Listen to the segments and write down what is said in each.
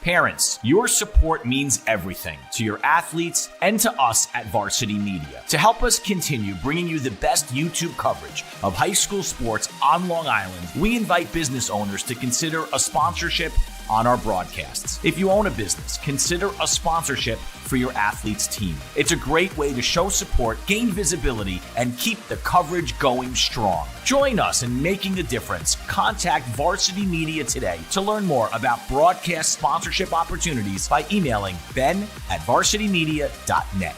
Parents, your support means everything to your athletes and to us at Varsity Media. To help us continue bringing you the best YouTube coverage of high school sports on Long Island, we invite business owners to consider a sponsorship on our broadcasts. If you own a business, consider a sponsorship for your athlete's team. It's a great way to show support, gain visibility, and keep the coverage going strong. Join us in making a difference. Contact Varsity Media today to learn more about broadcast sponsorship opportunities by emailing ben@varsitymedia.net.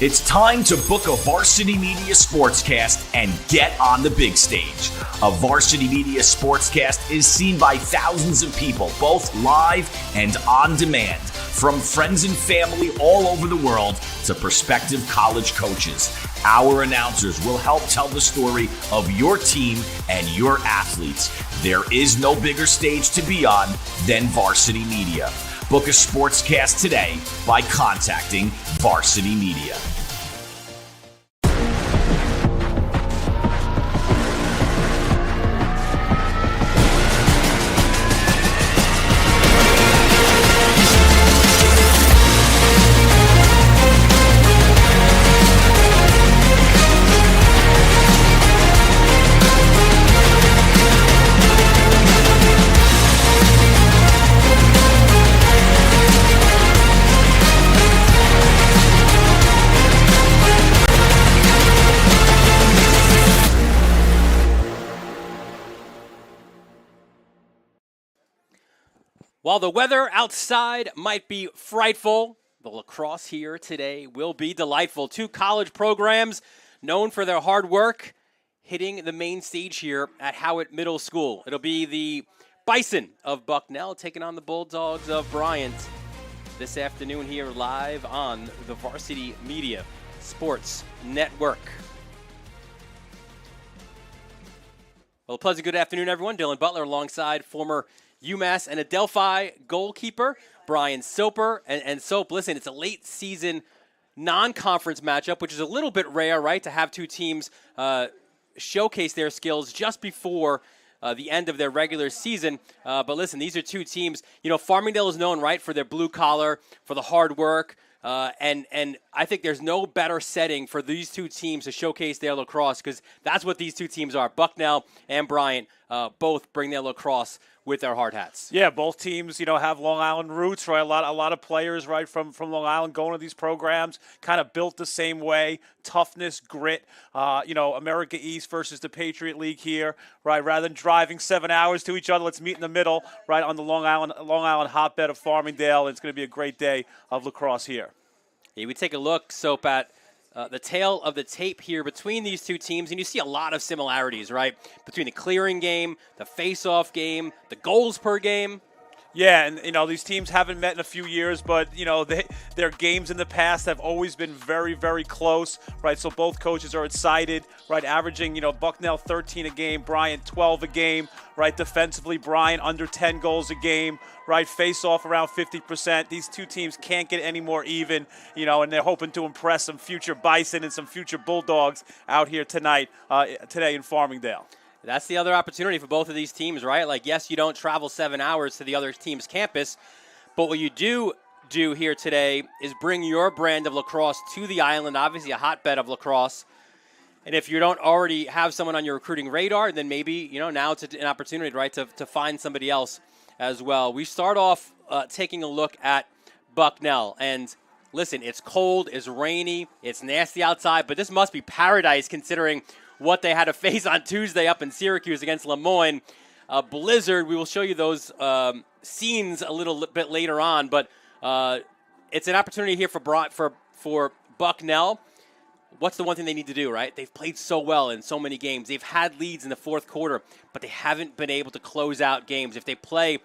It's time to book a Varsity Media Sportscast and get on the big stage. A Varsity Media Sportscast is seen by thousands of people, both live and on demand, from friends and family all over the world to prospective college coaches. Our announcers will help tell the story of your team and your athletes. There is no bigger stage to be on than Varsity Media. Book a sportscast today by contacting Varsity Media. While the weather outside might be frightful, the lacrosse here today will be delightful. Two college programs known for their hard work hitting the main stage here at Howitt Middle School. It'll be the Bison of Bucknell taking on the Bulldogs of Bryant this afternoon here live on the Varsity Media Sports Network. Well, a pleasant good afternoon, everyone. Dylan Butler alongside former UMass and Adelphi goalkeeper Brian Soper. And Soap, listen, it's a late season non-conference matchup, which is a little bit rare, right, to have two teams showcase their skills just before the end of their regular season. But listen, these are two teams. You know, Farmingdale is known, right, for their blue collar, for the hard work. And I think there's no better setting for these two teams to showcase their lacrosse, because that's what these two teams are. Bucknell and Bryant both bring their lacrosse with their hard hats. Yeah, both teams, you know, have Long Island roots, right? A lot of players, right, from Long Island going to these programs, kind of built the same way. Toughness, grit. You know, America East versus the Patriot League here, right? Rather than driving 7 hours to each other, let's meet in the middle, right, on the Long Island hotbed of Farmingdale. It's going to be a great day of lacrosse here. Yeah, we take a look, Soap, at the tail of the tape here between these two teams, and you see a lot of similarities, right? Between the clearing game, the face-off game, the goals per game. Yeah, and, you know, these teams haven't met in a few years, but, you know, their games in the past have always been very, very close, right? So both coaches are excited, right? Averaging, you know, Bucknell 13 a game, Bryant 12 a game, right? Defensively, Bryant under 10 goals a game, right? Face-off around 50%. These two teams can't get any more even, you know, and they're hoping to impress some future Bison and some future Bulldogs out here today in Farmingdale. That's the other opportunity for both of these teams, right? Like, yes, you don't travel 7 hours to the other team's campus, but what you do here today is bring your brand of lacrosse to the island, obviously a hotbed of lacrosse. And if you don't already have someone on your recruiting radar, then maybe, you know, now it's an opportunity, right, to find somebody else as well. We start off taking a look at Bucknell. And listen, it's cold, it's rainy, it's nasty outside, but this must be paradise considering what they had to face on Tuesday up in Syracuse against Lemoyne. A blizzard. We will show you those scenes a little bit later on, but it's an opportunity here for Bucknell. What's the one thing they need to do, right? They've played so well in so many games. They've had leads in the fourth quarter, but they haven't been able to close out games. If they play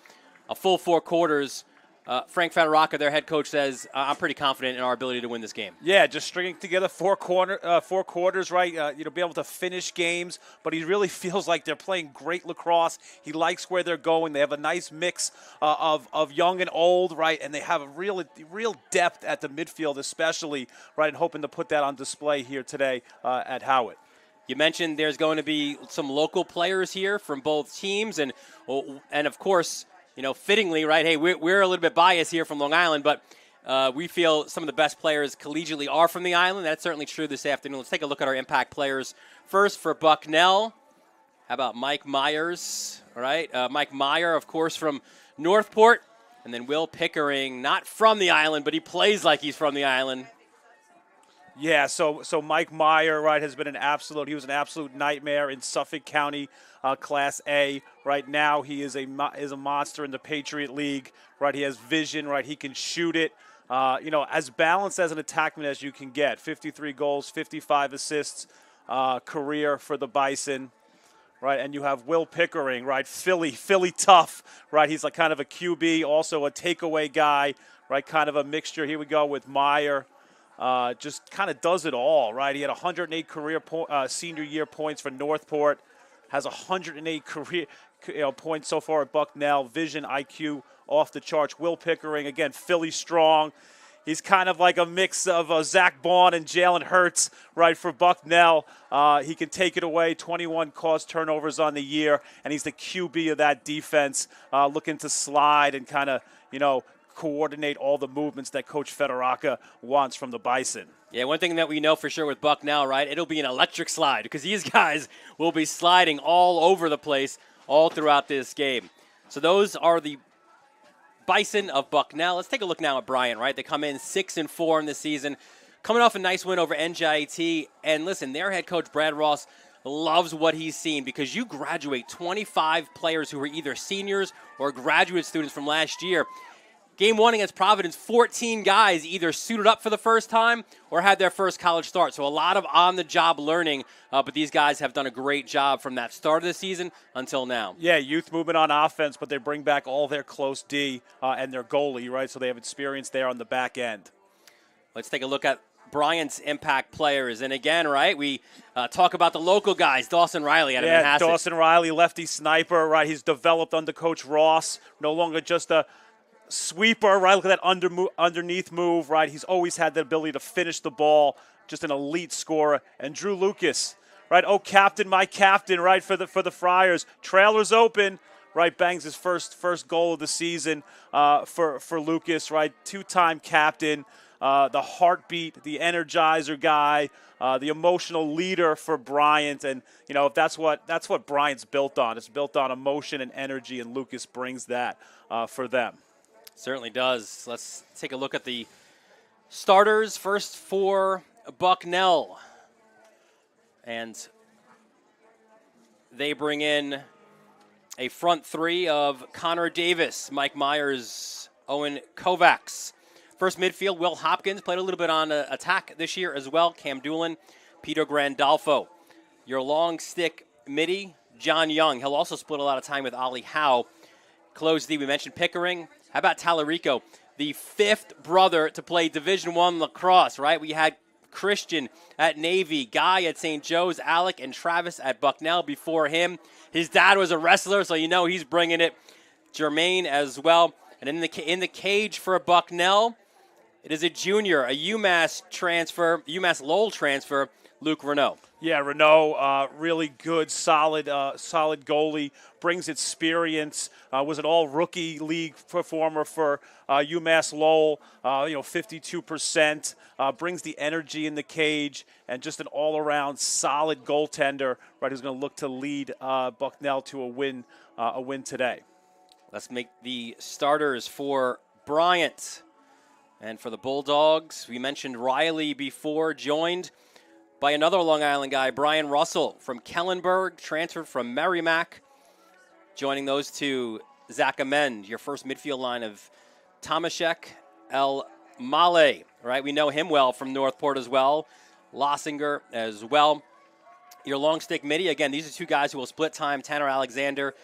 a full 4 quarters, Frank Federaca, their head coach, says, I'm pretty confident in our ability to win this game. Yeah, just stringing together 4 quarters, right? You know, be able to finish games, but he really feels like they're playing great lacrosse. He likes where they're going. They have a nice mix of young and old, right? And they have a real depth at the midfield especially, right? And hoping to put that on display here today at Howitt. You mentioned there's going to be some local players here from both teams, and of course, fittingly, right? Hey, we're a little bit biased here from Long Island, but we feel some of the best players collegiately are from the island. That's certainly true this afternoon. Let's take a look at our impact players. First for Bucknell, how about Mike Myers? All right, Mike Meyer, of course, from Northport, and then Will Pickering, not from the island, but he plays like he's from the island. Yeah, so Mike Meyer, right, he was an absolute nightmare in Suffolk County Class A. Right now, he is a monster in the Patriot League. Right, he has vision. Right, he can shoot it. As balanced as an attackman as you can get. 53 goals, 55 assists, career for the Bison. Right, and you have Will Pickering. Right, Philly tough. Right, he's like kind of a QB, also a takeaway guy. Right, kind of a mixture. Here we go with Meyer. Just kind of does it all, right? He had 108 career senior year points for Northport, has 108 career points so far at Bucknell. Vision, IQ off the charts. Will Pickering, again, Philly strong. He's kind of like a mix of Zach Baun and Jalen Hurts, right, for Bucknell. He can take it away, 21 caused turnovers on the year, and he's the QB of that defense, looking to slide and kind of, coordinate all the movements that Coach Federaca wants from the Bison. Yeah, one thing that we know for sure with Bucknell, right, it'll be an electric slide because these guys will be sliding all over the place all throughout this game. So those are the Bison of Bucknell. Let's take a look now at Bryant, right? They come in 6-4 in this season, coming off a nice win over NJIT. And listen, their head coach, Brad Ross, loves what he's seen because you graduate 25 players who were either seniors or graduate students from last year. Game 1 against Providence, 14 guys either suited up for the first time or had their first college start. So a lot of on-the-job learning, but these guys have done a great job from that start of the season until now. Yeah, youth movement on offense, but they bring back all their close D and their goalie, right? So they have experience there on the back end. Let's take a look at Bryant's impact players. And again, right, we talk about the local guys. Dawson Riley out of Manhasset. Yeah, Dawson Riley, lefty sniper, right? He's developed under Coach Ross, no longer just a sweeper, right? Look at that underneath move, right? He's always had the ability to finish the ball, just an elite scorer. And Drew Lucas, right? Oh, captain, my captain, right? For the Friars, trailers open, right? Bangs his first goal of the season for Lucas, right? Two-time captain, the heartbeat, the energizer guy, the emotional leader for Bryant. And that's what Bryant's built on. It's built on emotion and energy, and Lucas brings that for them. Certainly does. Let's take a look at the starters. First for Bucknell. And they bring in a front three of Connor Davis, Mike Myers, Owen Kovacs. First midfield, Will Hopkins played a little bit on attack this year as well. Cam Doolin, Peter Grandolfo. Your long stick midi, John Young. He'll also split a lot of time with Ollie Howe. Close D, we mentioned Pickering. How about Talarico, the fifth brother to play Division I lacrosse, right? We had Christian at Navy, Guy at St. Joe's, Alec and Travis at Bucknell before him. His dad was a wrestler, so he's bringing it. Jermaine as well. And in the cage for Bucknell, it is a junior, a UMass Lowell transfer, Luke Renault. Yeah, Renault, really good, solid goalie, brings experience, was an all-rookie league performer for UMass Lowell, 52%, brings the energy in the cage, and just an all-around solid goaltender, right, who's going to look to lead Bucknell to a win today. Let's make the starters for Bryant. And for the Bulldogs, we mentioned Riley before, joined by another Long Island guy, Brian Russell from Kellenberg, transferred from Merrimack. Joining those two, Zach Amend, your first midfield line of Tomaszek, El Male, right? We know him well from Northport as well. Lossinger as well. Your long stick midi, again, these are two guys who will split time. Tanner Alexander,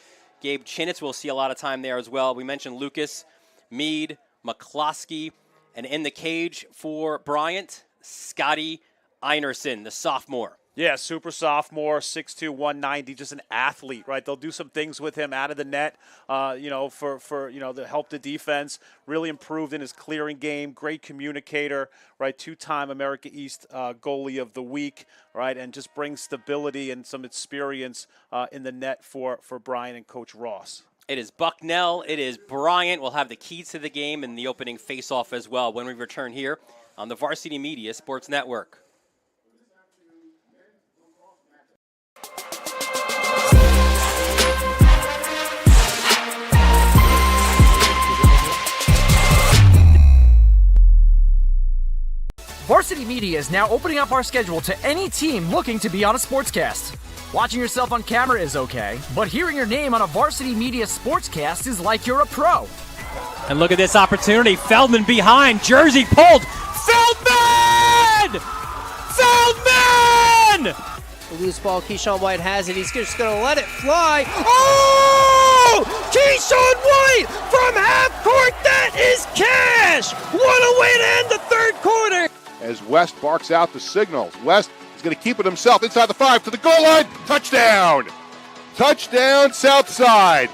Gabe Chinitz will see a lot of time there as well. We mentioned Lucas, Mead, McCloskey, and in the cage for Bryant, Scotty Einerson, the sophomore. Yeah, super sophomore, 6'2", 190, just an athlete, right? They'll do some things with him out of the net, to help the defense. Really improved in his clearing game. Great communicator, right? 2-time America East goalie of the week, right? And just brings stability and some experience in the net for Brian and Coach Ross. It is Bucknell. It is Bryant. We'll have the keys to the game and the opening face-off as well when we return here on the Varsity Media Sports Network. Varsity Media is now opening up our schedule to any team looking to be on a sportscast. Watching yourself on camera is okay, but hearing your name on a Varsity Media sportscast is like you're a pro. And look at this opportunity. Feldman behind. Jersey pulled. Feldman! Feldman! The loose ball, Keyshawn White has it. He's just going to let it fly. Oh! Keyshawn White from half court. That is cash! What a way to end the third quarter! As West barks out the signals. West is going to keep it himself inside the 5 to the goal line. Touchdown! Touchdown, Southside!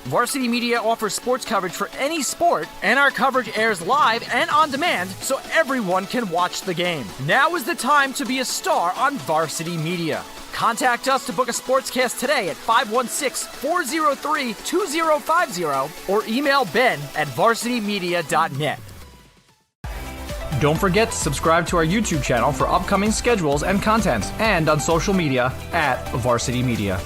Varsity Media offers sports coverage for any sport, and our coverage airs live and on demand so everyone can watch the game. Now is the time to be a star on Varsity Media. Contact us to book a sportscast today at 516-403-2050 or email ben@varsitymedia.net. Don't forget to subscribe to our YouTube channel for upcoming schedules and content, and on social media @Varsity Media.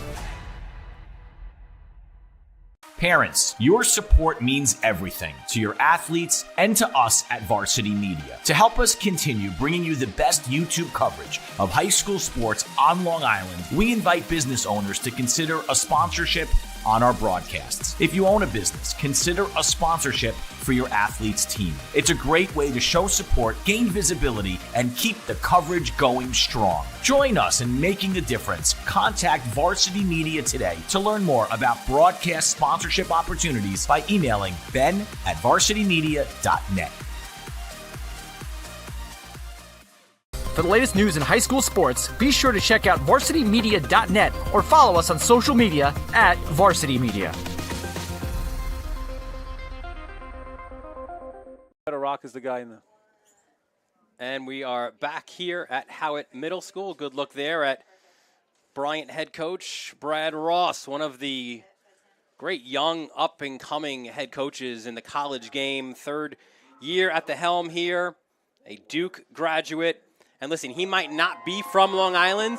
Parents, your support means everything to your athletes and to us at Varsity Media. To help us continue bringing you the best YouTube coverage of high school sports on Long Island, we invite business owners to consider a sponsorship on our broadcasts. If you own a business, consider a sponsorship for your athlete's team. It's a great way to show support, gain visibility, and keep the coverage going strong. Join us in making a difference. Contact Varsity Media today to learn more about broadcast sponsorship opportunities by emailing ben@varsitymedia.net. For the latest news in high school sports, be sure to check out varsitymedia.net or follow us on social media @Varsity Media. Rock is the guy in the... And we are back here at Howitt Middle School. Good look there at Bryant head coach Brad Ross, one of the great young up-and-coming head coaches in the college game. Third year at the helm here, a Duke graduate. And listen, he might not be from Long Island.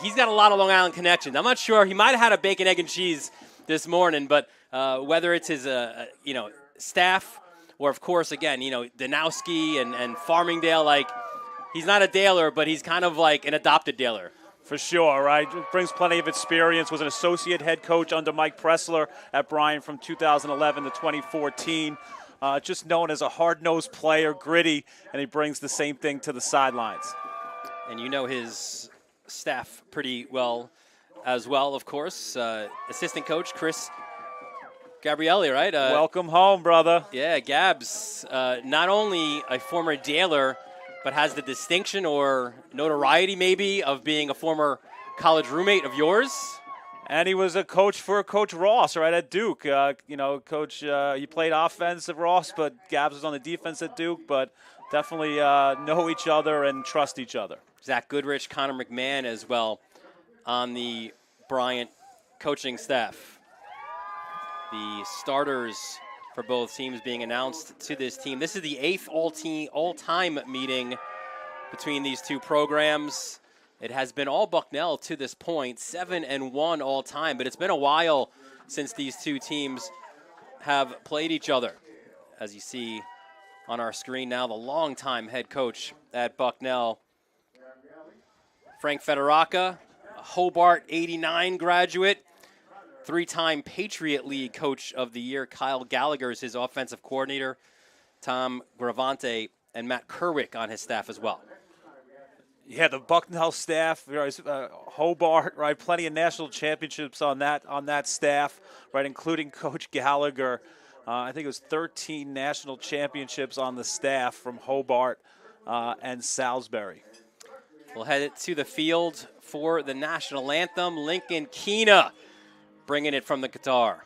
He's got a lot of Long Island connections. I'm not sure. He might have had a bacon, egg, and cheese this morning, but whether it's his staff or, of course, again, Danowski and Farmingdale, he's not a Daler, but he's kind of like an adopted Daler. For sure, right? Brings plenty of experience. Was an associate head coach under Mike Pressler at Bryant from 2011 to 2014. Just known as a hard-nosed player, gritty, and he brings the same thing to the sidelines. And you know his staff pretty well as well, of course. Assistant coach Chris Gabrielli, right? Welcome home, brother. Yeah, Gabs, not only a former Daler, but has the distinction or notoriety maybe of being a former college roommate of yours. And he was a coach for Coach Ross, right, at Duke. Coach, he played offense at Ross, but Gabs was on the defense at Duke, but definitely know each other and trust each other. Zach Goodrich, Connor McMahon as well on the Bryant coaching staff. The starters for both teams being announced to this team. This is the 8th all-time meeting between these two programs. It has been all Bucknell to this point, 7-1 all time, but it's been a while since these two teams have played each other. As you see on our screen now, the longtime head coach at Bucknell, Frank Federaca, a Hobart '89 graduate, 3-time Patriot League Coach of the Year. Kyle Gallagher is his offensive coordinator. Tom Gravante and Matt Kerwick on his staff as well. Yeah, the Bucknell staff, Hobart, right? Plenty of national championships on that staff, right? Including Coach Gallagher. I think it was 13 national championships on the staff from Hobart and Salisbury. We'll head to the field for the national anthem. Lincoln Keena bringing it from the guitar.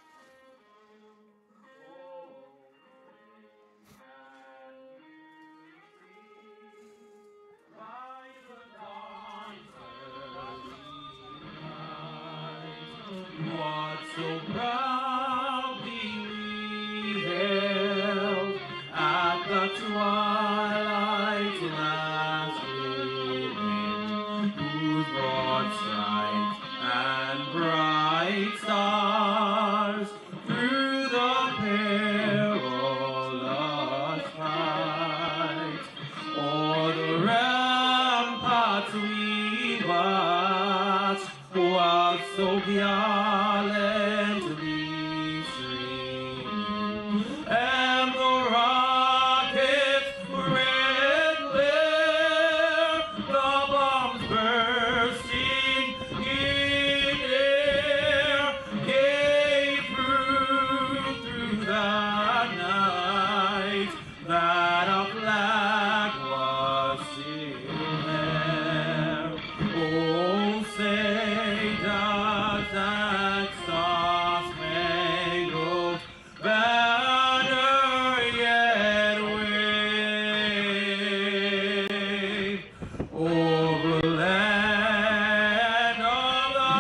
What so proudly we hailed at the twilight's last gleaming, whose broad stripes and bright stars through the perilous fight o'er the ramparts we watched, while so gallantly streaming, and the rockets' red glare, the bombs bursting in air, gave through the night that a flag was still there. Oh, say does that star-spangled banner yet wave over land of the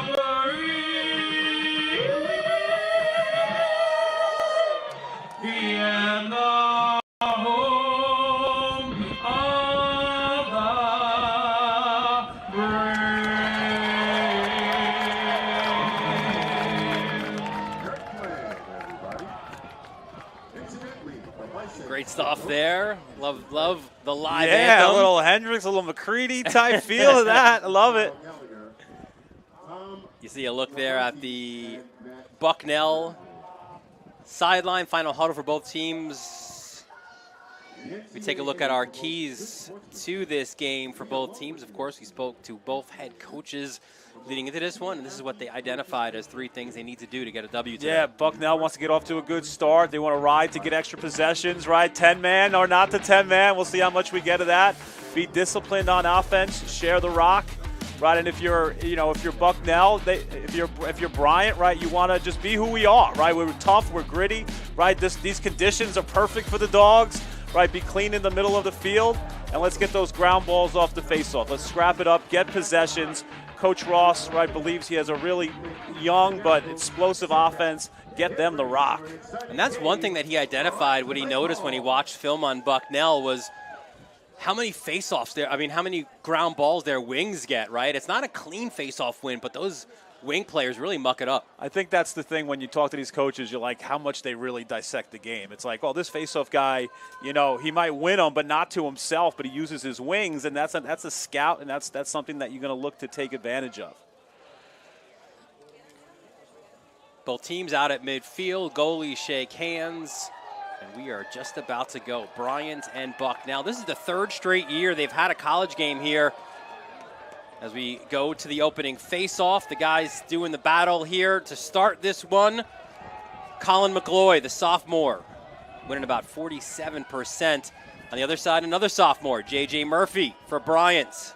free and the home of the Great stuff there. Love the live Yeah, anthem. a little Hendrix, a little McCready type feel of that. I love it. You see a look there at the Bucknell sideline. Final huddle for both teams. We take a look at our keys to this game for both teams. Of course, we spoke to both head coaches leading into this one, and this is what they identified as 3 things they need to do to get a W today. Yeah, Bucknell wants to get off to a good start. They want to ride to get extra possessions, right? 10-man or not the 10-man. We'll see how much we get of that. Be disciplined on offense. Share the rock, right? And if you're Bucknell, if you're Bryant, right? You want to just be who we are, right? We're tough, we're gritty, right? These conditions are perfect for the Dogs, right? Be clean in the middle of the field, and let's get those ground balls off the face-off. Let's scrap it up, get possessions. Coach Ross, right, believes he has a really young but explosive offense. Get them the rock. And that's one thing that he identified, what he noticed when he watched film on Bucknell was how many face-offs how many ground balls their wings get, right? It's not a clean face-off win, but those wing players really muck it up. I think that's the thing when you talk to these coaches, you're like, how much they really dissect the game. It's like, well, this face-off guy, he might win them, but not to himself, but he uses his wings, and that's a scout, and that's something that you're going to look to take advantage of. Both teams out at midfield, goalies shake hands, and we are just about to go. Bryant and Bucknell. This is the 3rd straight year they've had a college game here. As we go to the opening face-off, the guys doing the battle here to start this one. Colin McGloy, the sophomore, winning about 47%. On the other side, another sophomore, J.J. Murphy for Bryant.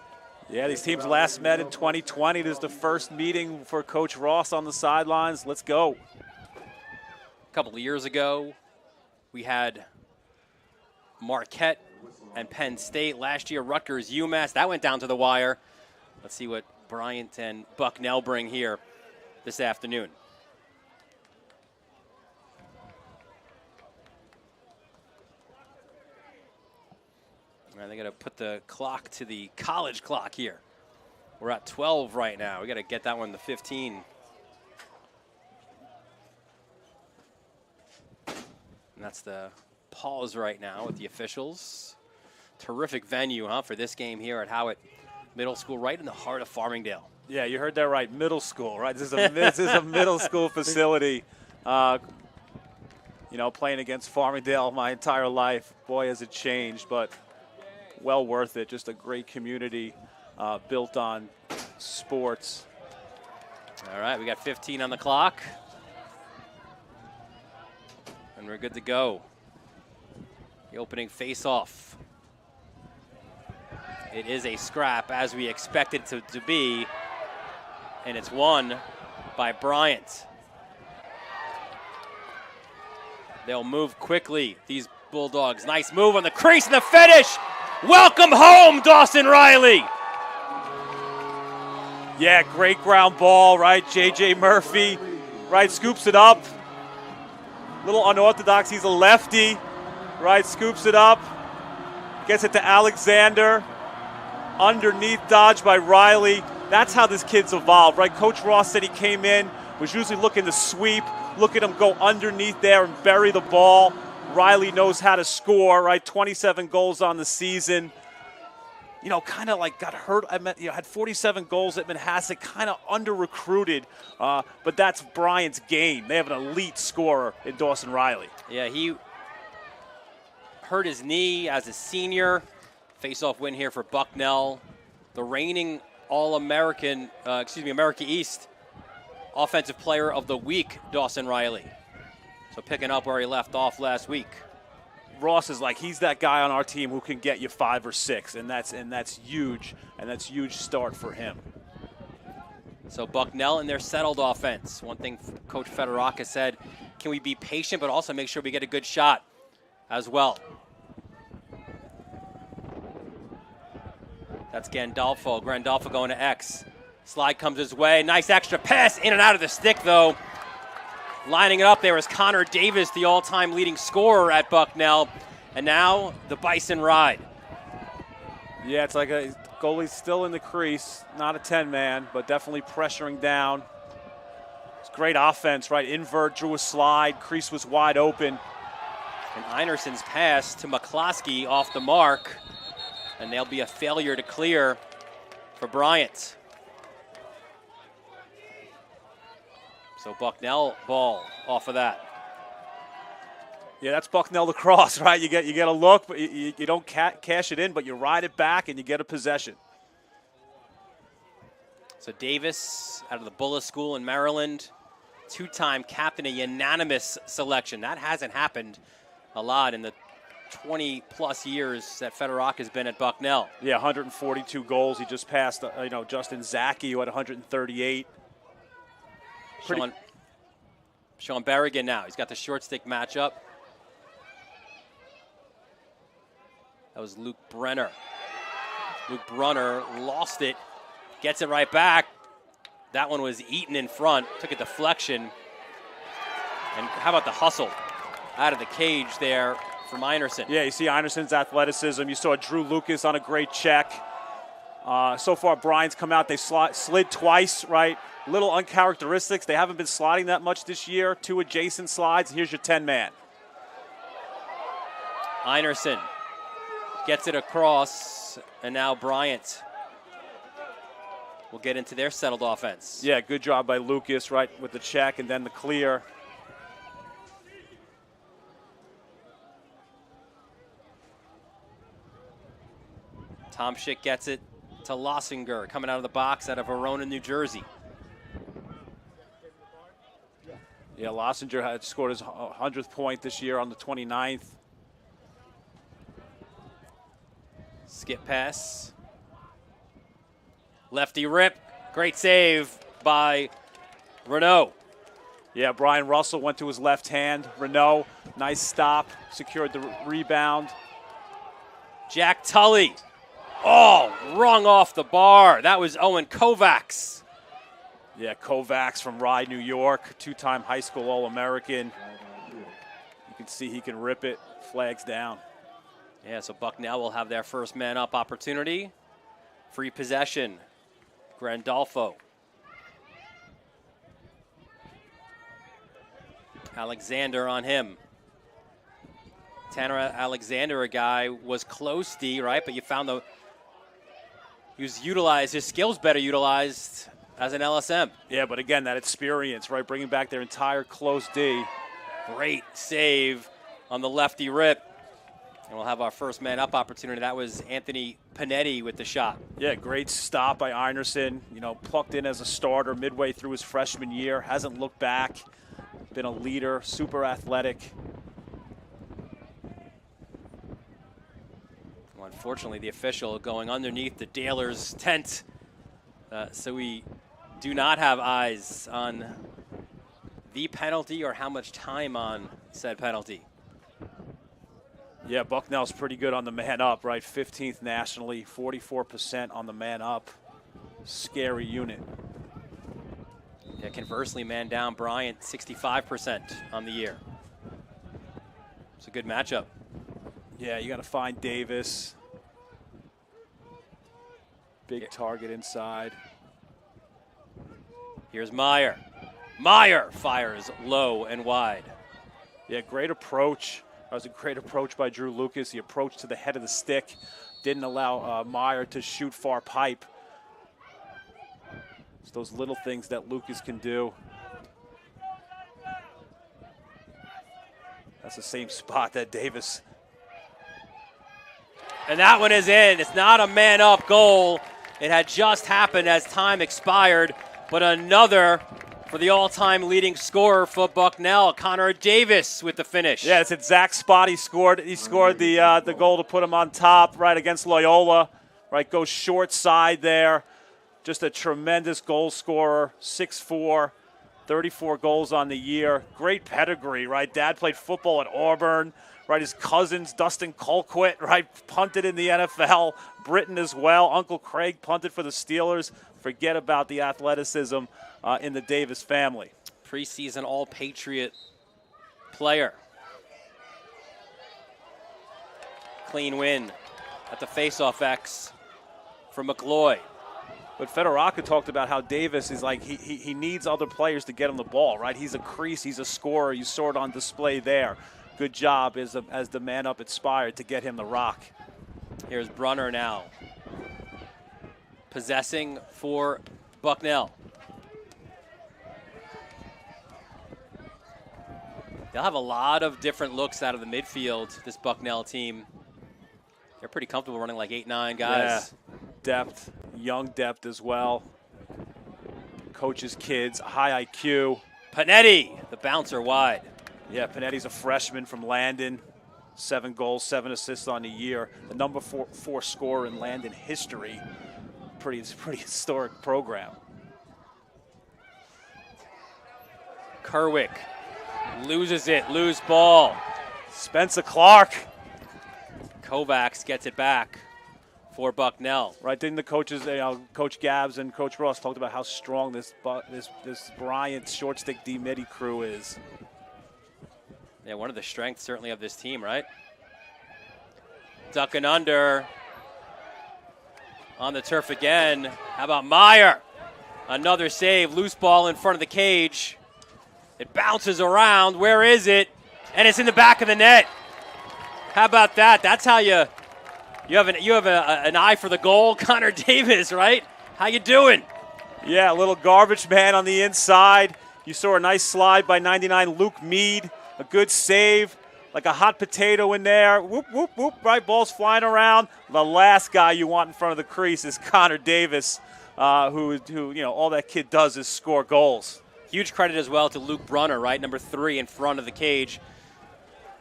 Yeah, these teams last met in 2020. This is the first meeting for Coach Ross on the sidelines. Let's go. A couple of years ago, we had Marquette and Penn State. Last year, Rutgers, UMass. That went down to the wire. Let's see what Bryant and Bucknell bring here this afternoon. All right, they got to put the clock to the college clock here. We're at 12 right now. We got to get that one to 15. And that's the pause right now with the officials. Terrific venue, for this game here at Howitt Middle School, right in the heart of Farmingdale. Yeah, you heard that right. Middle school, right? This is a middle school facility. Playing against Farmingdale my entire life. Boy, has it changed, but well worth it. Just a great community built on sports. All right, we got 15 on the clock. And we're good to go. The opening face-off. It is a scrap, as we expected it to be, and it's won by Bryant. They'll move quickly, these Bulldogs. Nice move on the crease and the finish. Welcome home, Dawson Riley. Yeah, great ground ball, right? J.J. Murphy, right, scoops it up. Little unorthodox, he's a lefty, right, scoops it up. Gets it to Alexander. Underneath dodge by Riley. That's how this kid's evolved, right? Coach Ross said he came in, was usually looking to sweep. Look at him go underneath there and bury the ball. Riley knows how to score, right? 27 goals on the season. You know, kind of like got hurt. Had 47 goals at Manhasset, kind of under-recruited. But that's Bryant's game. They have an elite scorer in Dawson Riley. Yeah, he hurt his knee as a senior. Face-off win here for Bucknell. The reigning All-American, America East Offensive Player of the Week, Dawson Riley. So picking up where he left off last week. Ross is like, he's that guy on our team who can get you 5 or 6, and that's huge, and that's huge start for him. So Bucknell in their settled offense. One thing Coach Federaka said, can we be patient but also make sure we get a good shot as well? That's Gandolfo. Grandolfo going to X. Slide comes his way. Nice extra pass in and out of the stick, though. Lining it up there is Connor Davis, the all-time leading scorer at Bucknell. And now the Bison ride. Yeah, it's like a goalie's still in the crease. Not a 10-man, but definitely pressuring down. It's great offense, right? Invert, drew a slide. Crease was wide open. And Einerson's pass to McCloskey off the mark. And there'll be a failure to clear for Bryant. So Bucknell ball off of that. Yeah, that's Bucknell Lacrosse, right? You get a look, but you don't cash it in, but you ride it back and you get a possession. So Davis out of the Bullis School in Maryland, 2-time captain, a unanimous selection. That hasn't happened a lot in the 20-plus years that Federock has been at Bucknell. Yeah, 142 goals. He just passed, Justin Zaki, who had 138. Sean Berrigan now. He's got the short stick matchup. That was Luke Brenner. Luke Brunner lost it, gets it right back. That one was eaten in front, took a deflection. And how about the hustle out of the cage there from Einerson? Yeah, you see Einerson's athleticism. You saw Drew Lucas on a great check. So far, Bryant's come out. They slid twice, right? Little uncharacteristics. They haven't been sliding that much this year. 2 adjacent slides. Here's your 10-man. Einerson gets it across, and now Bryant will get into their settled offense. Yeah, good job by Lucas, right, with the check and then the clear. Tom Schick gets it to Lossinger, coming out of the box out of Verona, New Jersey. Yeah, Lossinger had scored his 100th point this year on the 29th. Skip pass. Lefty rip. Great save by Renault. Yeah, Brian Russell went to his left hand. Renault, nice stop, secured the rebound. Jack Tully. Oh, rung off the bar. That was Owen Kovacs. Yeah, Kovacs from Rye, New York, 2-time high school All-American. You can see he can rip it, flags down. Yeah, so Bucknell will have their first man-up opportunity. Free possession. Grandolfo. Alexander on him. Tanner Alexander, a guy, was close, D, right? But you found he was utilized, his skills better utilized as an LSM. Yeah, but again, that experience, right? Bringing back their entire close D. Great save on the lefty rip. And we'll have our first man-up opportunity. That was Anthony Panetti with the shot. Yeah, great stop by Einerson. Plucked in as a starter midway through his freshman year. Hasn't looked back. Been a leader, super athletic. We'll Well, unfortunately, the official going underneath the Dailers tent. So we do not have eyes on the penalty or how much time on said penalty. Yeah, Bucknell's pretty good on the man up, right? 15th nationally, 44% on the man up. Scary unit. Yeah, conversely, man down, Bryant, 65% on the year. It's a good matchup. Yeah, you got to find Davis. Big target inside. Here's Meyer. Meyer fires low and wide. Yeah, great approach. That was a great approach by Drew Lucas. He approached to the head of the stick. Didn't allow Meyer to shoot far pipe. It's those little things that Lucas can do. That's the same spot that Davis. And that one is in. It's not a man-up goal. It had just happened as time expired, but another for the all-time leading scorer for Bucknell, Connor Davis with the finish. Yeah, it's at Zach's spot. He scored the goal to put him on top right against Loyola. Right, goes short side there. Just a tremendous goal scorer, 6'4", 34 goals on the year. Great pedigree, right? Dad played football at Auburn. Right, his cousins, Dustin Colquitt, right, punted in the NFL. Britton as well. Uncle Craig punted for the Steelers. Forget about the athleticism in the Davis family. Preseason All-Patriot player. Clean win at the faceoff X for McCloy. But Fedoraka talked about how Davis is like he needs other players to get him the ball, right? He's a crease, he's a scorer. You saw it on display there. Good job as the man up inspired to get him the rock. Here's Brunner now. Possessing for Bucknell. They'll have a lot of different looks out of the midfield, this Bucknell team. They're pretty comfortable running like 8-9 guys. Yeah. Depth, young depth as well. Coaches' kids, high IQ. Panetti, the bouncer wide. Yeah, Panetti's a freshman from Landon. 7 goals, 7 assists on the year. The number 4 scorer in Landon history. It's a pretty historic program. Kerwick loses it, loose ball. Spencer Clark. Kovacs gets it back for Bucknell. Right, didn't the coaches, Coach Gabbs and Coach Ross talked about how strong this Bryant short stick D midi crew is. Yeah, one of the strengths certainly of this team, right? Ducking under on the turf again. How about Meyer? Another save, loose ball in front of the cage. It bounces around. Where is it? And it's in the back of the net. How about that? That's how you have an eye for the goal, Connor Davis, right? How you doing? Yeah, a little garbage man on the inside. You saw a nice slide by 99 Luke Mead. A good save, like a hot potato in there. Whoop, whoop, whoop, right? Ball's flying around. The last guy you want in front of the crease is Connor Davis, who all that kid does is score goals. Huge credit as well to Luke Brunner, right? Number 3 in front of the cage,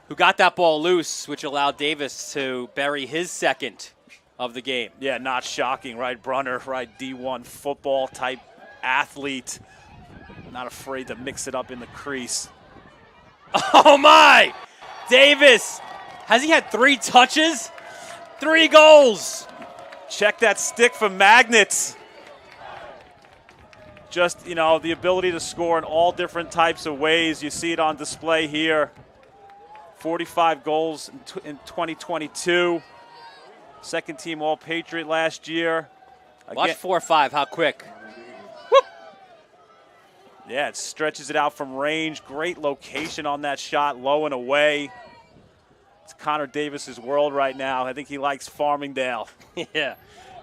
who got that ball loose, which allowed Davis to bury his second of the game. Yeah, not shocking, right? Brunner, right? D1 football type athlete. Not afraid to mix it up in the crease. Oh, my! Davis, has he had 3 touches? 3 goals. Check that stick for magnets. Just, the ability to score in all different types of ways. You see it on display here. 45 goals in 2022. Second team All-Patriot last year. Watch 4-5, how quick. Yeah, it stretches it out from range. Great location on that shot, low and away. It's Connor Davis's world right now. I think he likes Farmingdale. Yeah,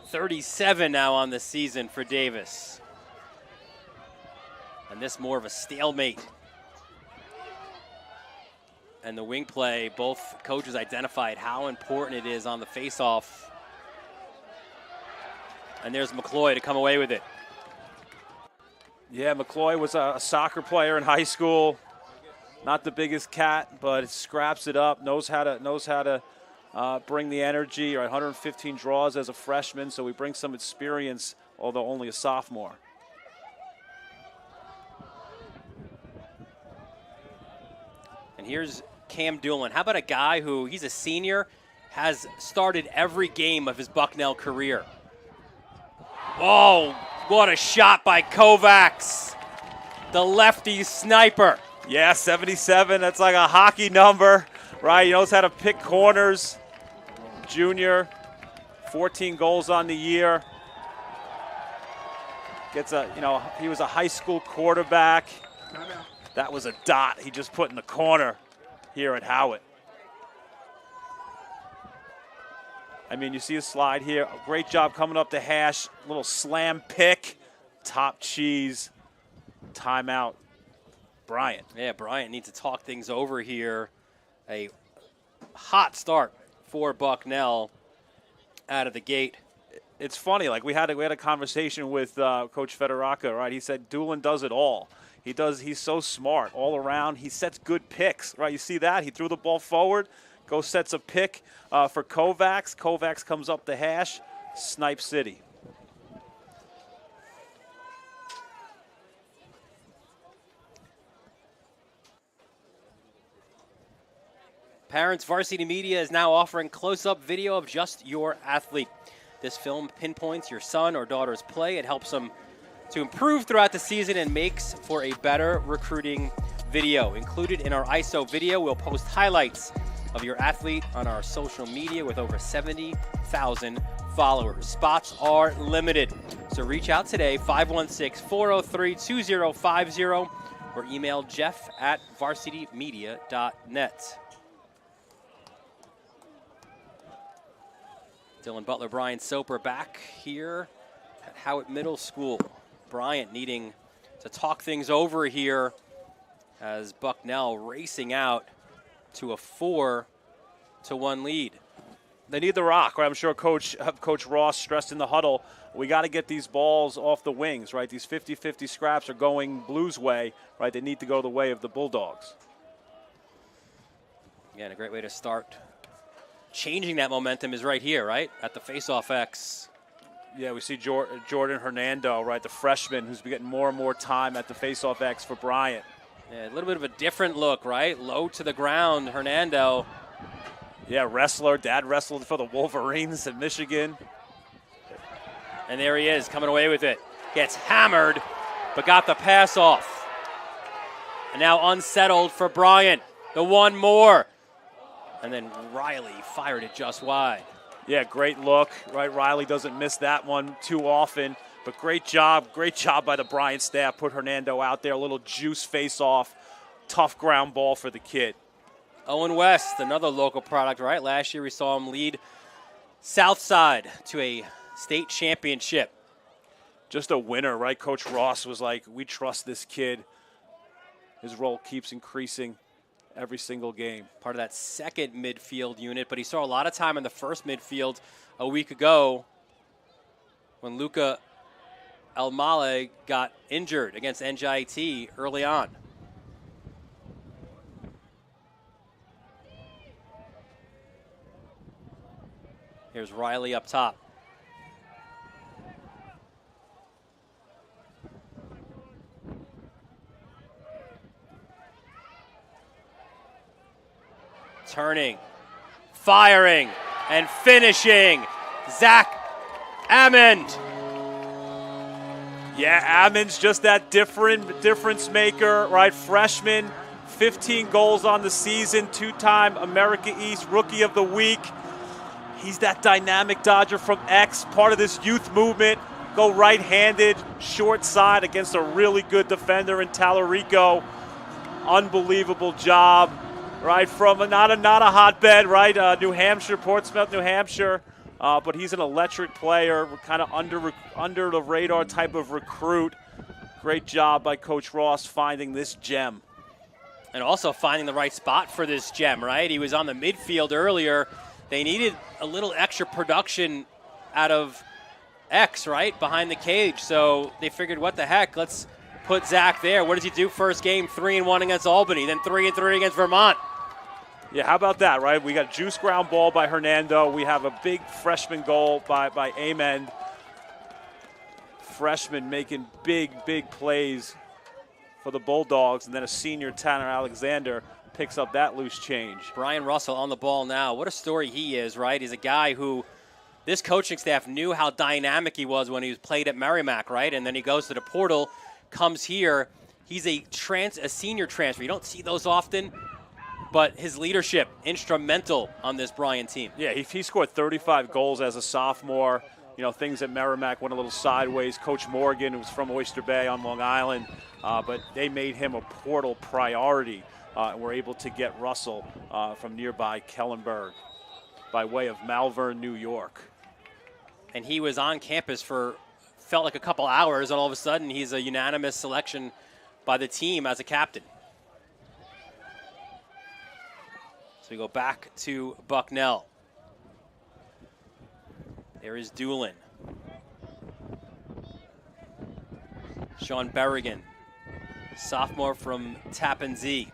37 now on the season for Davis. And this more of a stalemate. And the wing play, both coaches identified how important it is on the faceoff. And there's McCloy to come away with it. Yeah, McCloy was a soccer player in high school. Not the biggest cat, but scraps it up. Knows how to bring the energy, right? 115 draws as a freshman, so we bring some experience, although only a sophomore. And here's Cam Doolin. How about a guy who, he's a senior, has started every game of his Bucknell career. Oh, what a shot by Kovacs, the lefty sniper. Yeah, 77, that's like a hockey number, right? He knows how to pick corners. Junior, 14 goals on the year. Gets a, he was a high school quarterback. That was a dot he just put in the corner here at Howitt. I mean, you see a slide here. Great job coming up the hash. Little slam pick. Top cheese. Timeout. Bryant. Yeah, Bryant needs to talk things over here. A hot start for Bucknell out of the gate. It's funny, like we had a conversation with Coach Federaca, right? He said Doolin does it all. He's so smart all around. He sets good picks, right? You see that? He threw the ball forward, goes sets a pick for Kovacs. Kovacs comes up the hash, Snipe City. Parents, Varsity Media is now offering close-up video of just your athlete. This film pinpoints your son or daughter's play. It helps them to improve throughout the season and makes for a better recruiting video. Included in our ISO video, we'll post highlights of your athlete on our social media with over 70,000 followers. Spots are limited, so reach out today, 516-403-2050, or email jeff@varsitymedia.net. Dylan Butler, Brian Soper back here at Howitt Middle School. Bryant needing to talk things over here as Bucknell racing out to a 4-1 lead. They need the rock, right? I'm sure Coach Ross stressed in the huddle, we got to get these balls off the wings, right? These 50-50 scraps are going Blues' way, right? They need to go the way of the Bulldogs. Again, a great way to start changing that momentum is right here, right? At the face-off X. Yeah, we see Jordan Hernando, right? The freshman who's been getting more and more time at the face-off X for Bryant. Yeah, a little bit of a different look, right? Low to the ground, Hernando. Yeah, wrestler. Dad wrestled for the Wolverines in Michigan. And there he is, coming away with it. Gets hammered, but got the pass off. And now unsettled for Bryant. The one more. And then Riley fired it just wide. Yeah, great look, right? Riley doesn't miss that one too often, but great job by the Bryant staff. Put Hernando out there, a little juice face-off, tough ground ball for the kid. Owen West, another local product, right? Last year we saw him lead Southside to a state championship. Just a winner, right? Coach Ross was like, we trust this kid. His role keeps increasing every single game. Part of that second midfield unit, but he saw a lot of time in the first midfield a week ago when Luca Elmale got injured against NJIT early on. Here's Riley up top. Turning, firing, and finishing. Zach Ammond. Yeah, Ammond's just that difference maker, right? Freshman, 15 goals on the season, two-time America East Rookie of the Week. He's that dynamic Dodger from X, part of this youth movement. Go right-handed, short side against a really good defender in Tallarico. Unbelievable job. Right, from not a hotbed, right? New Hampshire, Portsmouth, New Hampshire. But he's an electric player, kind of under the radar type of recruit. Great job by Coach Ross finding this gem. And also finding the right spot for this gem, right? He was on the midfield earlier. They needed a little extra production out of X, right? Behind the cage. So they figured, what the heck? Let's put Zach there. What does he do first game? 3-1 against Albany, then 3-3 against Vermont. Yeah, how about that, right? We got a juice ground ball by Hernando. We have a big freshman goal by Amend. Freshman making big plays for the Bulldogs, and then a senior, Tanner Alexander, picks up that loose change. Brian Russell on the ball now. What a story he is, right? He's a guy who this coaching staff knew how dynamic he was when he was played at Merrimack, right? And then he goes to the portal, comes here. He's a senior transfer. You don't see those often, but his leadership, instrumental on this Bryant team. Yeah, he scored 35 goals as a sophomore. You know, things at Merrimack went a little sideways. Coach Morgan, who was from Oyster Bay on Long Island, but they made him a portal priority and were able to get Russell from nearby Kellenberg by way of Malvern, New York. And he was on campus for, felt like a couple hours, and all of a sudden he's a unanimous selection by the team as a captain. So we go back to Bucknell. There is Doolin. Sean Berrigan, sophomore from Tappan Zee.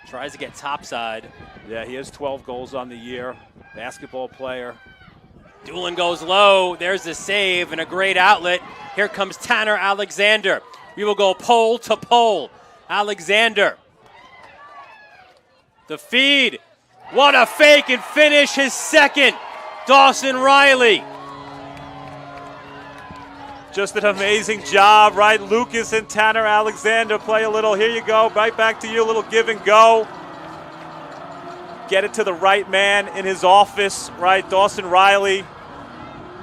Tries to get topside. Yeah, he has 12 goals on the year. Basketball player. Doolin goes low. There's the save and a great outlet. Here comes Tanner Alexander. We will go pole to pole. Alexander. The feed. What a fake and finish, his second. Dawson Riley. Just an amazing job, right? Lucas and Tanner Alexander play a little, here you go, right back to you, a little give and go. Get it to the right man in his office, right? Dawson Riley.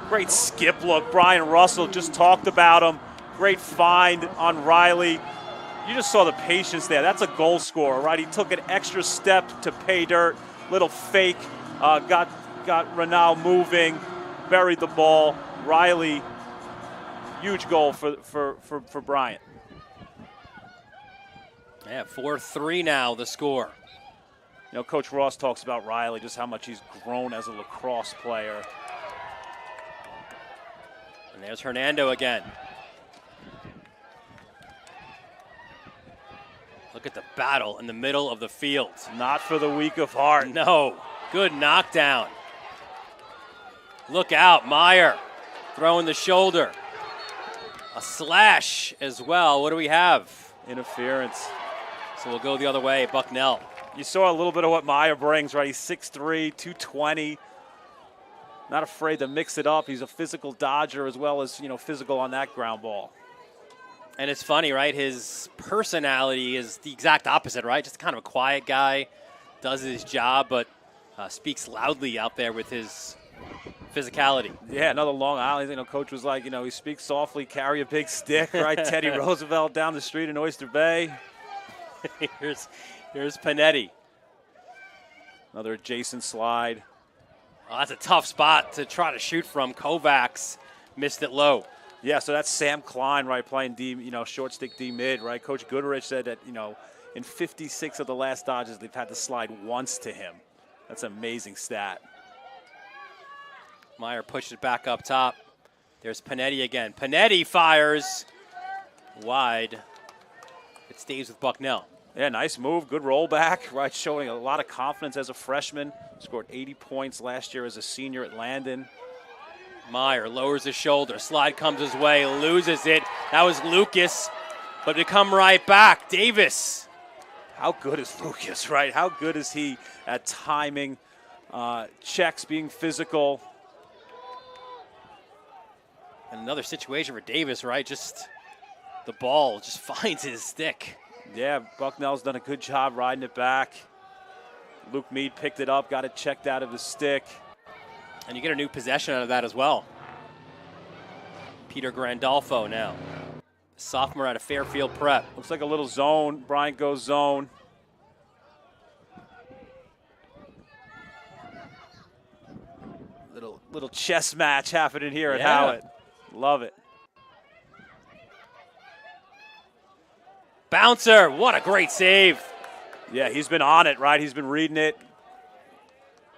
Great skip look. Brian Russell just talked about him. Great find on Riley. You just saw the patience there. That's a goal scorer, right? He took an extra step to pay dirt. Little fake. Got Renal moving. Buried the ball. Riley, huge goal for Bryant. Yeah, 4-3 now, the score. You know, Coach Ross talks about Riley, just how much he's grown as a lacrosse player. And there's Hernando again. Look at the battle in the middle of the field. Not for the weak of heart. No, good knockdown. Look out, Meyer throwing the shoulder. A slash as well. What do we have? Interference. So we'll go the other way, Bucknell. You saw a little bit of what Meyer brings, right? He's 6'3", 220. Not afraid to mix it up. He's a physical dodger as well as, you know, physical on that ground ball. And it's funny, right? His personality is the exact opposite, right? Just kind of a quiet guy, does his job, but speaks loudly out there with his physicality. Yeah, another Long Island. You know, Coach was like, you know, he speaks softly, carry a big stick, right? Teddy Roosevelt down the street in Oyster Bay. Here's Panetti. Another adjacent slide. Oh, that's a tough spot to try to shoot from. Kovacs missed it low. Yeah, so that's Sam Klein, right, playing D, you know, short stick D mid, right? Coach Goodrich said that, you know, in 56 of the last dodges, they've had to slide once to him. That's an amazing stat. Meyer pushed it back up top. There's Panetti again. Panetti fires wide. It stays with Bucknell. Yeah, nice move. Good rollback, right? Showing a lot of confidence as a freshman. Scored 80 points last year as a senior at Landon. Meyer lowers his shoulder. Slide comes his way, loses it. That was Lucas, but to come right back, Davis. How good is Lucas, right? How good is he at timing, checks, being physical? And another situation for Davis, right? Just the ball just finds his stick. Yeah, Bucknell's done a good job riding it back. Luke Mead picked it up, got it checked out of his stick. And you get a new possession out of that as well. Peter Grandolfo now. Sophomore out of Fairfield Prep. Looks like a little zone. Bryant goes zone. Little chess match happening here at Howard. Love it. Bouncer, what a great save. Yeah, he's been on it, right? He's been reading it.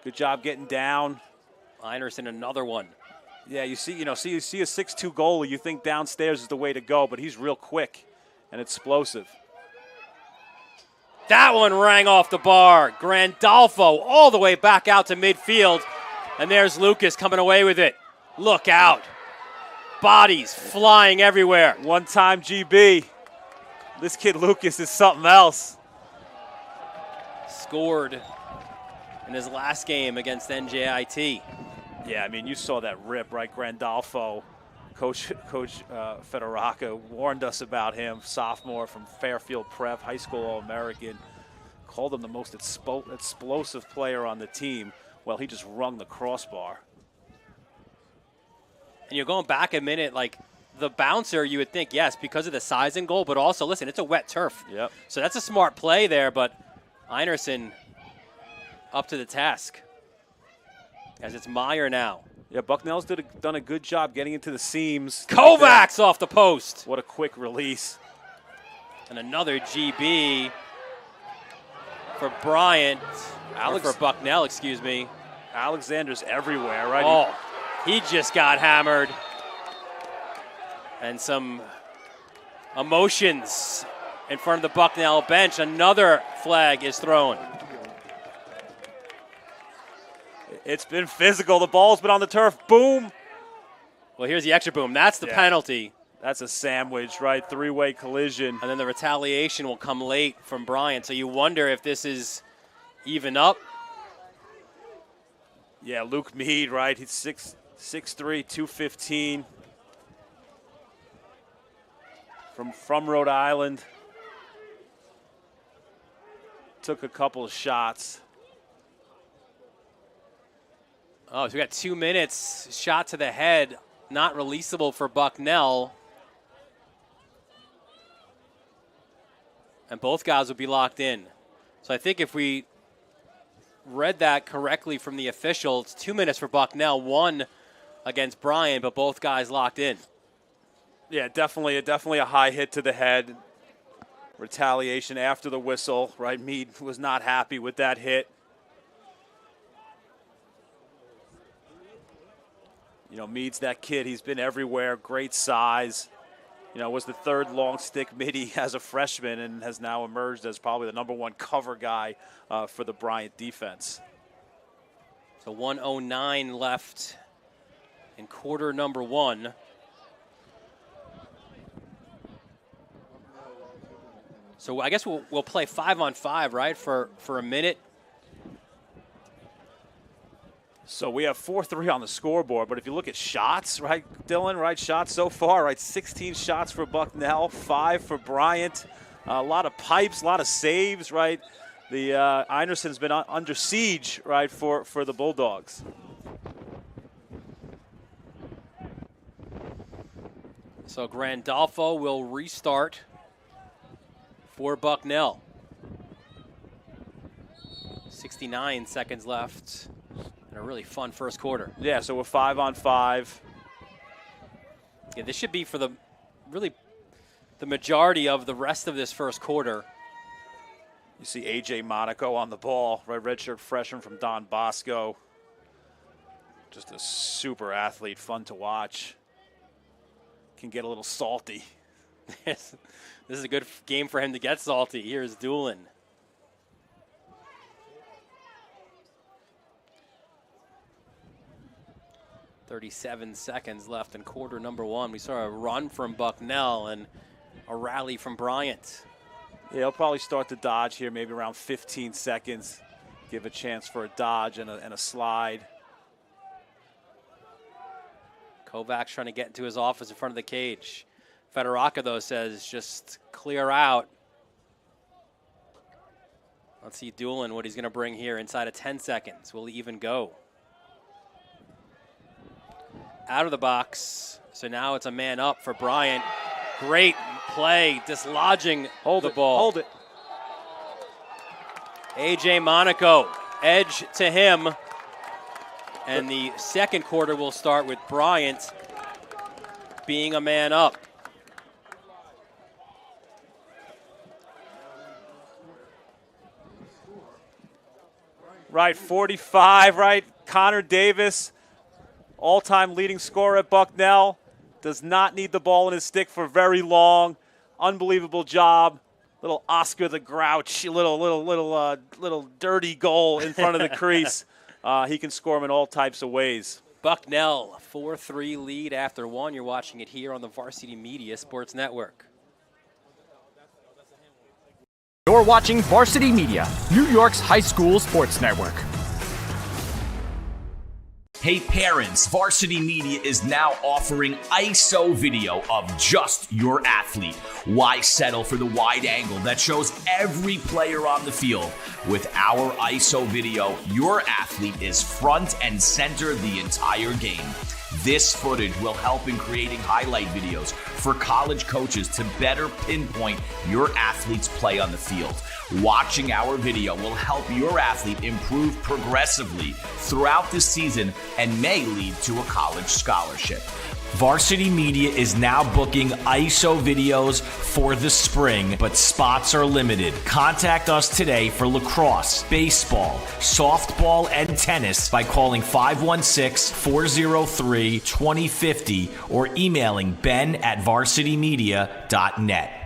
Good job getting down. Einerson, another one. Yeah, you see a 6'2" goalie, you think downstairs is the way to go, but he's real quick and explosive. That one rang off the bar. Grandolfo all the way back out to midfield. And there's Lucas coming away with it. Look out. Bodies flying everywhere. One-time GB. This kid Lucas is something else. Scored in his last game against NJIT. Yeah, I mean, you saw that rip, right? Grandolfo, Coach Federaca warned us about him, sophomore from Fairfield Prep, high school All-American. Called him the most explosive player on the team. Well, he just rung the crossbar. And you're going back a minute, like the bouncer, you would think, yes, because of the size and goal, but also, listen, it's a wet turf. Yep. So that's a smart play there, but Einerson up to the task. As it's Meyer now. Yeah, Bucknell's done a good job getting into the seams. Kovacs off the post. What a quick release. And another GB for Bryant. Or for Bucknell, excuse me. Alexander's everywhere, right? Oh, he just got hammered. And some emotions in front of the Bucknell bench. Another flag is thrown. It's been physical. The ball's been on the turf. Boom. Well, here's the extra boom. That's the penalty. That's a sandwich, right? Three-way collision. And then the retaliation will come late from Bryant. So you wonder if this is even up. Yeah, Luke Mead, right? He's 6'3", 215. From Rhode Island. Took a couple of shots. Oh, so we got 2 minutes. Shot to the head, not releasable for Bucknell. And both guys will be locked in. So I think if we read that correctly from the official, it's 2 minutes for Bucknell, 1 against Bryant, but both guys locked in. Yeah, definitely a high hit to the head. Retaliation after the whistle, right? Mead was not happy with that hit. You know, Mead's that kid. He's been everywhere, great size. You know, was the third long stick midi as a freshman and has now emerged as probably the #1 cover guy for the Bryant defense. So 1:09 left in quarter number 1. So I guess we'll play 5-on-5, right, for a minute. So we have 4-3 on the scoreboard, but if you look at shots, right, Dylan, right, shots so far, right, 16 shots for Bucknell, 5 for Bryant, a lot of pipes, a lot of saves, right. The Einerson's been under siege, right, for the Bulldogs. So Grandolfo will restart for Bucknell. 69 seconds left. And a really fun first quarter. Yeah, so we're 5-on-5. Yeah, this should be for the majority of the rest of this first quarter. You see A.J. Monaco on the ball, right, redshirt freshman from Don Bosco. Just a super athlete, fun to watch. Can get a little salty. This is a good game for him to get salty. Here's Doolin. .37 seconds left in quarter number 1. We saw a run from Bucknell and a rally from Bryant. Yeah, he'll probably start the dodge here, maybe around 15 seconds. Give a chance for a dodge and a slide. Kovacs trying to get into his office in front of the cage. Federaca, though, says just clear out. Let's see Doolin, what he's going to bring here inside of 10 seconds. Will he even go? Out of the box. So now it's a man up for Bryant. Great play, dislodging the ball. Hold it. A.J. Monaco, edge to him. And the second quarter will start with Bryant being a man up. Right, 45, right? Connor Davis, all-time leading scorer at Bucknell, does not need the ball in his stick for very long. Unbelievable job. little Oscar the Grouch, little dirty goal in front of the crease. He can score them in all types of ways. Bucknell, 4-3 lead after one. You're watching it here on the Varsity Media Sports Network. You're watching Varsity Media, New York's high school sports network. Hey parents, Varsity Media is now offering ISO video of just your athlete. Why settle for the wide angle that shows every player on the field? With our ISO video, your athlete is front and center the entire game. This footage will help in creating highlight videos for college coaches to better pinpoint your athlete's play on the field. Watching our video will help your athlete improve progressively throughout the season and may lead to a college scholarship. Varsity Media is now booking ISO videos for the spring, but spots are limited. Contact us today for lacrosse, baseball, softball, and tennis by calling 516-403-2050 or emailing ben@varsitymedia.net.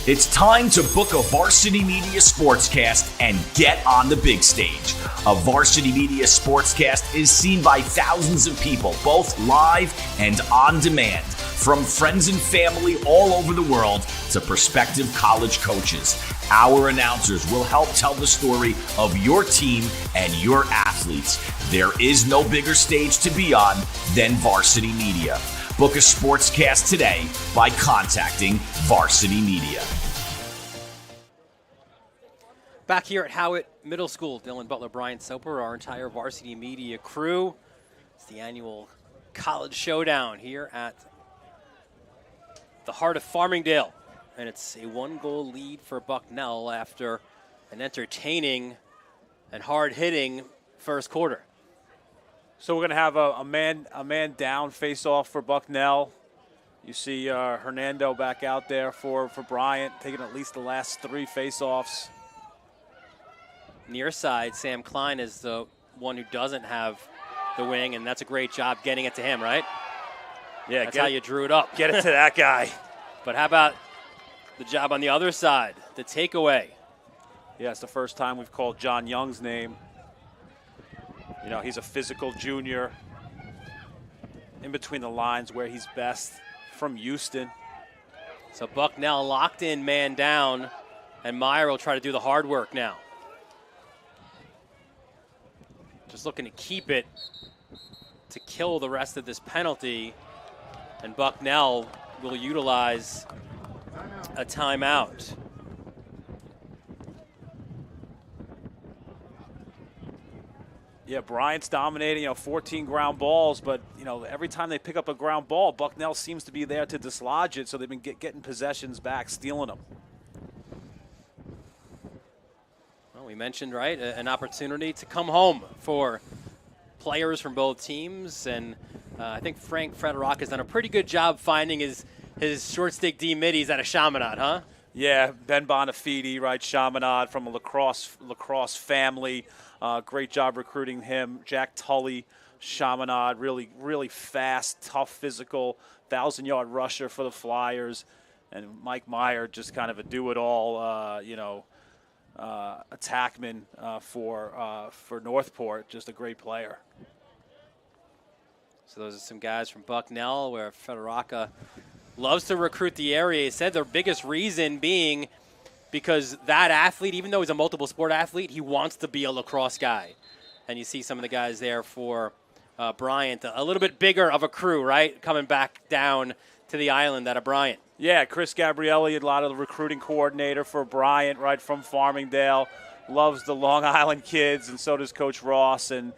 It's time to book a Varsity Media Sportscast and get on the big stage. A Varsity Media Sportscast is seen by thousands of people, both live and on demand, from friends and family all over the world to prospective college coaches. Our announcers will help tell the story of your team and your athletes. There is no bigger stage to be on than Varsity Media. Book a sportscast today by contacting Varsity Media. Back here at Howitt Middle School, Dylan Butler, Brian Soper, our entire Varsity Media crew. It's the annual college showdown here at the heart of Farmingdale. And it's a one-goal lead for Bucknell after an entertaining and hard-hitting first quarter. So we're going to have a man down face-off for Bucknell. You see Hernando back out there for Bryant, taking at least the last 3 face-offs. Near side, Sam Klein is the one who doesn't have the wing, and that's a great job getting it to him, right? Yeah, that's how you drew it up. Get it to that guy. But how about the job on the other side, the takeaway? Yeah, it's the first time we've called John Young's name. You know, he's a physical junior, in between the lines where he's best, from Houston. So Bucknell locked in, man down, and Meyer will try to do the hard work now. Just looking to keep it to kill the rest of this penalty, and Bucknell will utilize a timeout. Yeah, Bryant's dominating, 14 ground balls, but, every time they pick up a ground ball, Bucknell seems to be there to dislodge it, so they've been getting possessions back, stealing them. Well, we mentioned, right, an opportunity to come home for players from both teams, and I think Frank Frederick has done a pretty good job finding his short stick D middies at a Chaminade, huh? Yeah, Ben Bonafide, right, Chaminade from a lacrosse family. Great job recruiting him. Jack Tully, Chaminade, really, really fast, tough, physical, 1,000-yard rusher for the Flyers. And Mike Meyer, just kind of a do-it-all, attackman for Northport. Just a great player. So those are some guys from Bucknell where Federica loves to recruit the area. He said their biggest reason being because that athlete, even though he's a multiple sport athlete, he wants to be a lacrosse guy. And you see some of the guys there for Bryant, a little bit bigger of a crew, right, coming back down to the island out of Bryant. Yeah, Chris Gabrielli, a lot of the recruiting coordinator for Bryant, right, from Farmingdale. Loves the Long Island kids, and so does Coach Ross. And,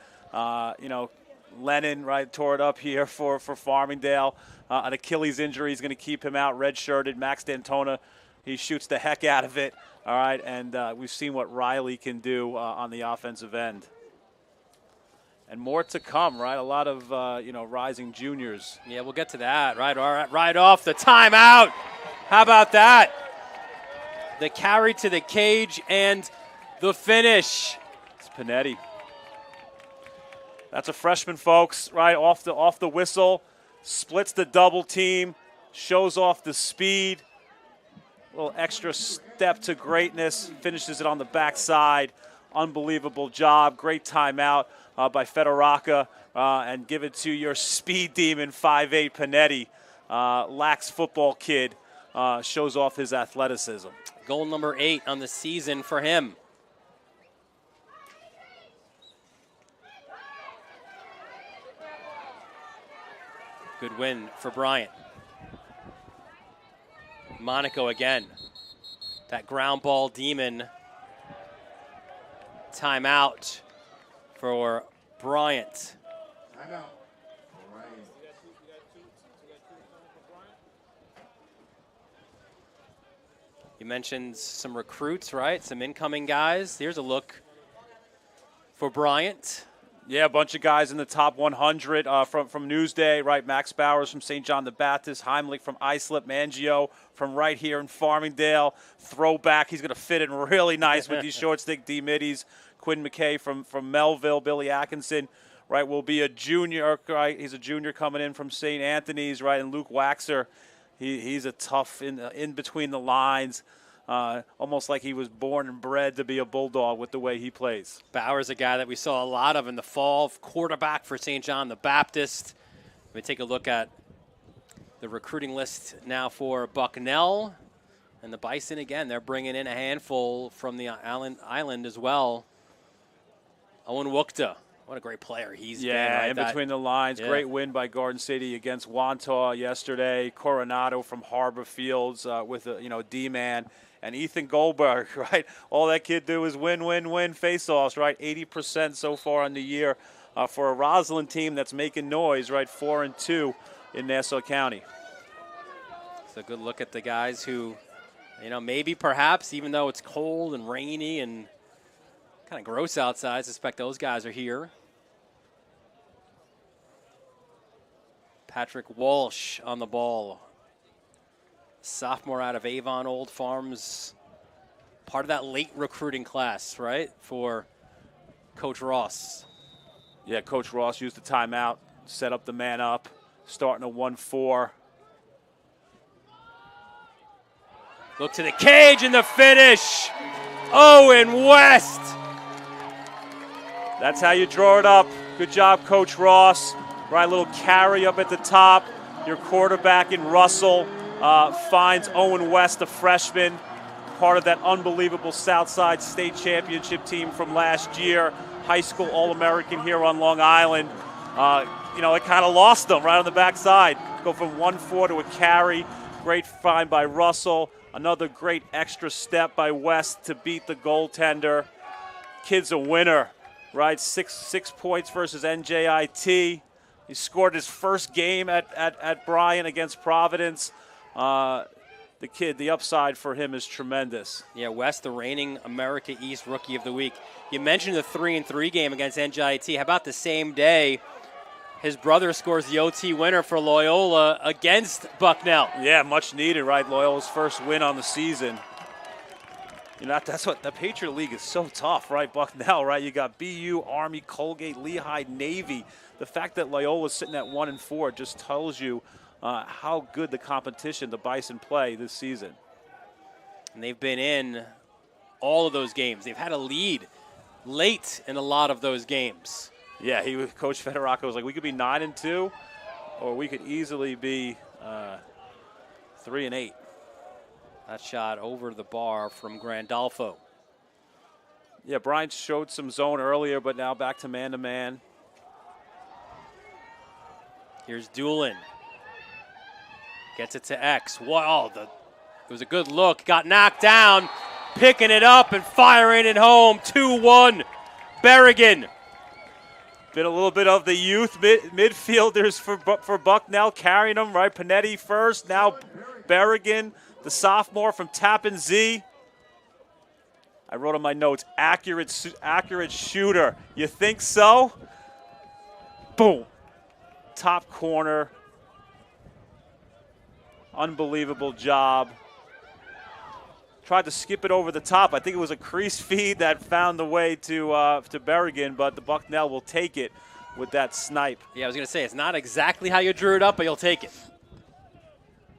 Lennon, right, tore it up here for Farmingdale. An Achilles injury is going to keep him out, redshirted. Max D'Antona, he shoots the heck out of it, all right, and we've seen what Riley can do on the offensive end. And more to come, right? A lot of, rising juniors. Yeah, we'll get to that, right? All right, right off the timeout. How about that? The carry to the cage and the finish. It's Panetti. That's a freshman, folks, right? Off the whistle, splits the double team, shows off the speed. A little extra step to greatness. Finishes it on the backside. Unbelievable job. Great timeout by Federaca. And give it to your speed demon, 5'8" Panetti. Lax football kid. Shows off his athleticism. Goal number 8 on the season for him. Good win for Bryant. Monaco again. That ground ball demon. Timeout for Bryant. You mentioned some recruits, right? Some incoming guys. Here's a look for Bryant. Yeah, a bunch of guys in the top 100 from Newsday, right? Max Bowers from St. John the Baptist, Heimlich from Islip, Mangio from right here in Farmingdale. Throwback, he's going to fit in really nice with these short stick D-middies. Quinn McKay from Melville, Billy Atkinson, right, will be a junior, right? He's a junior coming in from St. Anthony's, right? And Luke Waxer, he's a tough in between the lines. Almost like he was born and bred to be a Bulldog with the way he plays. Bauer's a guy that we saw a lot of in the fall, quarterback for St. John the Baptist. We take a look at the recruiting list now for Bucknell. And the Bison, again, they're bringing in a handful from the island as well. Owen Wukta, what a great player he's been. Yeah, Right? in between the lines. Yeah. Great win by Garden City against Wantagh yesterday. Coronado from Harbor Fields with a D-man. And Ethan Goldberg, right? All that kid do is win, win, win face-offs, right? 80% so far on the year for a Roslyn team that's making noise, right? 4-2 in Nassau County. It's a good look at the guys who, maybe perhaps, even though it's cold and rainy and kind of gross outside, I suspect those guys are here. Patrick Walsh on the ball. Sophomore out of Avon Old Farms. Part of that late recruiting class, right, for Coach Ross. Yeah, Coach Ross used the timeout, set up the man up, starting a 1-4. Look to the cage and the finish. Owen West. That's how you draw it up. Good job, Coach Ross. Right, little carry up at the top. Your quarterback in Russell finds Owen West, a freshman, part of that unbelievable Southside State Championship team from last year. High school All-American here on Long Island. It kind of lost them right on the backside. Go from 1-4 to a carry. Great find by Russell. Another great extra step by West to beat the goaltender. Kid's a winner, right? Six points versus NJIT. He scored his first game at Bryant against Providence. The upside for him is tremendous. Yeah, West, the reigning America East Rookie of the Week. You mentioned the 3-3 game against NJIT. How about the same day, his brother scores the OT winner for Loyola against Bucknell? Yeah, much needed, right? Loyola's first win on the season. That's what the Patriot League is so tough, right? Bucknell, right? You got BU, Army, Colgate, Lehigh, Navy. The fact that Loyola's sitting at 1-4 just tells you how good the competition the Bison play this season. And they've been in all of those games. They've had a lead late in a lot of those games. Yeah, Coach Federaca was like, we could be 9-2, or we could easily be 3-8. That shot over the bar from Grandolfo. Yeah, Bryant showed some zone earlier, but now back to man-to-man. Here's Doolin. Gets it to X. Wow, it was a good look. Got knocked down. Picking it up and firing it home. 2-1. Berrigan. Been a little bit of the youth midfielders for Bucknell carrying them, right? Panetti first, now Berrigan, the sophomore from Tappan Zee. I wrote on my notes, accurate shooter. You think so? Boom. Top corner. Unbelievable job. Tried to skip it over the top. I think it was a crease feed that found the way to Berrigan, but the Bucknell will take it with that snipe. Yeah, I was going to say, it's not exactly how you drew it up, but you'll take it.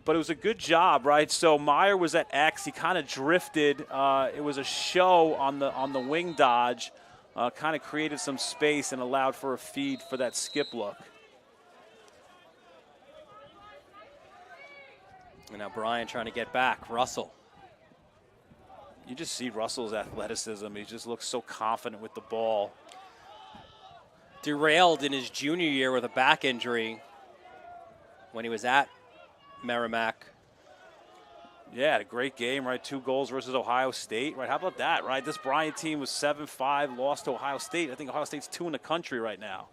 but it was a good job, right? So Meyer was at X. He kind of drifted. It was a show on the wing dodge, kind of created some space and allowed for a feed for that skip look. And now Bryant trying to get back. Russell. You just see Russell's athleticism. He just looks so confident with the ball. Derailed in his junior year with a back injury when he was at Merrimack. Yeah, had a great game, right? 2 goals versus Ohio State, right? How about that, right? This Bryant team was 7-5, lost to Ohio State. I think Ohio State's 2 in the country right now.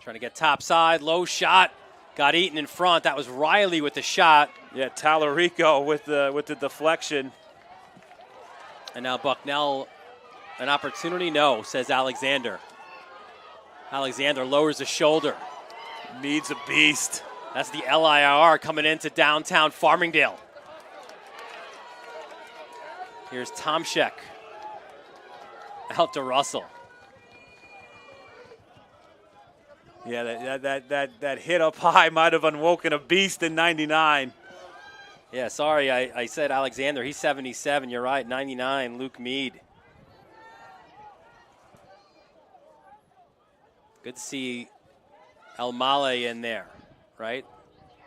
Trying to get top side, low shot. Got eaten in front. That was Riley with the shot. Yeah, Tallarico with the deflection. And now Bucknell, an opportunity? No, says Alexander. Alexander lowers the shoulder. Meade's a beast. That's the LIR coming into downtown Farmingdale. Here's Tomczyk. Out to Russell. Yeah, that hit up high might have unwoken a beast in 99. Yeah, sorry, I said Alexander. He's 77. You're right, 99, Luke Meade. Good to see El Male in there, right?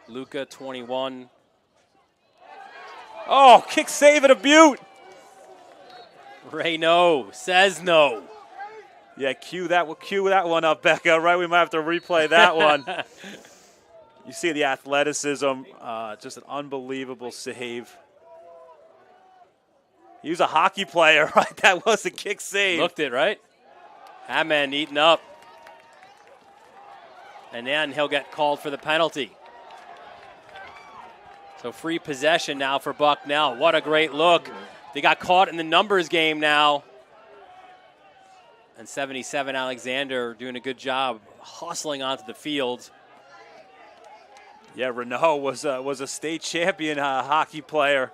Luca, 21. Oh, kick save at a Butte. Ray no, says no. Yeah, cue that one up, Becca, right? We might have to replay that one. You see the athleticism, just an unbelievable save. He was a hockey player, right? That was a kick save. Looked it, right? Hammond eaten up. And then he'll get called for the penalty. So free possession now for Bucknell. What a great look. They got caught in the numbers game now. And 77 Alexander doing a good job hustling onto the field. Yeah, Renault was a state champion hockey player.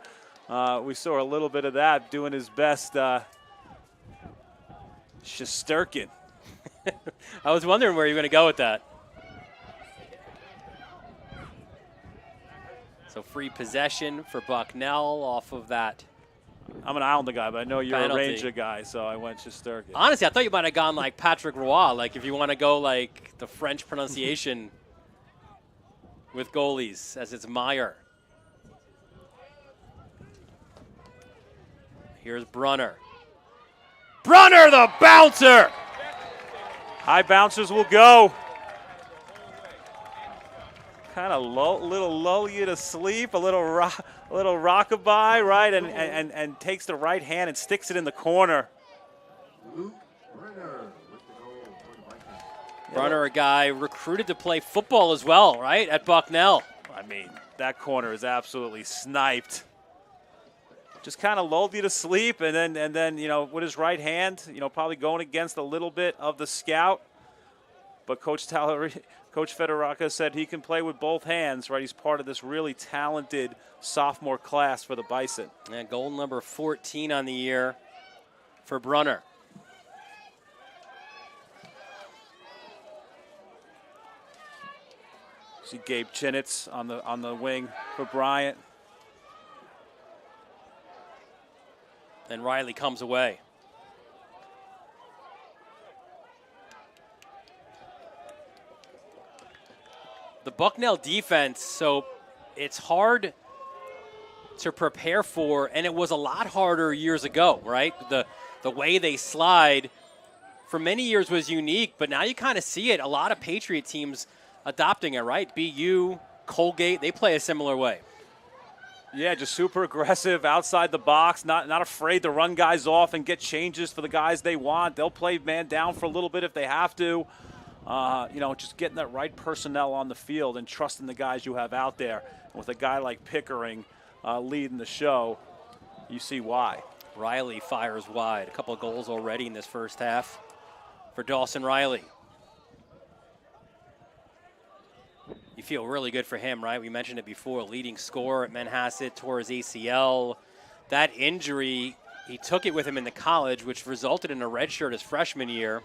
We saw a little bit of that, doing his best. Shesterkin. I was wondering where you were going to go with that. So free possession for Bucknell off of that. I'm an Islander guy, but I know you're penalty. a Ranger guy, so I went Shesterkin. Honestly, I thought you might have gone like Patrick Roy, like if you want to go like the French pronunciation with goalies, as it's Meyer. Here's Brunner. Brunner, the bouncer! High bouncers will go. Kind of little lull you to sleep, a little rockabye, right? And takes the right hand and sticks it in the corner. Brunner, a guy recruited to play football as well, right? At Bucknell. I mean, that corner is absolutely sniped. Just kind of lulled you to sleep, and then with his right hand, probably going against a little bit of the scout. But Coach Federica said he can play with both hands, right? He's part of this really talented sophomore class for the Bison. And goal number 14 on the year for Brunner. See Gabe Chinitz on the wing for Bryant. And Riley comes away. The Bucknell defense, so it's hard to prepare for, and it was a lot harder years ago, right? The way they slide for many years was unique, but now you kind of see it. A lot of Patriot teams adopting it, right? BU, Colgate, they play a similar way. Yeah, just super aggressive outside the box, not afraid to run guys off and get changes for the guys they want. They'll play man down for a little bit if they have to. Just getting that right personnel on the field and trusting the guys you have out there. And with a guy like Pickering leading the show, you see why. Riley fires wide. A couple of goals already in this first half for Dawson Riley. You feel really good for him, right? We mentioned it before. Leading scorer at Manhasset, tore his ACL. That injury, he took it with him into college, which resulted in a red shirt his freshman year.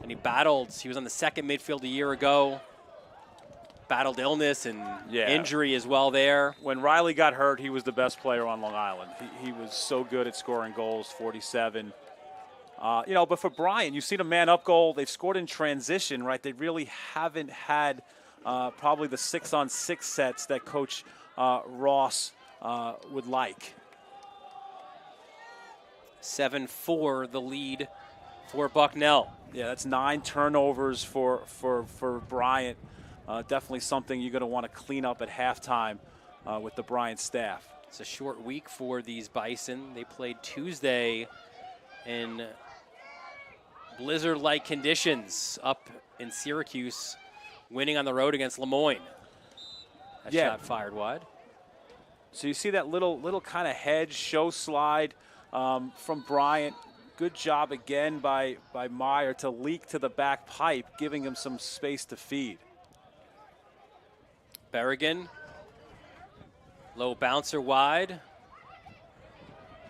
And he battled. He was on the second midfield a year ago. battled illness and injury as well there. When Riley got hurt, he was the best player on Long Island. He was so good at scoring goals, 47. But for Bryant, you've seen a man-up goal. They've scored in transition, right? They really haven't had probably the 6-on-6 sets that Coach Ross would like. 7-4 the lead for Bucknell. Yeah, that's 9 turnovers for Bryant. Definitely something you're going to want to clean up at halftime with the Bryant staff. It's a short week for these Bison. They played Tuesday in blizzard-like conditions up in Syracuse, winning on the road against Lemoyne. That shot fired wide. So you see that little kind of hedge show slide from Bryant. Good job again by Meyer to leak to the back pipe, giving him some space to feed. Berrigan, low bouncer wide.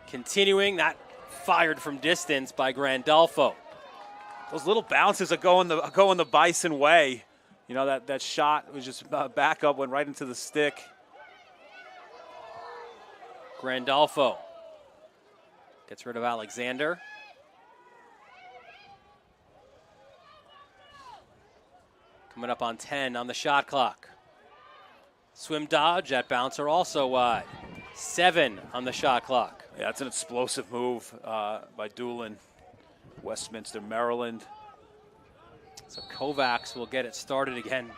Continuing, that fired from distance by Grandolfo. Those little bounces are going the Bison way. You know, that shot was just back up, went right into the stick. Grandolfo gets rid of Alexander. Coming up on 10 on the shot clock. Swim dodge, that bouncer also wide. 7 on the shot clock. Yeah, it's an explosive move by Doolin, Westminster, Maryland. So Kovacs will get it started again.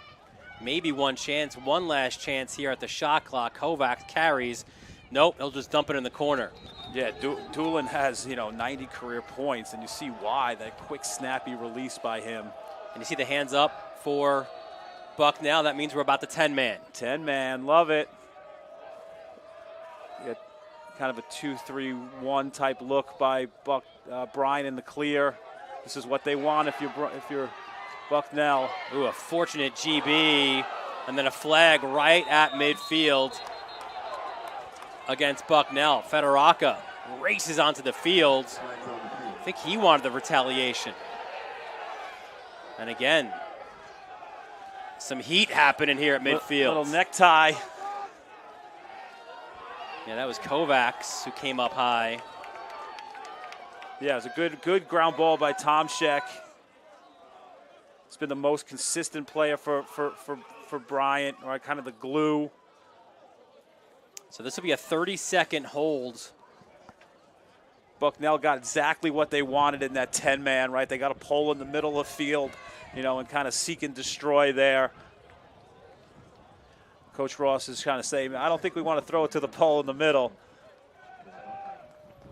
Maybe one last chance here at the shot clock. Kovacs carries. Nope, he'll just dump it in the corner. Yeah, Doolin has, 90 career points, and you see why, that quick, snappy release by him. And you see the hands up for Bucknell. That means we're about the 10-man. 10-man, love it. You got kind of a 2-3-1 type look by Bryant in the clear. This is what they want if you're Bucknell. Ooh, a fortunate GB, and then a flag right at midfield against Bucknell. Federaca races onto the field. I think he wanted the retaliation. And again, some heat happening here at midfield. Little necktie. Yeah, that was Kovacs who came up high. Yeah, it was a good ground ball by Tomczyk. It's been the most consistent player for Bryant, right? Kind of the glue. So this will be a 30-second hold. Bucknell got exactly what they wanted in that 10-man, right? They got a pole in the middle of the field, and kind of seek and destroy there. Coach Ross is trying to say, I don't think we want to throw it to the pole in the middle.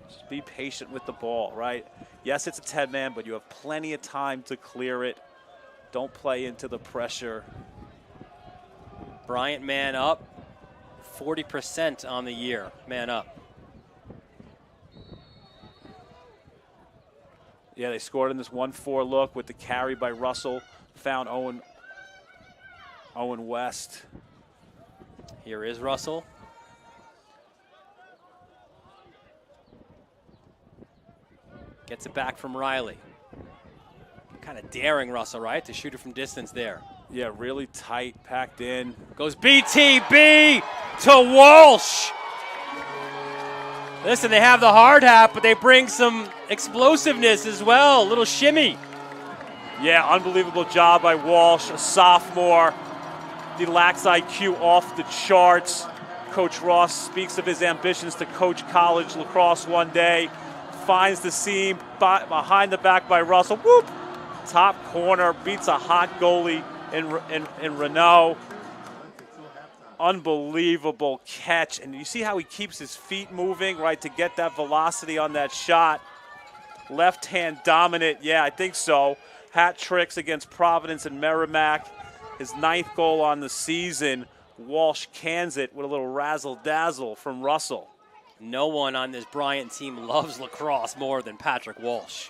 Just be patient with the ball, right? Yes, it's a 10-man, but you have plenty of time to clear it. Don't play into the pressure. Bryant man up, 40% on the year, man up. Yeah, they scored in this 1-4 look with the carry by Russell. Found Owen West. Here is Russell. Gets it back from Riley. Kind of daring Russell, right, to shoot it from distance there. Yeah, really tight, packed in. Goes BTB to Walsh. Listen, they have the hard hat, but they bring some explosiveness as well. A little shimmy. Yeah, unbelievable job by Walsh, a sophomore. The lax IQ off the charts. Coach Ross speaks of his ambitions to coach college lacrosse one day. Finds the seam behind the back by Russell. Whoop! Top corner, beats a hot goalie in Renault. Unbelievable catch. And you see how he keeps his feet moving, right, to get that velocity on that shot. Left hand dominant, yeah, I think so. Hat tricks against Providence and Merrimack. His 9th goal on the season. Walsh cans it with a little razzle-dazzle from Russell. No one on this Bryant team loves lacrosse more than Patrick Walsh.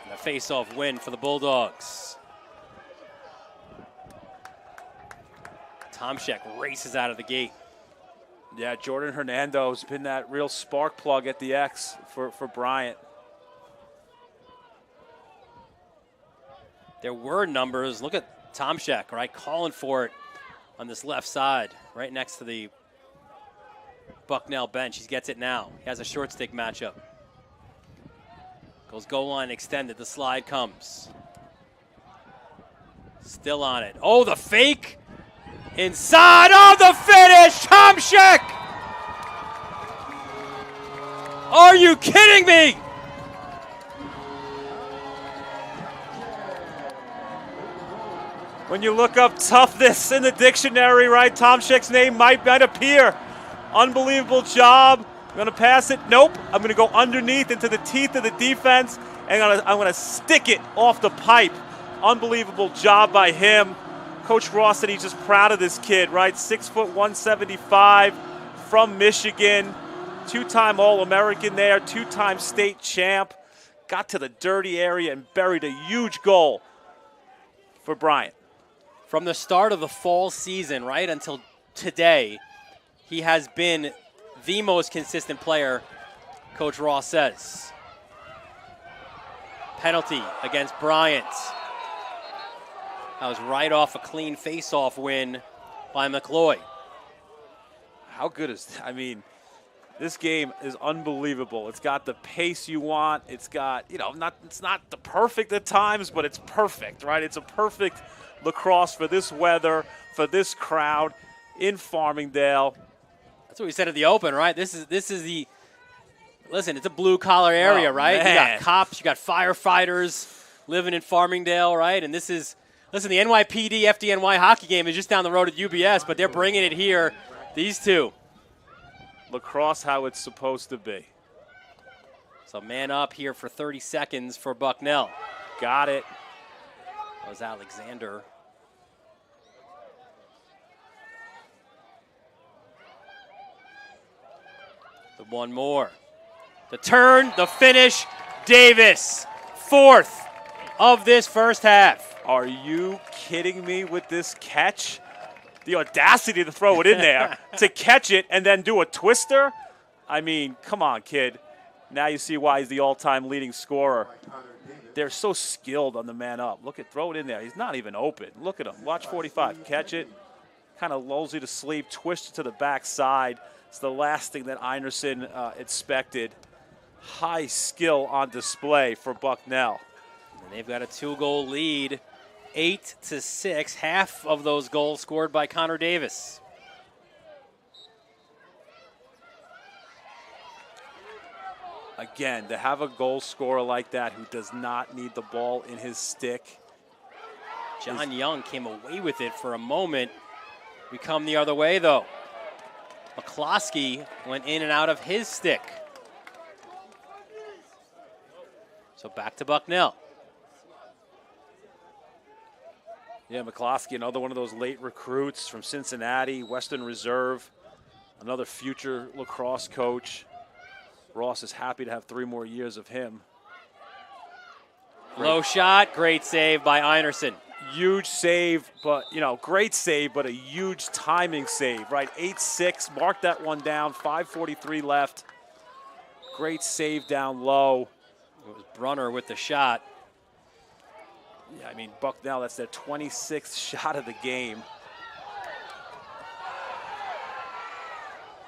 And a face-off win for the Bulldogs. Tomczyk races out of the gate. Yeah, Jordan Hernando's been that real spark plug at the X for Bryant. there were numbers. Look at Tomczyk, right, calling for it on this left side, right next to the Bucknell bench. He gets it now. He has a short stick matchup. Goes goal line extended. The slide comes. Still on it. Oh, the fake. Inside. Oh, the finish. Tomczyk. Are you kidding me? When you look up toughness in the dictionary, right, Tomczyk's name might appear. Unbelievable job. I'm going to pass it. Nope. I'm going to go underneath into the teeth of the defense, and I'm going to stick it off the pipe. Unbelievable job by him. Coach Ross said he's just proud of this kid, right? 6 foot 175 from Michigan. Two-time All-American there, two-time state champ. Got to the dirty area and buried a huge goal for Bryant. From the start of the fall season, right, until today, he has been the most consistent player, Coach Ross says. Penalty against Bryant. That was right off a clean face-off win by McCloy. How good is that? I mean, this game is unbelievable. It's got the pace you want. It's got, it's not the perfect at times, but it's perfect, right? It's a perfect lacrosse for this weather, for this crowd in Farmingdale. That's what we said at the Open, right? This is the listen. It's a blue collar area, right? Man. You got cops, you got firefighters living in Farmingdale, right? And this is the NYPD FDNY hockey game is just down the road at UBS, but they're bringing it here. These two. Lacrosse, how it's supposed to be. So man up here for 30 seconds for Bucknell. Got it. That was Alexander. The one more. The turn, the finish, Davis. Fourth of this first half. Are you kidding me with this catch? The audacity to throw it in there, to catch it and then do a twister? I mean, come on, kid. Now you see why he's the all-time leading scorer. They're so skilled on the man up. Throw it in there. He's not even open. Look at him. Watch 45. Catch it. Kind of lulls you to sleep. Twist it to the backside. It's the last thing that Einerson expected. High skill on display for Bucknell. And they've got a 2-goal lead, 8-6. Half of those goals scored by Connor Davis. Again, to have a goal scorer like that who does not need the ball in his stick. John Young came away with it for a moment. We come the other way, though. McCloskey went in and out of his stick. So back to Bucknell. Yeah, McCloskey, another one of those late recruits from Cincinnati, Western Reserve, another future lacrosse coach. Ross is happy to have 3 more years of him. Low shot, great save by Einerson. Huge save, but, great save, but a huge timing save, right? 8-6, mark that one down, 5:43 left. Great save down low. It was Brunner with the shot. Yeah, I mean, Bucknell, that's their 26th shot of the game.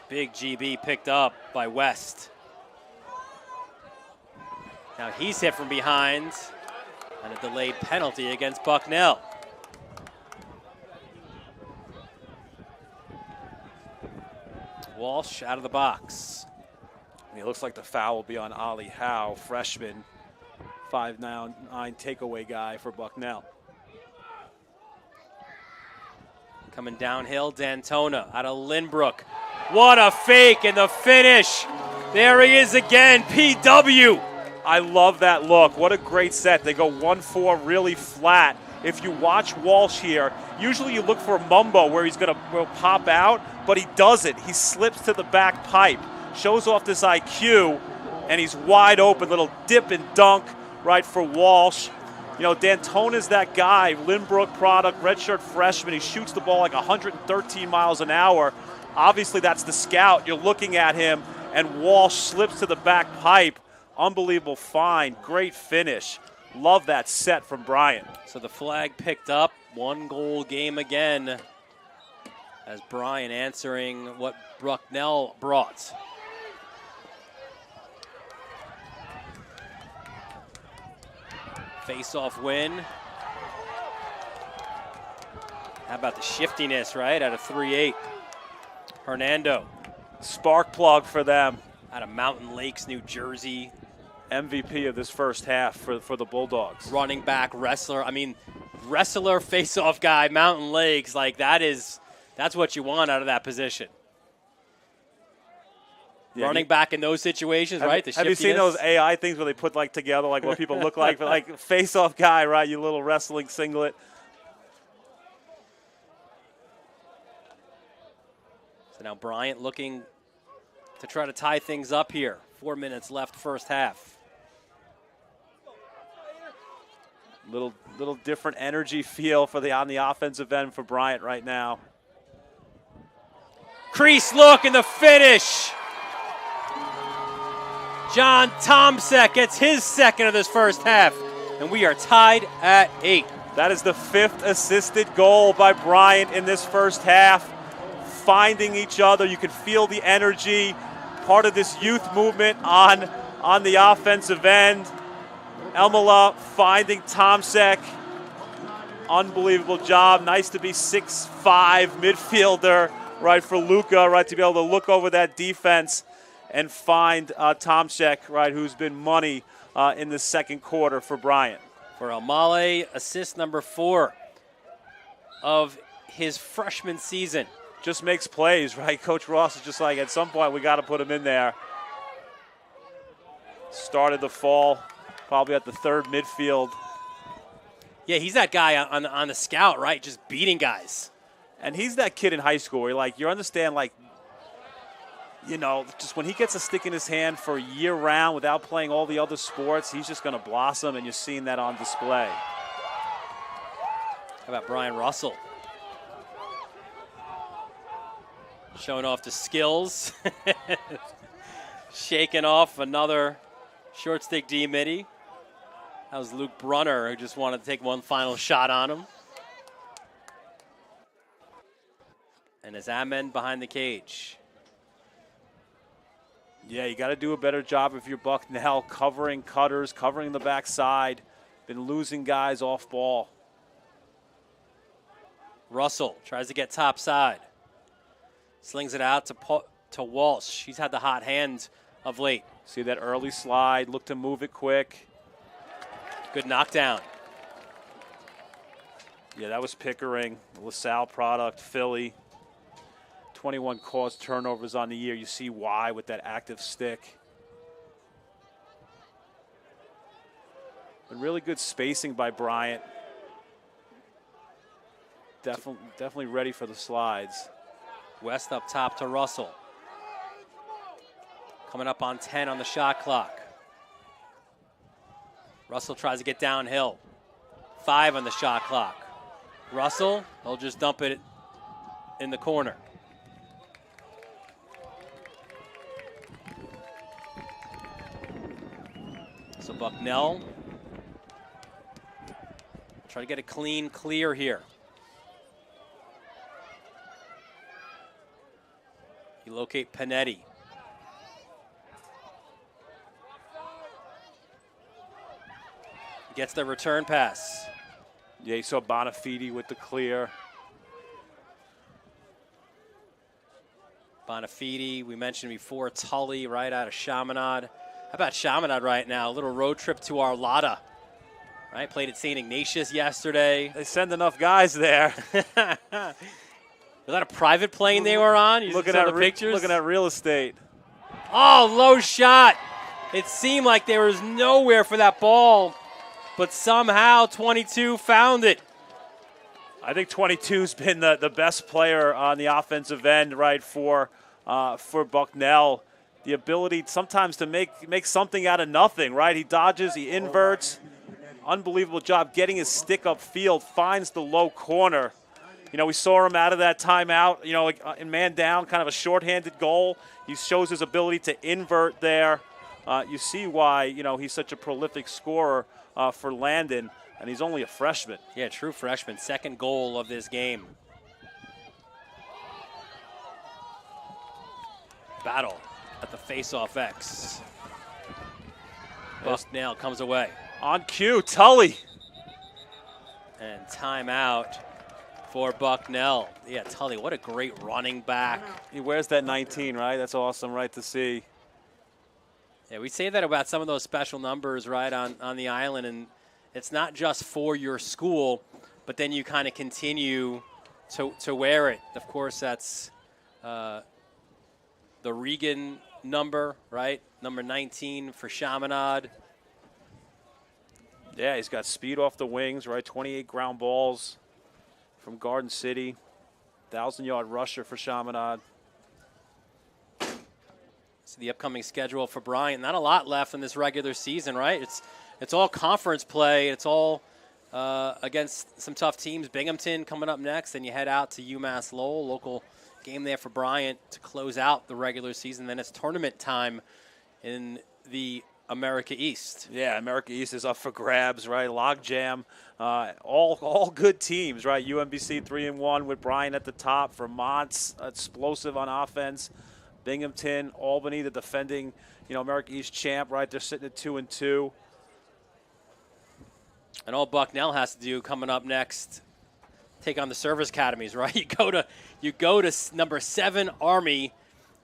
Big GB picked up by West. Now he's hit from behind, and a delayed penalty against Bucknell. Walsh out of the box. And it looks like the foul will be on Ali Howe, freshman, 5'9" takeaway guy for Bucknell. Coming downhill, D'Antona out of Lynbrook. What a fake and the finish. There he is again, PW. I love that look. What a great set. They go 1-4 really flat. If you watch Walsh here, usually you look for Mumbo where he's going to pop out, but he doesn't. He slips to the back pipe, shows off this IQ, and he's wide open. Little dip and dunk right for Walsh. D'Antona's that guy, Lynbrook product, redshirt freshman. He shoots the ball like 113 miles an hour. Obviously, that's the scout. You're looking at him, and Walsh slips to the back pipe. Unbelievable find. Great finish. Love that set from Bryant. So the flag picked up. 1-goal game again, as Bryant answering what Bucknell brought. Face-off win. How about the shiftiness, right, out of 3-8. Hernando. Spark plug for them. Out of Mountain Lakes, New Jersey. MVP of this first half for the Bulldogs. Running back, wrestler. I mean, wrestler, face-off guy, Mountain Lakes. Like, that's what you want out of that position. Yeah, running back in those situations, right? Have you seen those AI things where they put like together like what people look like? But like face-off guy, right? You little wrestling singlet. So now Bryant looking to try to tie things up here. 4 minutes left, first half. Little different energy feel on the offensive end for Bryant right now. Crease look and the finish. John Tomsek gets his second of this first half, and we are tied at 8. That is the 5th assisted goal by Bryant in this first half. Finding each other, you can feel the energy. Part of this youth movement on the offensive end. Elmela finding Tomsek. Unbelievable job. Nice to be 6'5" midfielder, right, for Luka, right, to be able to look over that defense and find Tomsek, right, who's been money in the second quarter for Bryant. For Almale, assist number 4 of his freshman season. Just makes plays, right? Coach Ross is just like, at some point we got to put him in there. Started the fall, probably at the third midfield. Yeah, he's that guy on the scout, right? Just beating guys. And he's that kid in high school where you understand, like, you know, just when he gets a stick in his hand for year round without playing all the other sports, he's just going to blossom, and you're seeing that on display. How about Brian Russell? Showing off the skills. Shaking off another short stick D-midi. That was Luke Brunner, who just wanted to take one final shot on him. And as Amen behind the cage. Yeah, you got to do a better job if you're Bucknell, covering cutters, covering the backside. Been losing guys off ball. Russell tries to get top side. Slings it out to Walsh. She's had the hot hand of late. See that early slide, look to move it quick. Good knockdown. Yeah, that was Pickering, LaSalle product, Philly. 21 caused turnovers on the year. You see why with that active stick. But really good spacing by Bryant. Definitely ready for the slides. West up top to Russell. Coming up on 10 on the shot clock. Russell tries to get downhill. 5 on the shot clock. Russell, he'll just dump it in the corner. So Bucknell try to get a clean clear here. You locate Panetti. Gets the return pass. Yeah, you saw Bonafide with the clear. Bonafide, we mentioned before, Tully right out of Chaminade. How about Chaminade right now? A little road trip to Arlotta. Right, played at St. Ignatius yesterday. They send enough guys there. Was that a private plane they were on? You looking saw at the pictures? Looking at real estate. Oh, low shot. It seemed like there was nowhere for that ball, but somehow 22 found it. I think 22's been the best player on the offensive end, right, for Bucknell. The ability sometimes to make something out of nothing, right? He dodges, he inverts. Unbelievable job getting his stick upfield, finds the low corner. You know, we saw him out of that timeout, you know, in man down, kind of a shorthanded goal. He shows his ability to invert there. You see why, you know, he's such a prolific scorer for Landon, and he's only a freshman. Yeah, true freshman. Second goal of this game. Battle at the face-off X. Bucknell comes away. On cue, Tully. And timeout for Bucknell. Yeah, Tully, what a great running back. He wears that 19, right? That's awesome, right, to see. Yeah, we say that about some of those special numbers, right, on the island, and it's not just for your school, but then you kind of continue to wear it. Of course, that's the Regan number, right? Number 19 for Chaminade. Yeah, he's got speed off the wings, right? 28 ground balls from Garden City. 1,000-yard rusher for Chaminade. So the upcoming schedule for Bryant, not a lot left in this regular season, right? It's all conference play. It's all against some tough teams. Binghamton coming up next, then you head out to UMass Lowell, local game there for Bryant to close out the regular season. Then it's tournament time in the America East. Yeah, America East is up for grabs, right? Logjam, all good teams, right? UMBC 3-1 with Bryant at the top. Vermont's explosive on offense. Binghamton, Albany, the defending, America East champ, right? They're sitting at 2-2. And all Bucknell has to do coming up next, take on the service academies, right? You go to number 7 Army,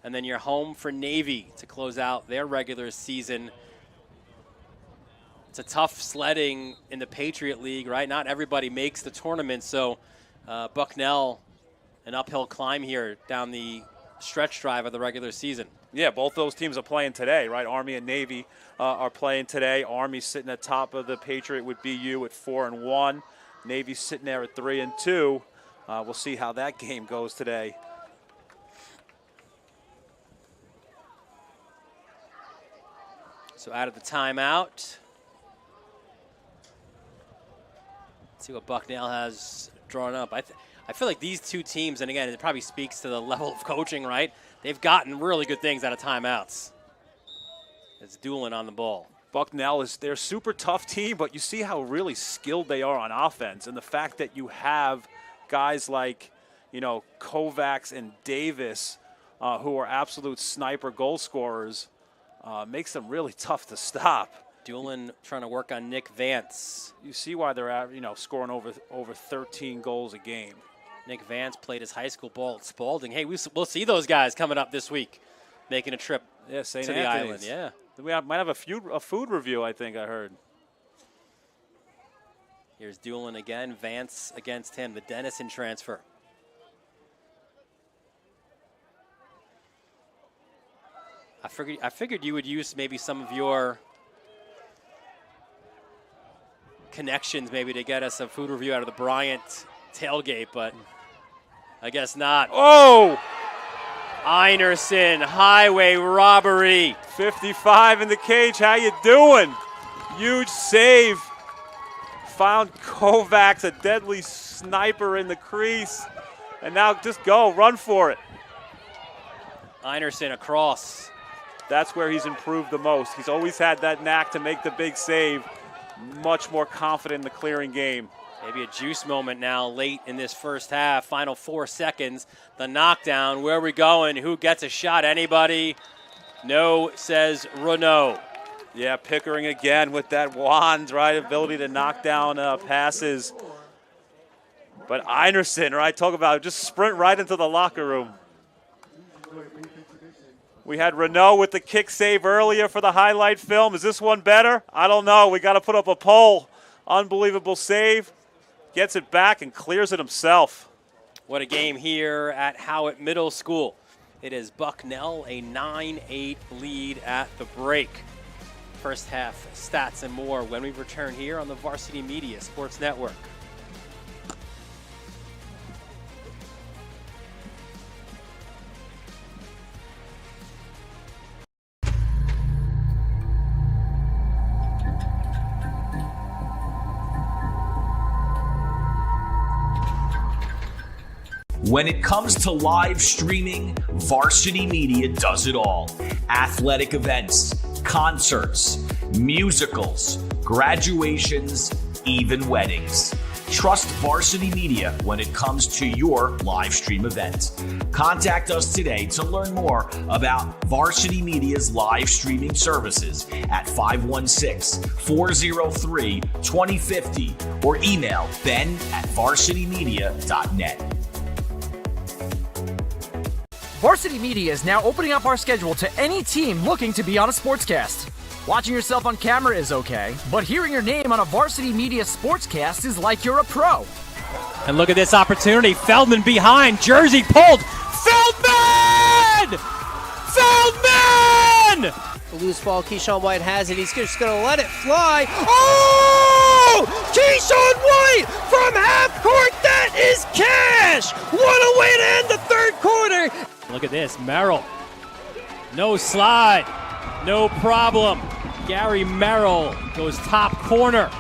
and then you're home for Navy to close out their regular season. It's a tough sledding in the Patriot League, right? Not everybody makes the tournament, so Bucknell, an uphill climb here down the stretch drive of the regular season. Yeah, both those teams are playing today, right? Army and Navy are playing today. Army's sitting at top of the Patriot with BU at 4-1. Navy's sitting there at 3-2. We'll see how that game goes today. So out of the timeout. Let's see what Bucknell has drawn up. I feel like these two teams, and again, it probably speaks to the level of coaching, right? They've gotten really good things out of timeouts. It's dueling on the ball. Bucknell they're a super tough team, but you see how really skilled they are on offense, and the fact that you have guys like, Kovacs and Davis, who are absolute sniper goal scorers, makes them really tough to stop. Doolin trying to work on Nick Vance. You see why they're at, scoring over 13 goals a game. Nick Vance played his high school ball at Spalding. Hey, we'll see those guys coming up this week, making a trip to the island. Yeah, we might have a food review. I think I heard. Here's Doolin again. Vance against him. The Denison transfer. I figured you would use maybe some of your connections maybe to get us a food review out of the Bryant tailgate, but I guess not. Oh! Einerson, highway robbery. 55 in the cage. How you doing? Huge save. Found Kovacs, a deadly sniper in the crease. And now just go, run for it. Einerson across. That's where he's improved the most. He's always had that knack to make the big save. Much more confident in the clearing game. Maybe a juice moment now late in this first half. Final 4 seconds. The knockdown. Where are we going? Who gets a shot? Anybody? No, says Renault. Yeah, Pickering again with that wand, right? Ability to knock down passes. But Einerson, right? Talk about just sprint right into the locker room. We had Renault with the kick save earlier for the highlight film. Is this one better? I don't know. We got to put up a poll. Unbelievable save. Gets it back and clears it himself. What a game here at Howitt Middle School. It is Bucknell, a 9-8 lead at the break. First half stats and more when we return here on the Varsity Media Sports Network. When it comes to live streaming, Varsity Media does it all. Athletic events, concerts, musicals, graduations, even weddings. Trust Varsity Media when it comes to your live stream event. Contact us today to learn more about Varsity Media's live streaming services at 516-403-2050 or email ben@varsitymedia.net. Varsity Media is now opening up our schedule to any team looking to be on a sportscast. Watching yourself on camera is okay, but hearing your name on a Varsity Media sportscast is like you're a pro. And look at this opportunity. Feldman behind. Jersey pulled. Feldman! Feldman! The loose ball, Keyshawn White has it. He's just going to let it fly. Oh! Keyshawn White from half court. That is cash! What a way to end the third quarter. Look at this. Merrill. No slide. No problem. Gary Merrill goes top corner.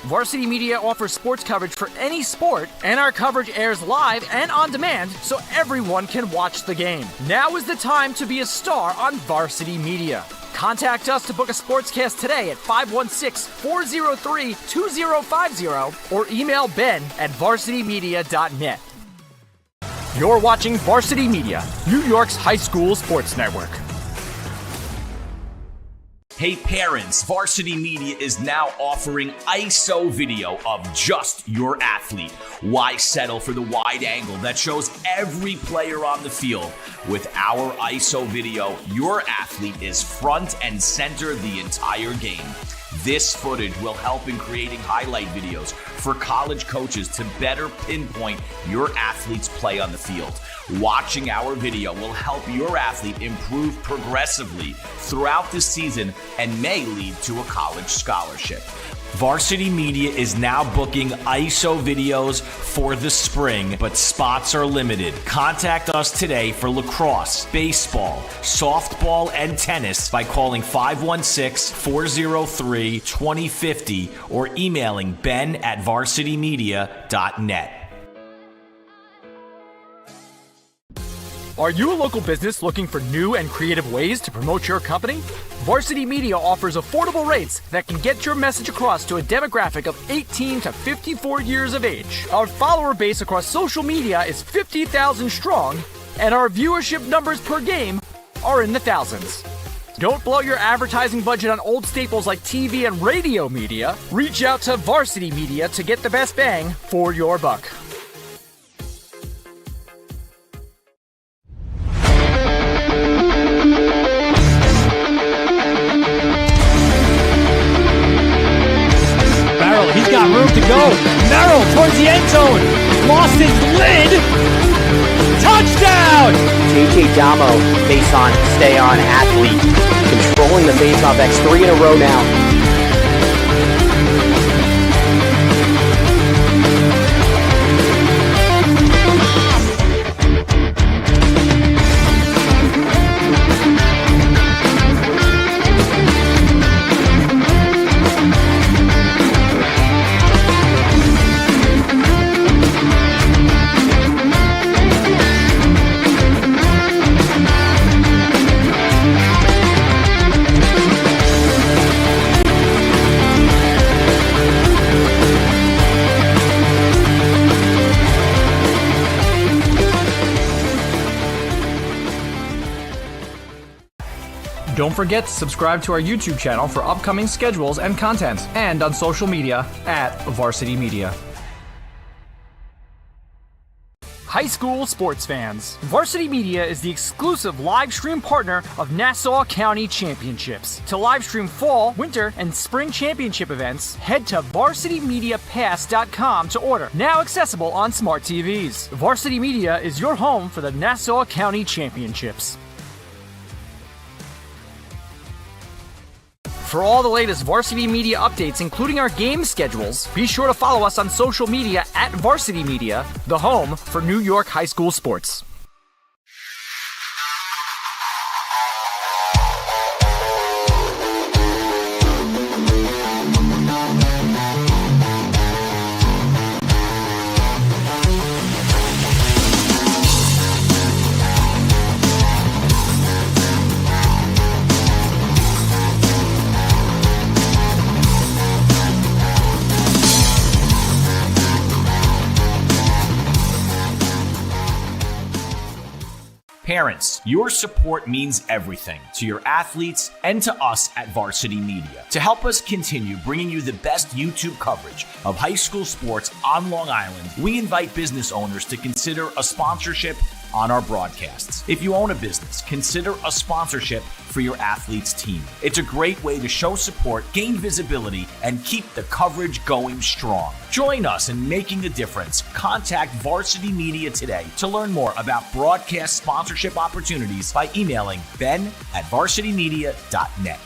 Varsity Media offers sports coverage for any sport, and our coverage airs live and on demand so everyone can watch the game. Now is the time to be a star on Varsity Media. Contact us to book a sportscast today at 516-403-2050 or email ben@varsitymedia.net. You're watching Varsity Media, New York's high school sports network. Hey parents, Varsity Media is now offering ISO video of just your athlete. Why settle for the wide angle that shows every player on the field? With our ISO video, your athlete is front and center the entire game. This footage will help in creating highlight videos for college coaches to better pinpoint your athlete's play on the field. Watching our video will help your athlete improve progressively throughout the season and may lead to a college scholarship. Varsity Media is now booking ISO videos for the spring, but spots are limited. Contact us today for lacrosse, baseball, softball, and tennis by calling 516-403-2050 or emailing ben@varsitymedia.net. Are you a local business looking for new and creative ways to promote your company? Varsity Media offers affordable rates that can get your message across to a demographic of 18 to 54 years of age. Our follower base across social media is 50,000 strong, and our viewership numbers per game are in the thousands. Don't blow your advertising budget on old staples like TV and radio media. Reach out to Varsity Media to get the best bang for your buck. He's got room to go. Merrill towards the end zone. Lost his lid. Touchdown! JJ Damo, face-on, stay-on athlete. Controlling the face-off X 3 in a row now. Don't forget to subscribe to our YouTube channel for upcoming schedules and content, and on social media @Varsity Media. High school sports fans, Varsity Media is the exclusive live stream partner of Nassau County Championships. To live stream fall, winter, and spring championship events, head to varsitymediapass.com to order. Now accessible on smart TVs. Varsity Media is your home for the Nassau County Championships. For all the latest Varsity Media updates, including our game schedules, be sure to follow us on social media @Varsity Media, the home for New York high school sports. Parents, your support means everything to your athletes and to us at Varsity Media. To help us continue bringing you the best YouTube coverage of high school sports on Long Island, we invite business owners to consider a sponsorship on our broadcasts. If you own a business, consider a sponsorship for your athlete's team. It's a great way to show support, gain visibility, and keep the coverage going strong. Join us in making a difference. Contact Varsity Media today to learn more about broadcast sponsorship opportunities by emailing ben@varsitymedia.net.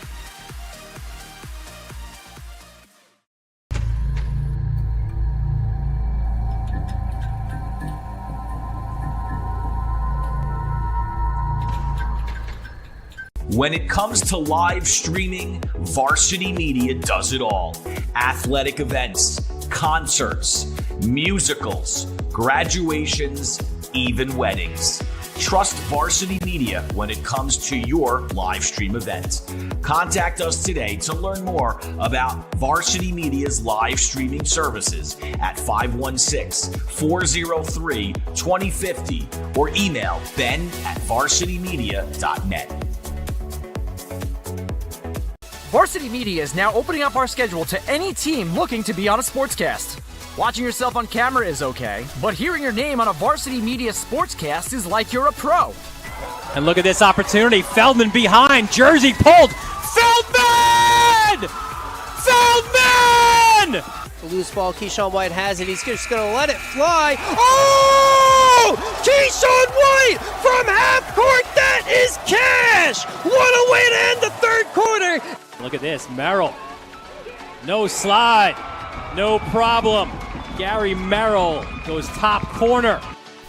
When it comes to live streaming, Varsity Media does it all. Athletic events, concerts, musicals, graduations, even weddings. Trust Varsity Media when it comes to your live stream event. Contact us today to learn more about Varsity Media's live streaming services at 516-403-2050 or email ben@varsitymedia.net. Varsity Media is now opening up our schedule to any team looking to be on a sportscast. Watching yourself on camera is okay, but hearing your name on a Varsity Media sportscast is like you're a pro. And look at this opportunity. Feldman behind. Jersey pulled. Feldman! Feldman! The loose ball, Keyshawn White has it. He's just going to let it fly. Oh! Keyshawn White from half court. That is cash! What a way to end the third quarter. Look at this. Merrill. No slide. No problem. Gary Merrill goes top corner.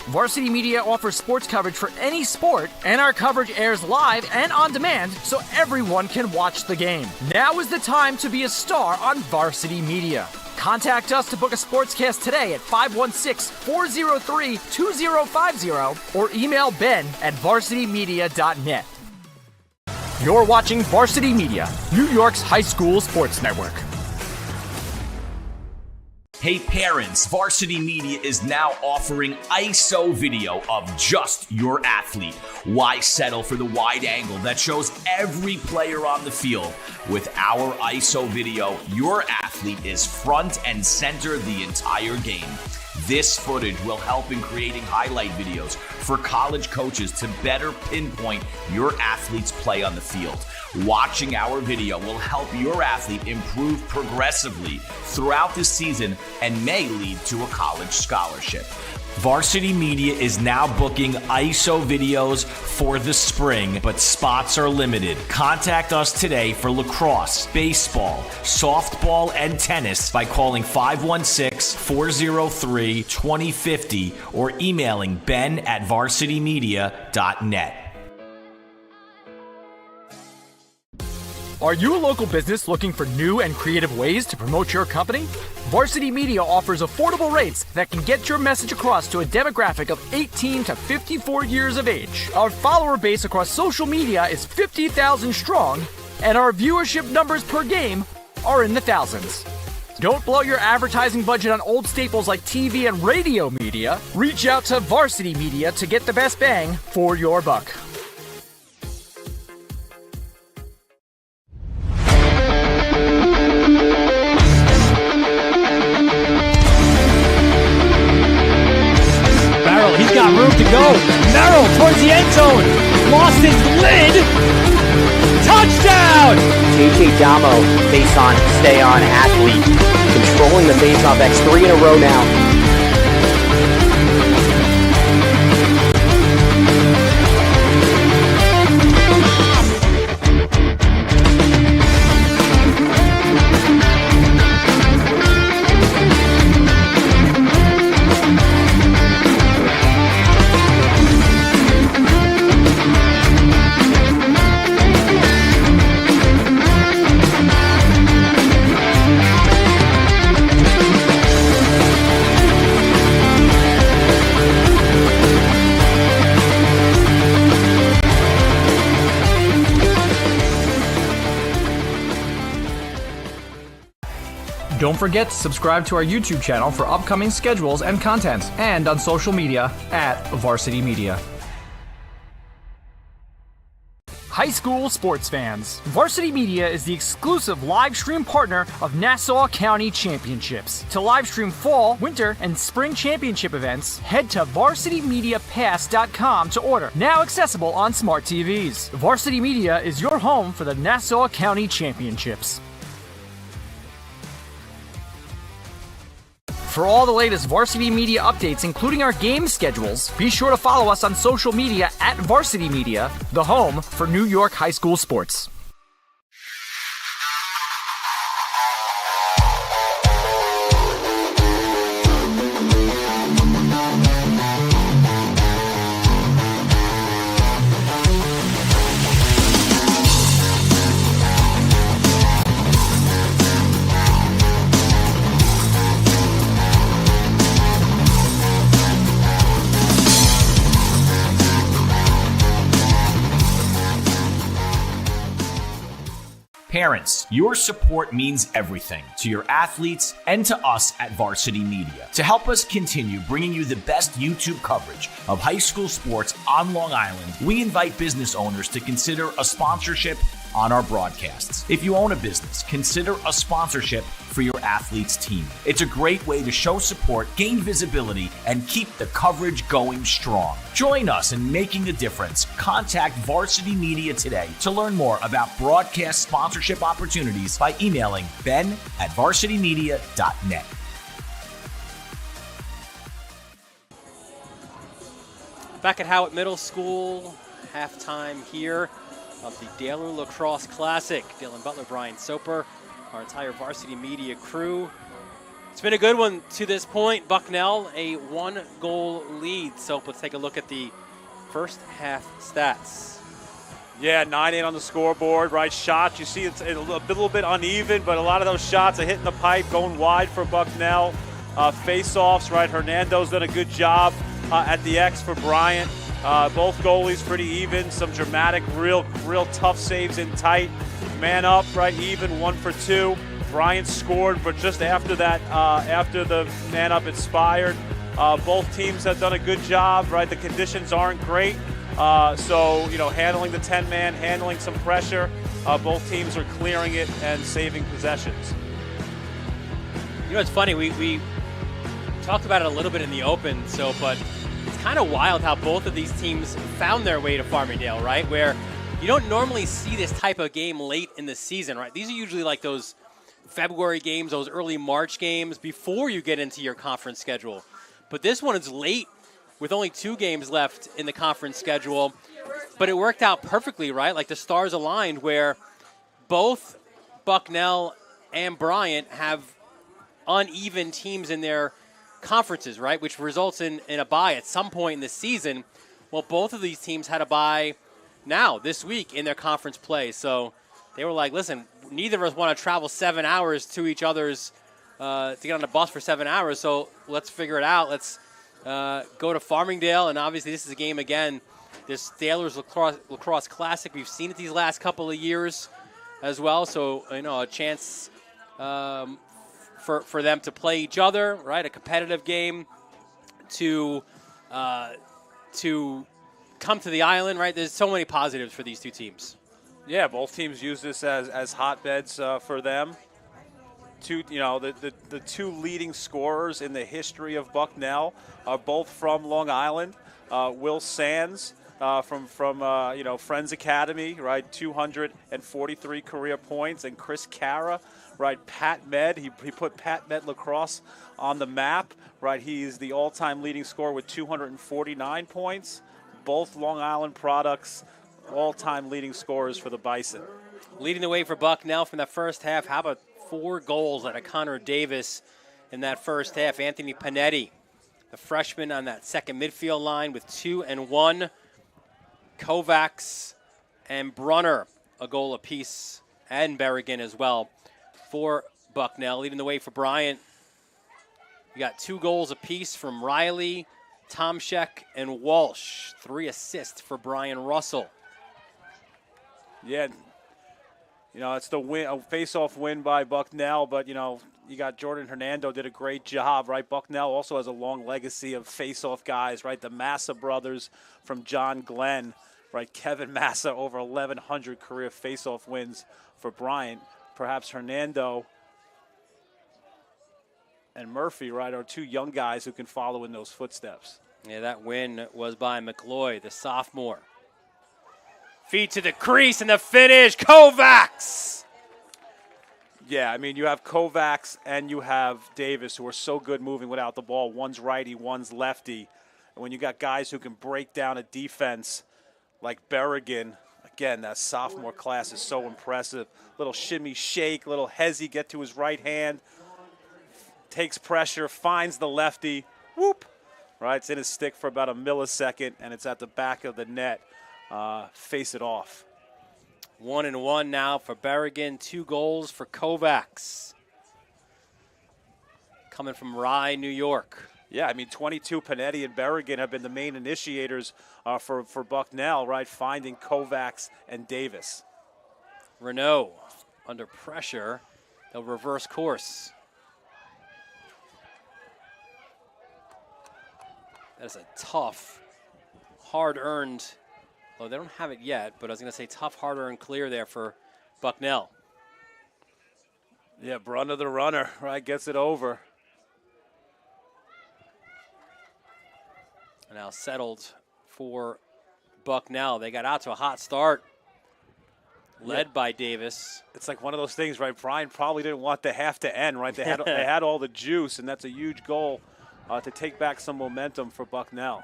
Varsity Media offers sports coverage for any sport, and our coverage airs live and on demand so everyone can watch the game. Now is the time to be a star on Varsity Media. Contact us to book a sportscast today at 516-403-2050 or email ben@varsitymedia.net. You're watching Varsity Media, New York's high school sports network. Hey parents, Varsity Media is now offering ISO video of just your athlete. Why settle for the wide angle that shows every player on the field? With our ISO video, your athlete is front and center the entire game. This footage will help in creating highlight videos for college coaches to better pinpoint your athlete's play on the field. Watching our video will help your athlete improve progressively throughout the season and may lead to a college scholarship. Varsity Media is now booking ISO videos for the spring, but spots are limited. Contact us today for lacrosse, baseball, softball, and tennis by calling 516-403-2050 or emailing ben@varsitymedia.net. Are you a local business looking for new and creative ways to promote your company? Varsity Media offers affordable rates that can get your message across to a demographic of 18 to 54 years of age. Our follower base across social media is 50,000 strong, and our viewership numbers per game are in the thousands. Don't blow your advertising budget on old staples like TV and radio media. Reach out to Varsity Media to get the best bang for your buck. He's got room to go. Merrill towards the end zone. Lost his lid. Touchdown! JJ Damo, face on, stay on athlete. Controlling the face-off X 3 in a row now. Don't forget to subscribe to our YouTube channel for upcoming schedules and content, and on social media @Varsity Media. High school sports fans, Varsity Media is the exclusive live stream partner of Nassau County Championships. To live stream fall, winter, and spring championship events, head to varsitymediapass.com to order. Now accessible on smart TVs. Varsity Media is your home for the Nassau County Championships. For all the latest Varsity Media updates, including our game schedules, be sure to follow us on social media at Varsity Media, the home for New York high school sports. Parents, your support means everything to your athletes and to us at Varsity Media. To help us continue bringing you the best YouTube coverage of high school sports on Long Island, we invite business owners to consider a sponsorship on our broadcasts. If you own a business, consider a sponsorship for your athlete's team. It's a great way to show support, gain visibility, and keep the coverage going strong. Join us in making a difference. Contact Varsity Media today to learn more about broadcast sponsorship opportunities by emailing ben@varsitymedia.net. Back at Howitt Middle School, halftime here of the Daler Lacrosse Classic. Dylan Butler, Brian Soper, our entire Varsity Media crew. It's been a good one to this point. Bucknell, a 1-goal lead. So let's take a look at the first half stats. Yeah, 9-8 on the scoreboard, right? Shots, you see it's a little bit uneven, but a lot of those shots are hitting the pipe, going wide for Bucknell. Face-offs, right? Hernando's done a good job at the X for Bryant. Both goalies pretty even. Some dramatic, real tough saves in tight. Man up, right? Even 1 for 2. Bryant scored, but just after that, after the man up expired. Both teams have done a good job, right? The conditions aren't great. So, handling the 10-man, handling some pressure. Both teams are clearing it and saving possessions. It's funny. We talked about it a little bit in the open, but it's kind of wild how both of these teams found their way to Farmingdale, right? Where you don't normally see this type of game late in the season, right? These are usually like those February games, those early March games before you get into your conference schedule. But this one is late with only 2 games left in the conference schedule. But it worked out perfectly, right? Like the stars aligned where both Bucknell and Bryant have uneven teams in their conferences, right? Which results in a bye at some point in the season. Well, both of these teams had a bye now, this week, in their conference play. So they were like, listen, neither of us want to travel 7 hours to each other's, to get on the bus for 7 hours. So let's figure it out. Let's go to Farmingdale. And obviously this is a game, again, this Daler's Lacrosse Classic. We've seen it these last couple of years as well. So, a chance for them to play each other, right? A competitive game to come to the island, right? There's so many positives for these two teams. Yeah, both teams use this as hotbeds for them. The 2 leading scorers in the history of Bucknell are both from Long Island. Will Sands from Friends Academy, right? 243 career points, and Chris Cara, right? Pat Med, he put Pat Med Lacrosse on the map, right? He's the all-time leading scorer with 249 points. Both Long Island products, all-time leading scorers for the Bison. Leading the way for Bucknell from the first half. How about 4 goals out of Connor Davis in that first half? Anthony Panetti, the freshman on that second midfield line with 2 and 1. Kovacs and Brunner, a goal apiece, and Berrigan as well for Bucknell. Leading the way for Bryant, you got 2 goals apiece from Riley, Tomczak, and Walsh. 3 assists for Brian Russell. Yeah, it's the win, a face-off win by Bucknell, but, you got Jordan Hernando did a great job, right? Bucknell also has a long legacy of face-off guys, right? The Massa brothers from John Glenn, right? Kevin Massa over 1,100 career faceoff wins for Bryant. Perhaps Hernando and Murphy, right, are 2 young guys who can follow in those footsteps. Yeah, that win was by McLoy, the sophomore. Feet to the crease and the finish, Kovacs! Yeah, I mean, you have Kovacs and you have Davis, who are so good moving without the ball. One's righty, one's lefty. And when you got guys who can break down a defense like Berrigan, again, that sophomore class is so impressive. Little shimmy shake, little hezzy, get to his right hand, takes pressure, finds the lefty, whoop. Right, it's in his stick for about a millisecond, and it's at the back of the net. Face it off. 1-1 now for Berrigan, 2 goals for Kovacs. Coming from Rye, New York. Yeah, I mean, 22 Panetti and Berrigan have been the main initiators for Bucknell, right, finding Kovacs and Davis. Renault under pressure. They'll reverse course. That is a tough, hard-earned, well, they don't have it yet, but I was going to say tough, hard-earned clear there for Bucknell. Yeah, Brunner the runner, right, gets it over. Now settled for Bucknell. They got out to a hot start, led by Davis. It's like one of those things, right? Brian probably didn't want the half to end, right? They had all the juice, and that's a huge goal to take back some momentum for Bucknell.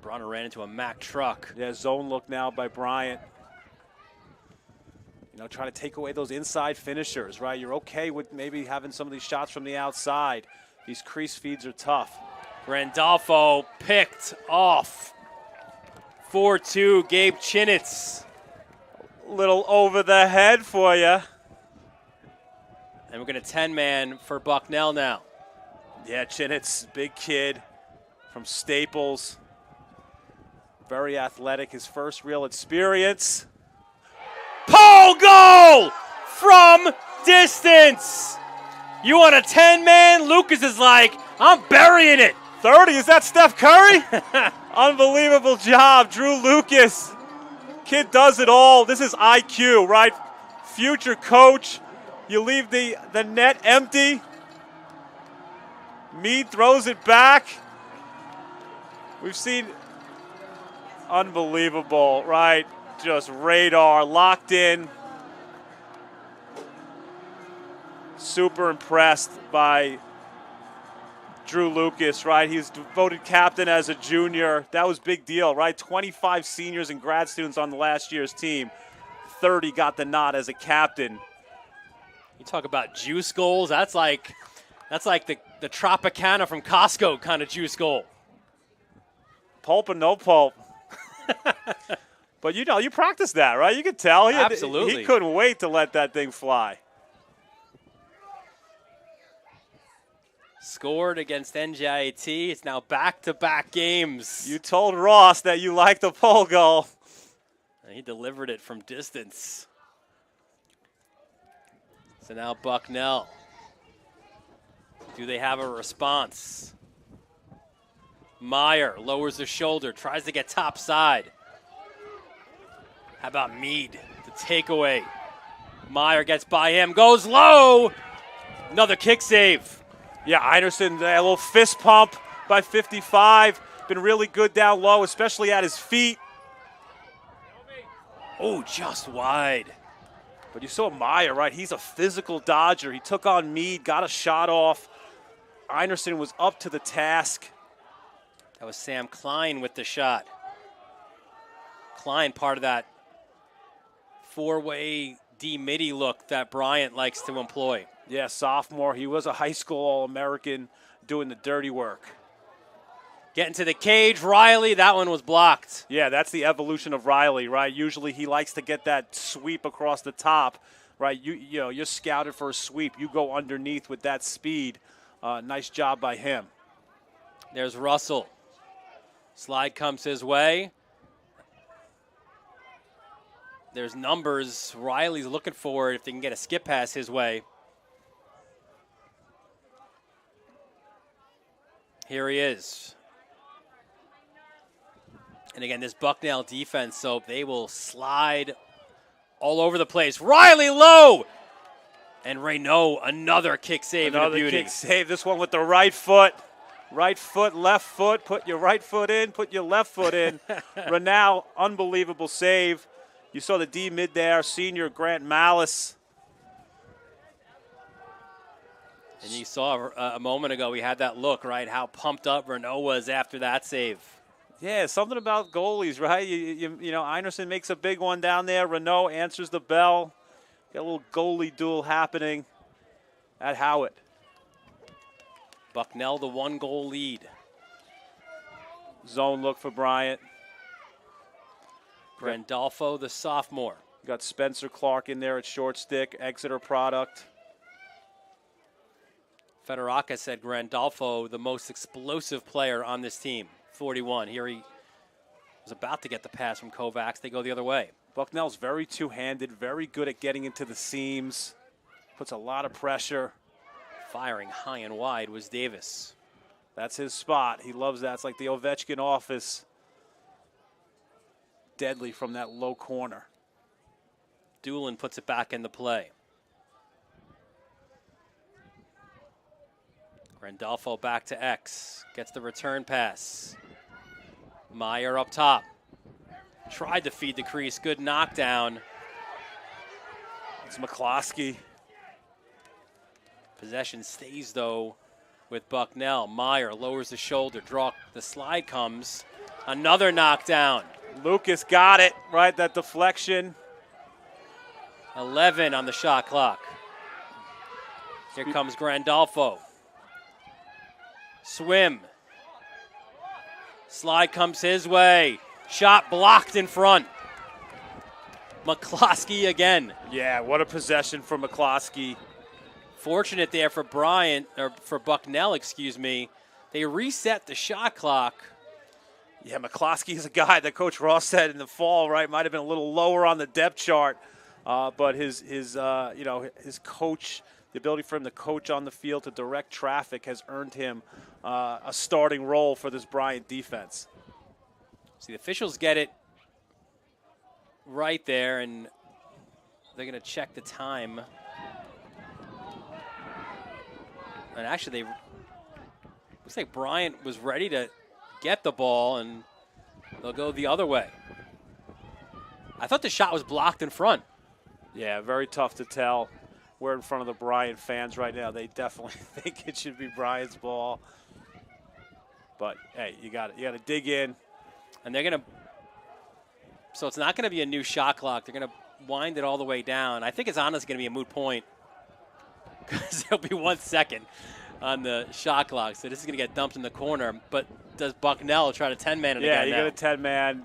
Brunner ran into a Mack truck. Yeah, zone look now by Bryant. You know, trying to take away those inside finishers, right? You're okay with maybe having some of these shots from the outside. These crease feeds are tough. Randolfo picked off. 4-2, Gabe Chinitz. Little over the head for you. And we're going to 10-man for Bucknell now. Yeah, Chinitz, big kid from Staples. Very athletic, his first real experience. Pole goal from distance. You want a 10-man? Lucas is like, I'm burying it. 30, is that Steph Curry? Unbelievable job, Drew Lucas. Kid does it all. This is IQ, right? Future coach. You leave the net empty. Meade throws it back. We've seen unbelievable, right? Just radar, locked in. Super impressed by Drew Lucas, right? He was voted captain as a junior. That was big deal, right? 25 seniors and grad students on the last year's team. 30 got the nod as a captain. You talk about juice goals. That's like the Tropicana from Costco kind of juice goal. Pulp and no pulp. But you know, you practice that, right? You could tell. Absolutely. He couldn't wait to let that thing fly. Scored against NJIT. It's now back-to-back games. You told Ross that you liked the pole goal. And he delivered it from distance. So now Bucknell. Do they have a response? Meyer lowers the shoulder, tries to get top side. How about Meade, the takeaway? Meyer gets by him, goes low. Another kick save. Yeah, Einerson, a little fist pump by 55. Been really good down low, especially at his feet. Oh, just wide. But you saw Meyer, right? He's a physical dodger. He took on Meade, got a shot off. Einerson was up to the task. That was Sam Klein with the shot. Klein, part of that four-way D-midi look that Bryant likes to employ. Yeah, sophomore. He was a high school All-American doing the dirty work. Getting to the cage, Riley, that one was blocked. Yeah, that's the evolution of Riley, right? Usually he likes to get that sweep across the top, right? You know, you're scouted for a sweep. You go underneath with that speed. Nice job by him. There's Russell. Slide comes his way. There's numbers. Riley's looking for it if they can get a skip pass his way. Here he is. And again, this Bucknell defense, so they will slide all over the place. Riley low! And Reynaud, another kick save. Another and a beauty. kick save. This one with the right foot. Right foot, left foot. Put your right foot in, put your left foot in. Reynaud, unbelievable save. You saw the D mid there, senior Grant Malice. And you saw a moment ago, we had that look, right? How pumped up Reynaud was after that save. Yeah, something about goalies, right? You know, Einerson makes a big one down there. Reynaud answers the bell. Got a little goalie duel happening at Howitt. Bucknell, the 1-goal lead. Zone look for Bryant. Grandolfo, the sophomore. Got Spencer Clark in there at short stick, Exeter product. Federica said Grandolfo, the most explosive player on this team, 41. Here he was about to get the pass from Kovacs. They go the other way. Bucknell's very two-handed, very good at getting into the seams. Puts a lot of pressure. Firing high and wide was Davis. That's his spot. He loves that. It's like the Ovechkin office. Deadly from that low corner. Doolin puts it back into play. Grandolfo back to X. Gets the return pass. Meyer up top. Tried to feed the crease. Good knockdown. It's McCloskey. Possession stays, though, with Bucknell. Meyer lowers the shoulder. The slide comes. Another knockdown. Lucas got it, right? That deflection. 11 on the shot clock. Here comes Grandolfo. Swim. Slide comes his way. Shot blocked in front. McCloskey again. Yeah, what a possession for McCloskey. Fortunate there for for Bucknell, excuse me. They reset the shot clock. Yeah, McCloskey is a guy that Coach Ross said in the fall, right, might have been a little lower on the depth chart, but his coach, the ability for him to coach on the field, to direct traffic, has earned him a starting role for this Bryant defense. See, the officials get it right there, and they're going to check the time. And actually, looks like Bryant was ready to get the ball, and they'll go the other way. I thought the shot was blocked in front. Yeah, very tough to tell. We're in front of the Bryant fans right now. They definitely think it should be Bryant's ball. But hey, you got to dig in. And they're going to, so it's not going to be a new shot clock. They're going to wind it all the way down. I think it's honestly going to be a moot point because there'll be 1 second on the shot clock. So this is going to get dumped in the corner. But does Bucknell try to 10-man it again? Yeah, you get a 10-man.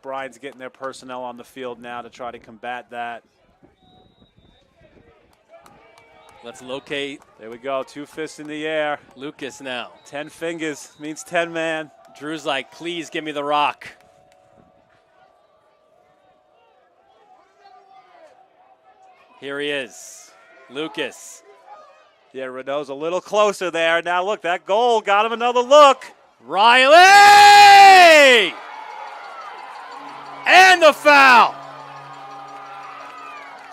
Bryant's getting their personnel on the field now to try to combat that. Let's locate. There we go, 2 fists in the air. Lucas now. 10 fingers means 10-man. Drew's like, please give me the rock. Here he is, Lucas. Yeah, Renault's a little closer there. Now look, that goal got him another look. Riley! And the foul.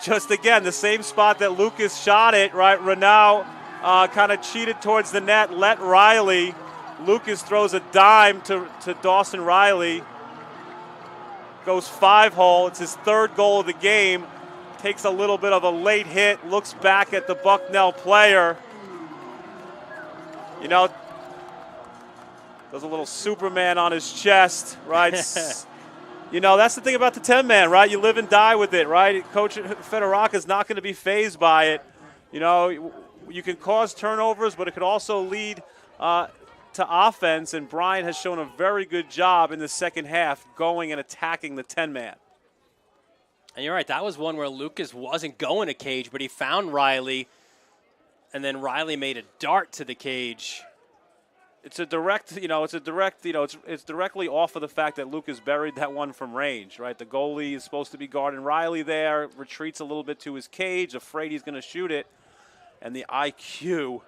Just again, the same spot that Lucas shot it, right? Renault kind of cheated towards the net, let Riley. Lucas throws a dime to Dawson Riley. Goes 5-hole. It's his 3rd goal of the game. Takes a little bit of a late hit. Looks back at the Bucknell player. You know, does a little Superman on his chest, right? You know, that's the thing about the 10-man, right? You live and die with it, right? Coach Federica is not going to be fazed by it. You know, you can cause turnovers, but it could also lead to offense, and Bryant has shown a very good job in the second half going and attacking the 10-man. And you're right, that was one where Lucas wasn't going to cage, but he found Riley, and then Riley made a dart to the cage. It's directly off of the fact that Lucas buried that one from range, right? The goalie is supposed to be guarding Riley there, retreats a little bit to his cage, afraid he's going to shoot it, and the IQ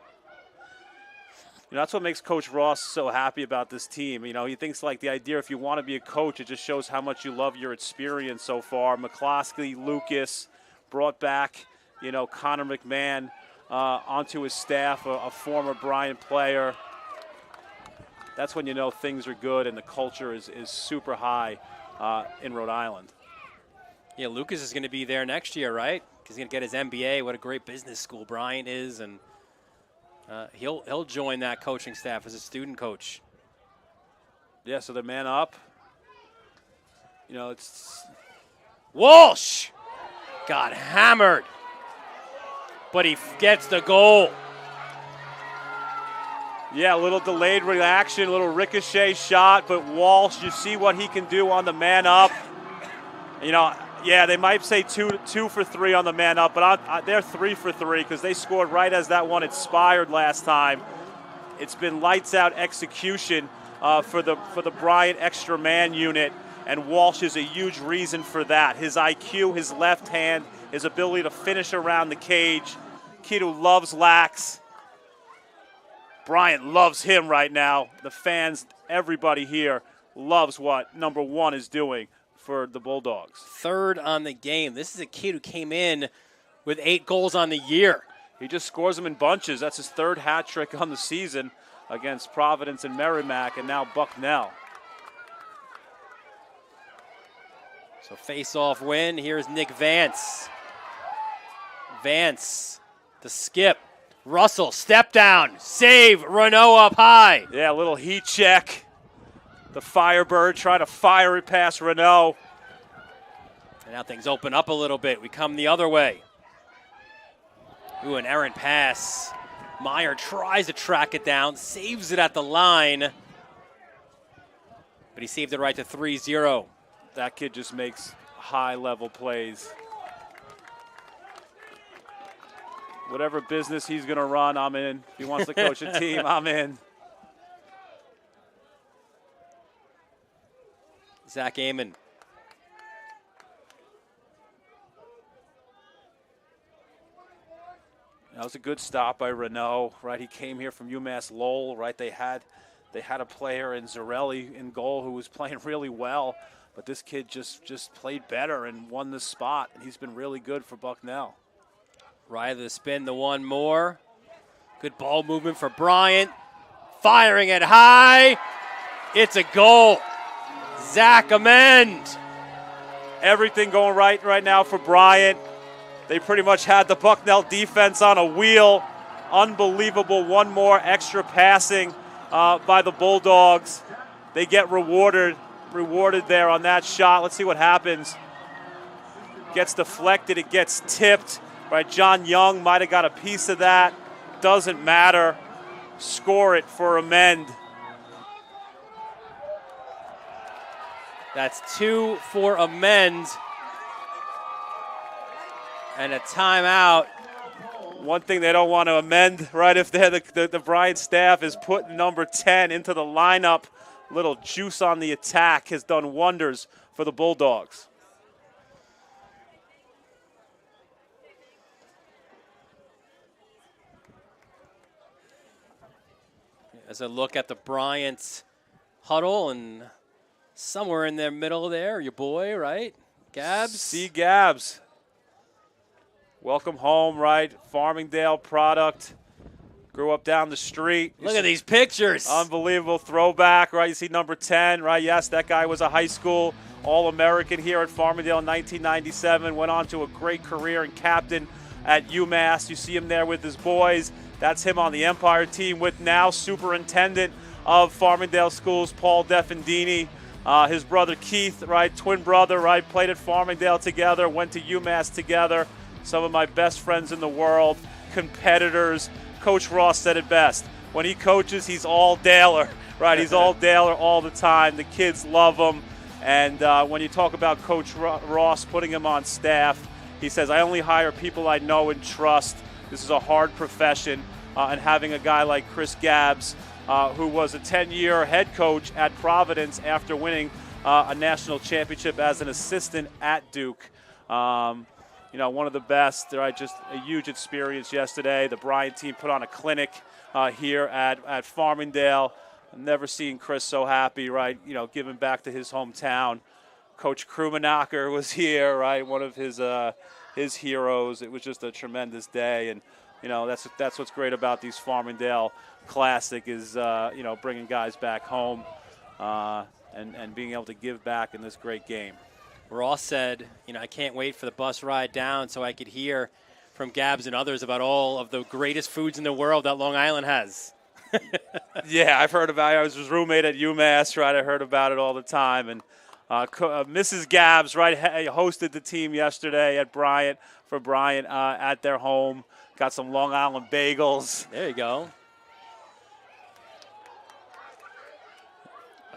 that's what makes Coach Ross so happy about this team. He thinks like the idea if you want to be a coach, it just shows how much you love your experience so far. McCloskey, Lucas brought back, Connor McMahon onto his staff, a former Bryant player. That's when you know things are good and the culture is super high in Rhode Island. Yeah, Lucas is going to be there next year, right? He's going to get his MBA. What a great business school Bryant is, and he'll join that coaching staff as a student coach. Yeah, so the man up. It's Walsh got hammered, but he gets the goal. Yeah, a little delayed reaction, a little ricochet shot, but Walsh, you see what he can do on the man up. Yeah, they might say two for three on the man up, but they're 3 for 3 because they scored right as that one expired last time. It's been lights out execution for the Bryant extra man unit, and Walsh is a huge reason for that. His IQ, his left hand, his ability to finish around the cage. Kid who loves Lax. Bryant loves him right now. The fans, everybody here loves what number 1 is doing for the Bulldogs. 3rd on the game. This is a kid who came in with 8 goals on the year. He just scores them in bunches. That's his 3rd hat trick on the season against Providence and Merrimack, and now Bucknell. So face-off win. Here's Nick Vance. Vance, the skip. Russell, step down, save, Renault up high. Yeah, a little heat check. The Firebird trying to fire it past Renault. And now things open up a little bit. We come the other way. Ooh, an errant pass. Meyer tries to track it down, saves it at the line. But he saved it right to 3-0. That kid just makes high-level plays. Whatever business he's going to run, I'm in. If he wants to coach a team, I'm in. Zach Amon. That was a good stop by Renault, right? He came here from UMass Lowell, right? They had a player in Zarelli in goal who was playing really well, but this kid just played better and won the spot, and he's been really good for Bucknell. Riley to spin the one more. Good ball movement for Bryant. Firing it high. It's a goal. Zach Amend. Everything going right now for Bryant. They pretty much had the Bucknell defense on a wheel. Unbelievable. One more extra passing by the Bulldogs. They get rewarded there on that shot. Let's see what happens. Gets deflected. It gets tipped. Right, John Young might have got a piece of that. Doesn't matter. Score it for Amend. That's 2 for Amend. And a timeout. One thing they don't want to amend, right, if they're the Bryant staff is putting number 10 into the lineup. Little juice on the attack has done wonders for the Bulldogs. As I look at the Bryant huddle, and somewhere in the middle there, your boy, right? Gabs. See Gabs. Welcome home, right? Farmingdale product. Grew up down the street. Look at these pictures. Unbelievable throwback, right? You see number 10, right? Yes, that guy was a high school All-American here at Farmingdale in 1997. Went on to a great career and captain at UMass. You see him there with his boys. That's him on the Empire team with now superintendent of Farmingdale Schools, Paul Defendini. His brother Keith, right, twin brother, right, played at Farmingdale together, went to UMass together. Some of my best friends in the world, competitors. Coach Ross said it best. When he coaches, he's all Daler, right? He's all Daler all the time. The kids love him. And when you talk about Coach Ross putting him on staff, he says, I only hire people I know and trust. This is a hard profession, and having a guy like Chris Gabs, who was a 10-year head coach at Providence after winning a national championship as an assistant at Duke. One of the best, right? Just a huge experience yesterday. The Bryant team put on a clinic here at Farmingdale. I've never seen Chris so happy, right? You know, giving back to his hometown. Coach Krummenacher was here, right? One of his heroes. It was just a tremendous day, and you know that's what's great about these Farmingdale Classic is you know, bringing guys back home and being able to give back in this great game. Ross said, you know, I can't wait for the bus ride down so I could hear from Gabs and others about all of the greatest foods in the world that Long Island has. Yeah, I've heard about it. I was his roommate at UMass, right? I heard about it all the time. And Mrs. Gabs, right, hosted the team yesterday at Bryant at their home. Got some Long Island bagels. There you go.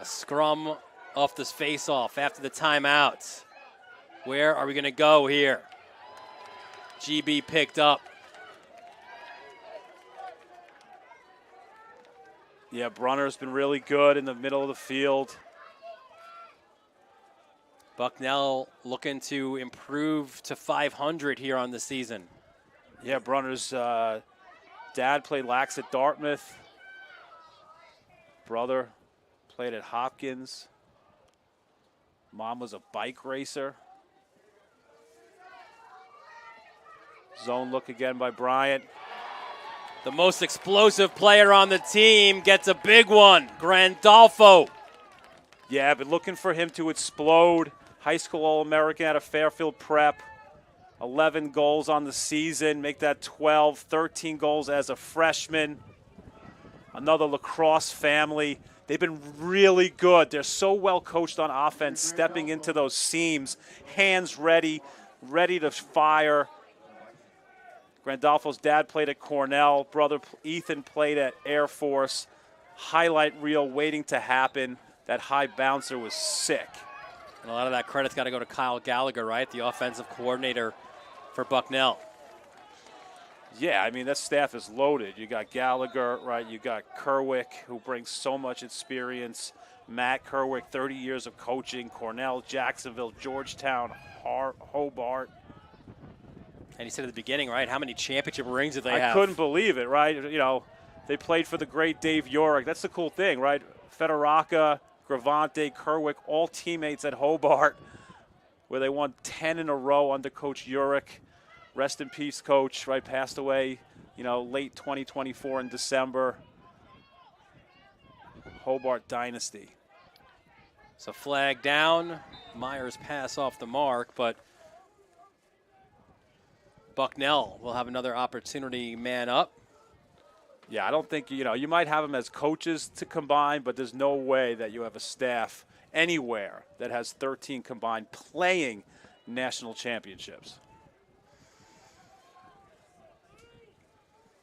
A scrum off this face-off after the timeout. Where are we going to go here? GB picked up. Yeah, Brunner's been really good in the middle of the field. Bucknell looking to improve to 500 here on the season. Yeah, Brunner's dad played lax at Dartmouth. Brother played at Hopkins. Mom was a bike racer. Zone look again by Bryant. The most explosive player on the team gets a big one, Grandolfo. Yeah, been looking for him to explode. High school All-American out of Fairfield Prep. 11 goals on the season, make that 12, 13 goals as a freshman. Another Lacrosse family. They've been really good. They're so well coached on offense, stepping into those seams, hands ready, ready to fire. Grandolfo's dad played at Cornell. Brother Ethan played at Air Force. Highlight reel waiting to happen. That high bouncer was sick. And a lot of that credit's got to go to Kyle Gallagher, right? The offensive coordinator for Bucknell. Yeah, I mean, that staff is loaded. You got Gallagher, right? You got Kerwick, who brings so much experience. Matt Kerwick, 30 years of coaching. Cornell, Jacksonville, Georgetown, Hobart. And he said at the beginning, right, how many championship rings did they have? I couldn't believe it, right? You know, they played for the great Dave Yorick. That's the cool thing, right? Federaca, Gravante, Kerwick, all teammates at Hobart, where they won 10 in a row under Coach Yorick. Rest in peace, Coach, right? Passed away, you know, late 2024 in December. Hobart dynasty. So flag down. Myers pass off the mark, but Bucknell will have another opportunity man up. Yeah, I don't think, you know, you might have them as coaches to combine, but there's no way that you have a staff anywhere that has 13 combined playing national championships.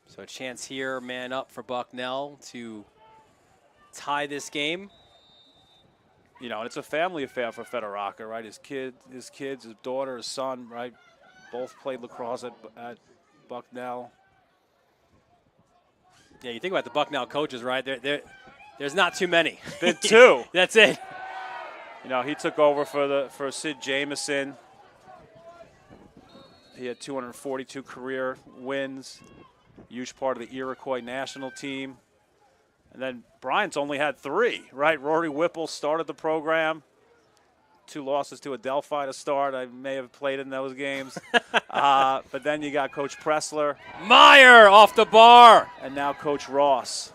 So a chance here, man up for Bucknell to tie this game. You know, and it's a family affair for Federaca, right? His kids, his daughter, his son, right? Both played lacrosse at Bucknell. Yeah, you think about the Bucknell coaches, right? There's not too many. Been two. That's it. You know, he took over for Sid Jameson. He had 242 career wins. Huge part of the Iroquois national team. And then Bryant's only had 3, right? Rory Whipple started the program. 2 losses to Adelphi to start. I may have played in those games. But then you got Coach Pressler. Meyer off the bar. And now Coach Ross.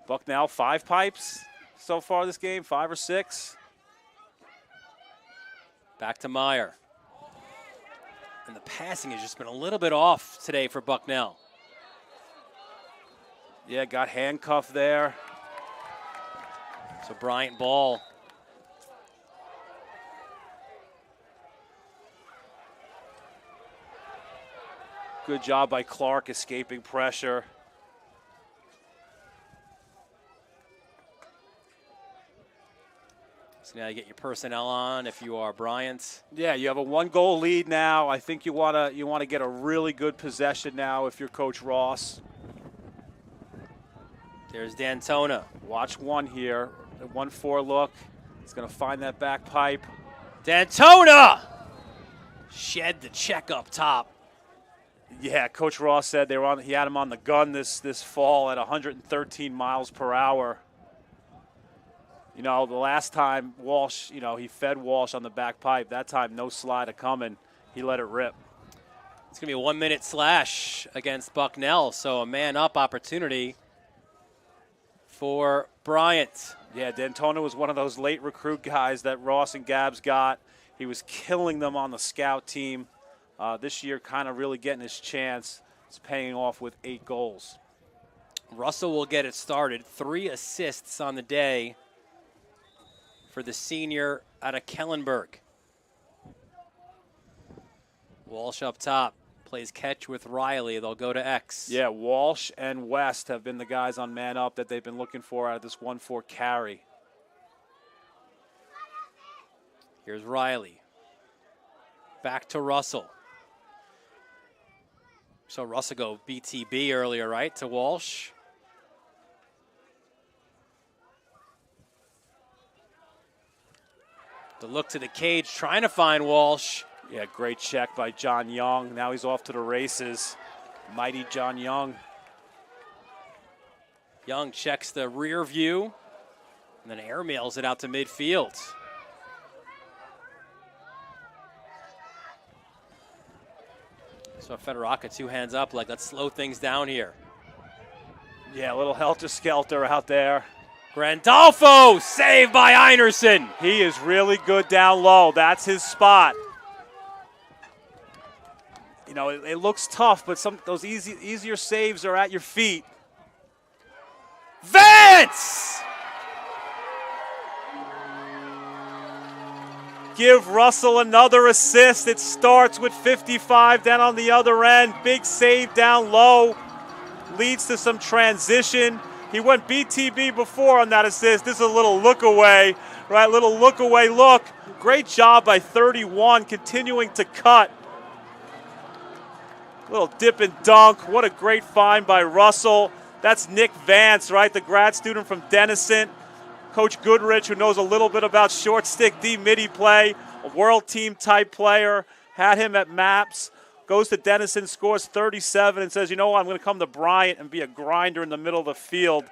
Bucknell, 5 pipes so far this game, 5 or 6. Back to Meyer. And the passing has just been a little bit off today for Bucknell. Yeah, got handcuffed there. So Bryant ball. Good job by Clark escaping pressure. So now you get your personnel on if you are Bryant. Yeah, you have a 1-goal lead now. I think you want to get a really good possession now if you're Coach Ross. There's D'Antona. Watch 1 here. 1-4 look. He's going to find that back pipe. D'Antona shed the check up top. Yeah, Coach Ross said he had him on the gun this fall at 113 miles per hour. You know, the last time Walsh, you know, he fed Walsh on the back pipe. That time, no slide a coming. He let it rip. It's going to be a 1 minute slash against Bucknell, so a man up opportunity for Bryant. Yeah, D'Antona was one of those late recruit guys that Ross and Gabs got. He was killing them on the scout team. This year, kind of really getting his chance. It's paying off with 8 goals. Russell will get it started. 3 assists on the day for the senior out of Kellenberg. Walsh up top. Plays catch with Riley. They'll go to X. Yeah, Walsh and West have been the guys on man up that they've been looking for out of this 1-4 carry. Here's Riley. Back to Russell. So Russell go BTB earlier, right, to Walsh. The look to the cage, trying to find Walsh. Yeah, great check by John Young. Now he's off to the races. Mighty John Young. Young checks the rear view and then airmails it out to midfield. So Federaca 2 hands up, like, let's slow things down here. Yeah, a little helter-skelter out there. Grandolfo, saved by Einerson. He is really good down low. That's his spot. You know, it looks tough, but those easier saves are at your feet. Vance! Give Russell another assist. It starts with 55 down on the other end. Big save down low. Leads to some transition. He went BTB before on that assist. This is a little look away, right? Little look away look. Great job by 31, continuing to cut. Little dip and dunk. What a great find by Russell. That's Nick Vance, right? The grad student from Denison. Coach Goodrich, who knows a little bit about short stick D-midi play, a world team type player, had him at MAPS, goes to Denison, scores 37, and says, you know what, I'm going to come to Bryant and be a grinder in the middle of the field.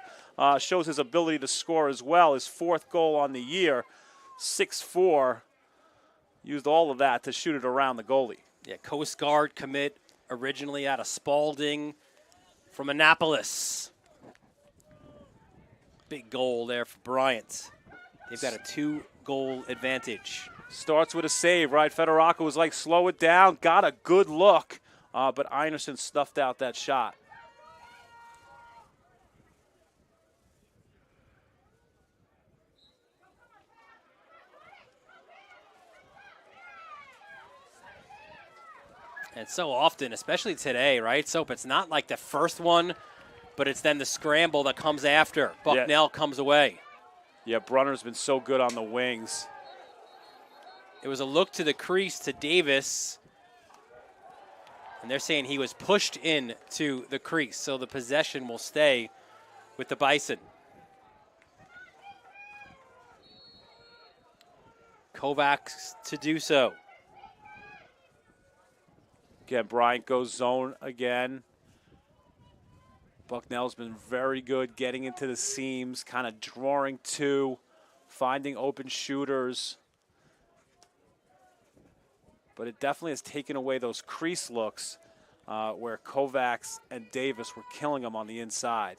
Shows his ability to score as well. His 4th goal on the year, 6'4". Used all of that to shoot it around the goalie. Yeah, Coast Guard commit originally out of Spalding from Annapolis. Big goal there for Bryant. They've got a 2-goal advantage. Starts with a save, right? Federaca was like, slow it down. Got a good look, but Einerson stuffed out that shot. And so often, especially today, right? So it's not like the first one, but it's then the scramble that comes after. Bucknell comes away. Yeah, Brunner's been so good on the wings. It was a look to the crease to Davis. And they're saying he was pushed in to the crease, so the possession will stay with the Bison. Kovacs to do so. Again, Bryant goes zone again. Bucknell's been very good getting into the seams, kind of drawing to, finding open shooters. But it definitely has taken away those crease looks where Kovacs and Davis were killing them on the inside.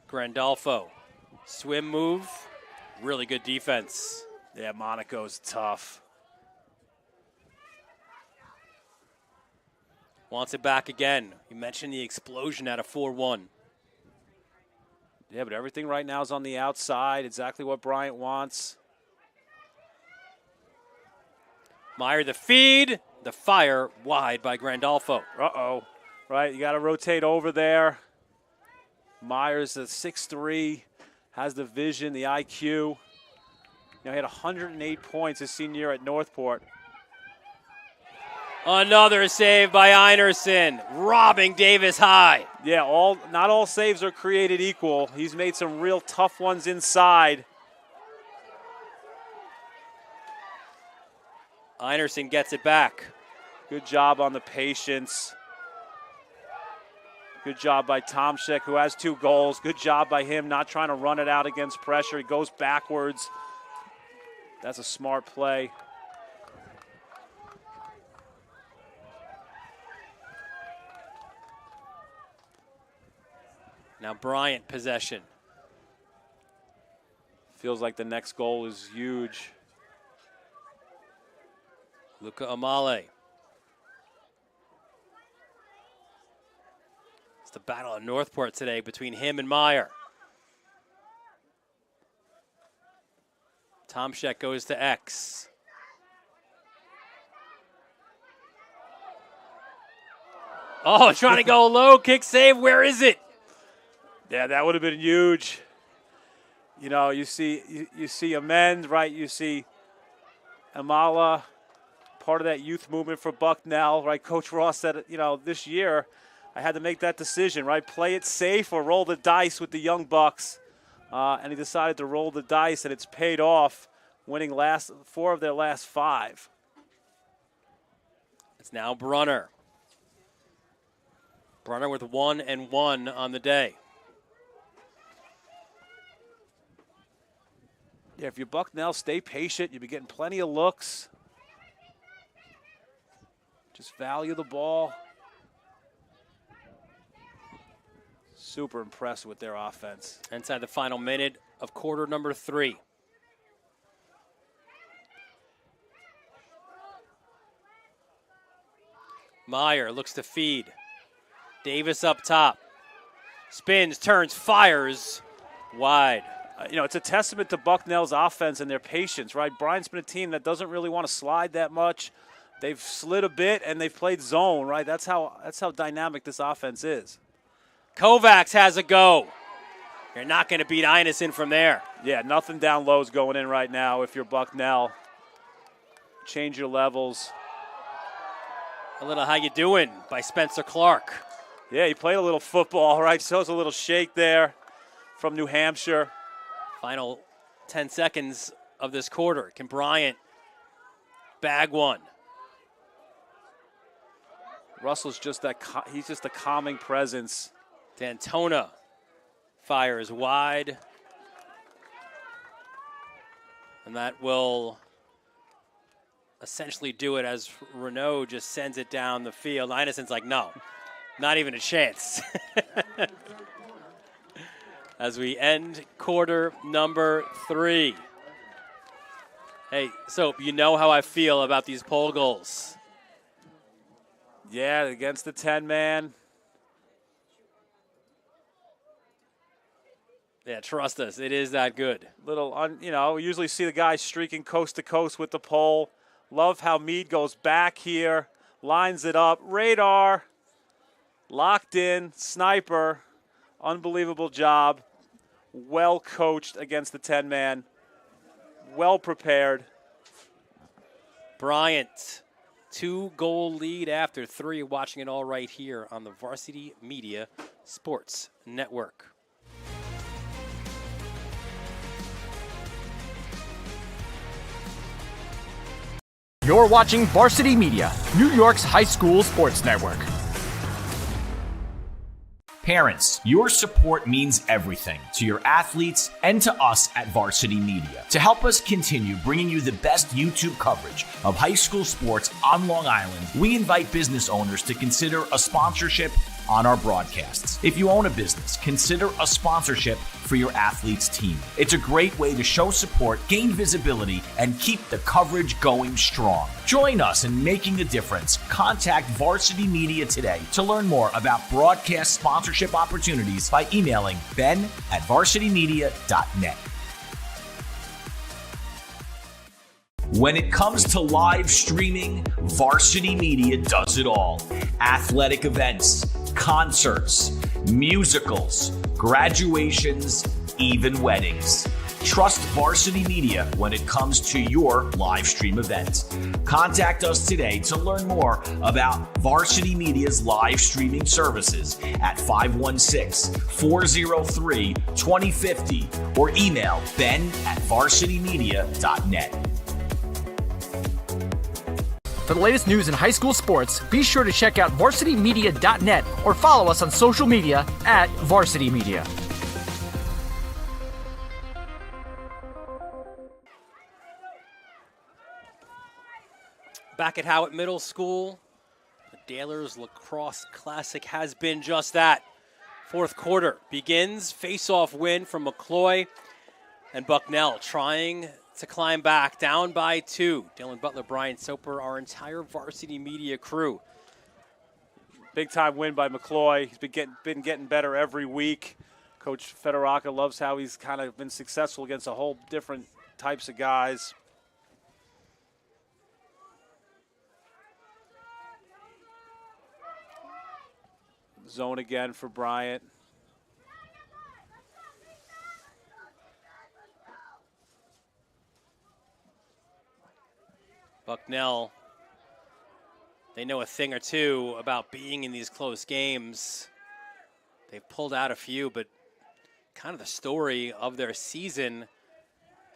Grandolfo, swim move, really good defense. Yeah, Monaco's tough. Wants it back again. You mentioned the explosion at a 4-1. Yeah, but everything right now is on the outside. Exactly what Bryant wants. Meyer the feed. The fire wide by Grandolfo. Uh-oh. Right, you got to rotate over there. Myers at 6'3", has the vision, the IQ. You know, he had 108 points his senior year at Northport. Another save by Einerson, robbing Davis high. Yeah, not all saves are created equal. He's made some real tough ones inside. Einerson gets it back. Good job on the patience. Good job by Tomczyk, who has 2 goals. Good job by him not trying to run it out against pressure. He goes backwards. That's a smart play. Now Bryant possession. Feels like the next goal is huge. Luka Amale. It's the battle at Northport today between him and Meyer. Tomczyk goes to X. Oh, trying to go low, kick save. Where is it? Yeah, that would have been huge. You know, you see Amend, right? You see Amala, part of that youth movement for Bucknell, right? Coach Ross said, you know, this year I had to make that decision, right? Play it safe or roll the dice with the young Bucks. And he decided to roll the dice, and it's paid off, winning 4 of their last 5. It's now Brunner. Brunner with 1 and 1 on the day. Yeah, if you're Bucknell, stay patient. You'll be getting plenty of looks. Just value the ball. Super impressed with their offense. Inside the final minute of quarter number 3. Meyer looks to feed. Davis up top. Spins, turns, fires. Wide. You know, it's a testament to Bucknell's offense and their patience, right? Bryant's been a team that doesn't really want to slide that much. They've slid a bit, and they've played zone, right? That's how dynamic this offense is. Kovacs has a go. You're not going to beat Einerson from there. Yeah, nothing down low is going in right now if you're Bucknell. Change your levels. A little how you doing by Spencer Clark. Yeah, he played a little football, right? Shows a little shake there from New Hampshire. Final 10 seconds of this quarter. Can Bryant bag one? Russell's just he's just a calming presence. D'Antona fires wide. And that will essentially do it as Renaud just sends it down the field. Einerson's like, no, not even a chance. As we end quarter number 3. Hey, Soap, you know how I feel about these pole goals. Yeah, against the 10-man. Yeah, trust us, it is that good. You know, we usually see the guys streaking coast to coast with the pole. Love how Meade goes back here, lines it up. Radar, locked in, sniper. Unbelievable job. Well coached against the 10-man. Well prepared. Bryant, 2-goal lead after 3. Watching it all right here on the Varsity Media Sports Network. You're watching Varsity Media, New York's high school sports network. Parents, your support means everything to your athletes and to us at Varsity Media. To help us continue bringing you the best YouTube coverage of high school sports on Long Island, we invite business owners to consider a sponsorship on our broadcasts. If you own a business, consider a sponsorship for your athlete's team. It's a great way to show support, gain visibility, and keep the coverage going strong. Join us in making a difference. Contact Varsity Media today to learn more about broadcast sponsorship opportunities by emailing ben@varsitymedia.net. When it comes to live streaming, Varsity Media does it all. Athletic events, concerts, musicals, graduations, even weddings. Trust Varsity Media when it comes to your live stream events. Contact us today to learn more about Varsity Media's live streaming services at 516-403-2050 or email ben@varsitymedia.net. For the latest news in high school sports, be sure to check out varsitymedia.net or follow us on social media at Varsity Media. Back at Howitt Middle School, the Dalers Lacrosse Classic has been just that. Fourth quarter begins, face-off win from McCloy, and Bucknell trying to climb back, down by 2. Dylan Butler, Brian Soper, our entire Varsity Media crew. Big-time win by McCloy. He's been getting better every week. Coach Federaca loves how he's kind of been successful against a whole different types of guys. Zone again for Bryant. Bucknell, they know a thing or two about being in these close games. They've pulled out a few, but kind of the story of their season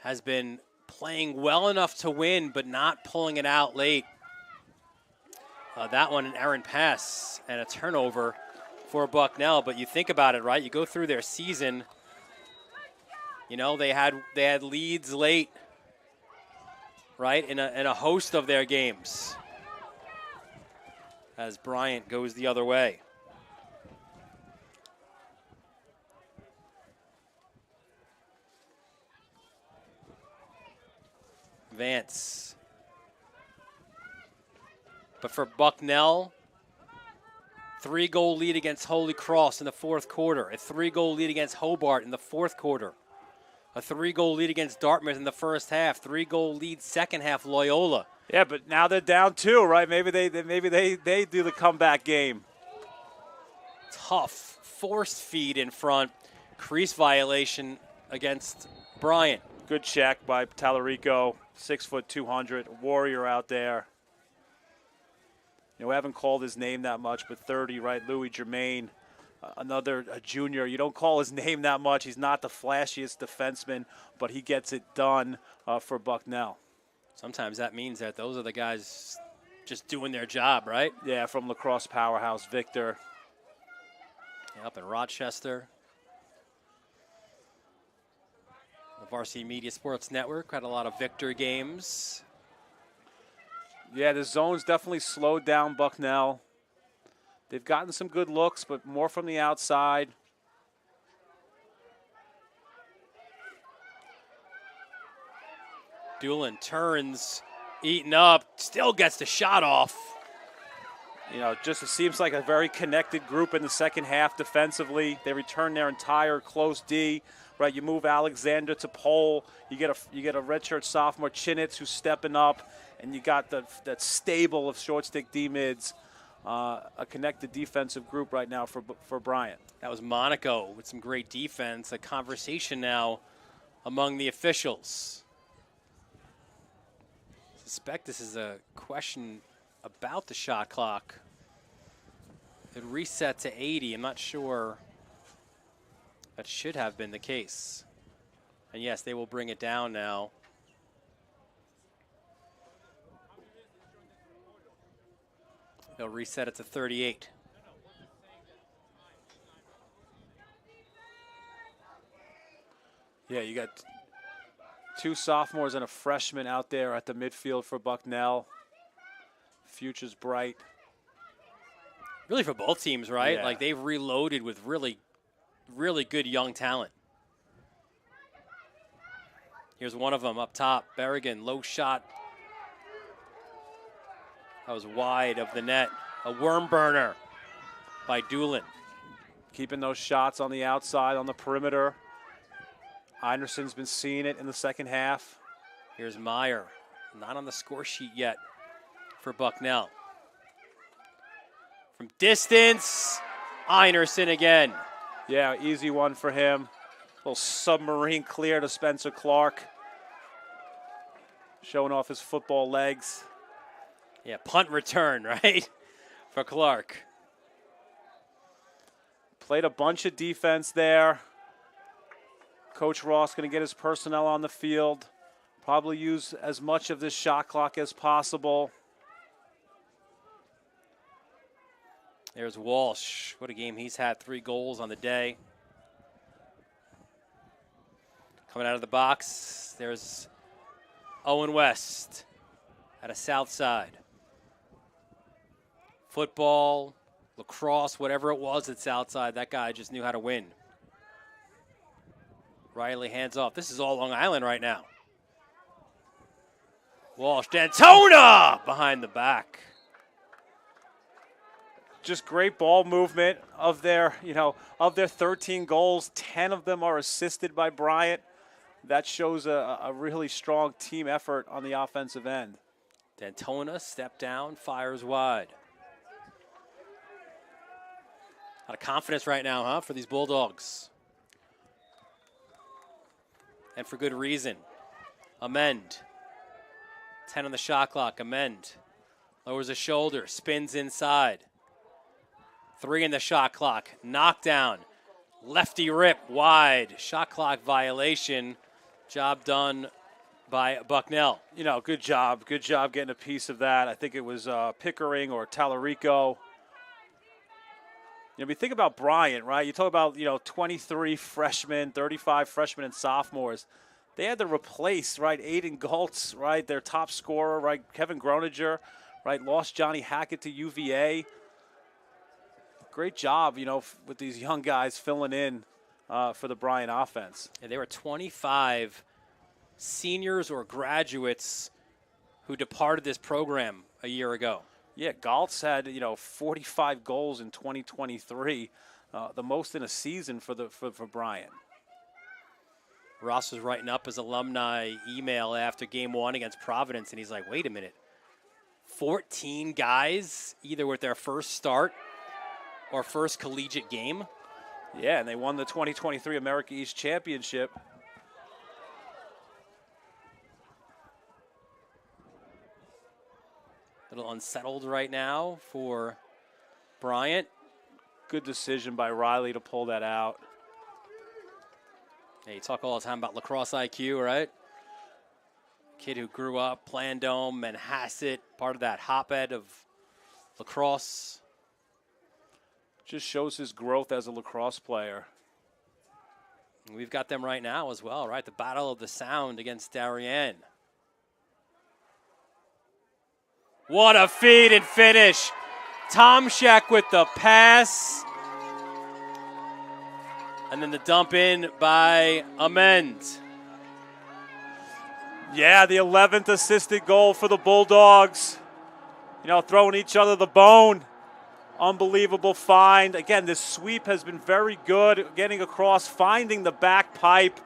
has been playing well enough to win, but not pulling it out late. That one, an errant pass and a turnover for Bucknell. But you think about it, right? You go through their season, you know, they had leads late, right, in a host of their games as Bryant goes the other way. Vance. But for Bucknell, 3-goal lead against Holy Cross in the fourth quarter, a 3-goal lead against Hobart in the fourth quarter, a 3-goal lead against Dartmouth in the first half, 3-goal lead second half Loyola. Yeah, but now they're down 2, right? Maybe they do the comeback game. Tough forced feed in front, crease violation against Bryant. Good check by Tallarico, 6 foot 200, warrior out there. You know, we haven't called his name that much, but 30, right? Louis Germain, another junior. You don't call his name that much. He's not the flashiest defenseman, but he gets it done for Bucknell. Sometimes that means that those are the guys just doing their job, right? Yeah, from Lacrosse powerhouse, Victor. Yeah, up in Rochester. The Varsity Media Sports Network had a lot of Victor games. Yeah, the zone's definitely slowed down Bucknell. They've gotten some good looks, but more from the outside. Doolin turns, eaten up, still gets the shot off. You know, just it seems like a very connected group in the second half defensively. They return their entire close D. Right, you move Alexander to pole. You get a redshirt sophomore Chinitz who's stepping up, and you got that stable of short stick D mids. A connected defensive group right now for Bryant. That was Monaco with some great defense. A conversation now among the officials. I suspect this is a question about the shot clock. It reset to 80. I'm not sure. That should have been the case. And yes, they will bring it down now. They'll reset it to 38. Yeah, you got 2 sophomores and a freshman out there at the midfield for Bucknell. Future's bright. Really for both teams, right? Yeah. Like they've reloaded with really good young talent. Here's one of them up top. Berrigan, low shot. That was wide of the net. A worm burner by Doolin. Keeping those shots on the outside, on the perimeter. Einerson's been seeing it in the second half. Here's Meyer. Not on the score sheet yet for Bucknell. From distance, Einerson again. Yeah, easy one for him. Little submarine clear to Spencer Clark. Showing off his football legs. Yeah, punt return, right, for Clark. Played a bunch of defense there. Coach Ross going to get his personnel on the field. Probably use as much of this shot clock as possible. There's Walsh. What a game he's had. 3 goals on the day. Coming out of the box, there's Owen West at a south side. Football, lacrosse, whatever it was at Southside, that guy just knew how to win. Riley hands off. This is all Long Island right now. Walsh, D'Antona behind the back. Just great ball movement. Of their 13 goals, 10 of them are assisted by Bryant. That shows a really strong team effort on the offensive end. D'Antona, step down, fires wide. A lot of confidence right now, huh, for these Bulldogs. And for good reason. Amend. 10 on the shot clock. Amend. Lowers the shoulder. Spins inside. 3 in the shot clock. Knockdown. Lefty rip wide. Shot clock violation. Job done by Bucknell. Good job. Good job getting a piece of that. I think it was Pickering or Tallarico. We think about Bryant, right? You talk about, 23 freshmen, 35 freshmen and sophomores. They had to replace, right, Aiden Galtz, right, their top scorer, right, Kevin Groninger, right, lost Johnny Hackett to UVA. Great job, with these young guys filling in for the Bryant offense. Yeah, there were 25 seniors or graduates who departed this program a year ago. Yeah, Galtz had 45 goals in 2023, the most in a season for Bryant. Ross was writing up his alumni email after game 1 against Providence, and he's like, wait a minute, 14 guys either with their first start or first collegiate game? Yeah, and they won the 2023 America East Championship. A little unsettled right now for Bryant. Good decision by Riley to pull that out. Hey, you talk all the time about lacrosse IQ, right? Kid who grew up, Plandome, Manhasset, part of that hotbed of lacrosse. Just shows his growth as a lacrosse player. And we've got them right now as well, right? The Battle of the Sound against Darien. What a feed and finish. Tomczak with the pass. And then the dump in by Amend. Yeah, the 11th assisted goal for the Bulldogs. Throwing each other the bone. Unbelievable find. Again, this sweep has been very good. Getting across, finding the back pipe.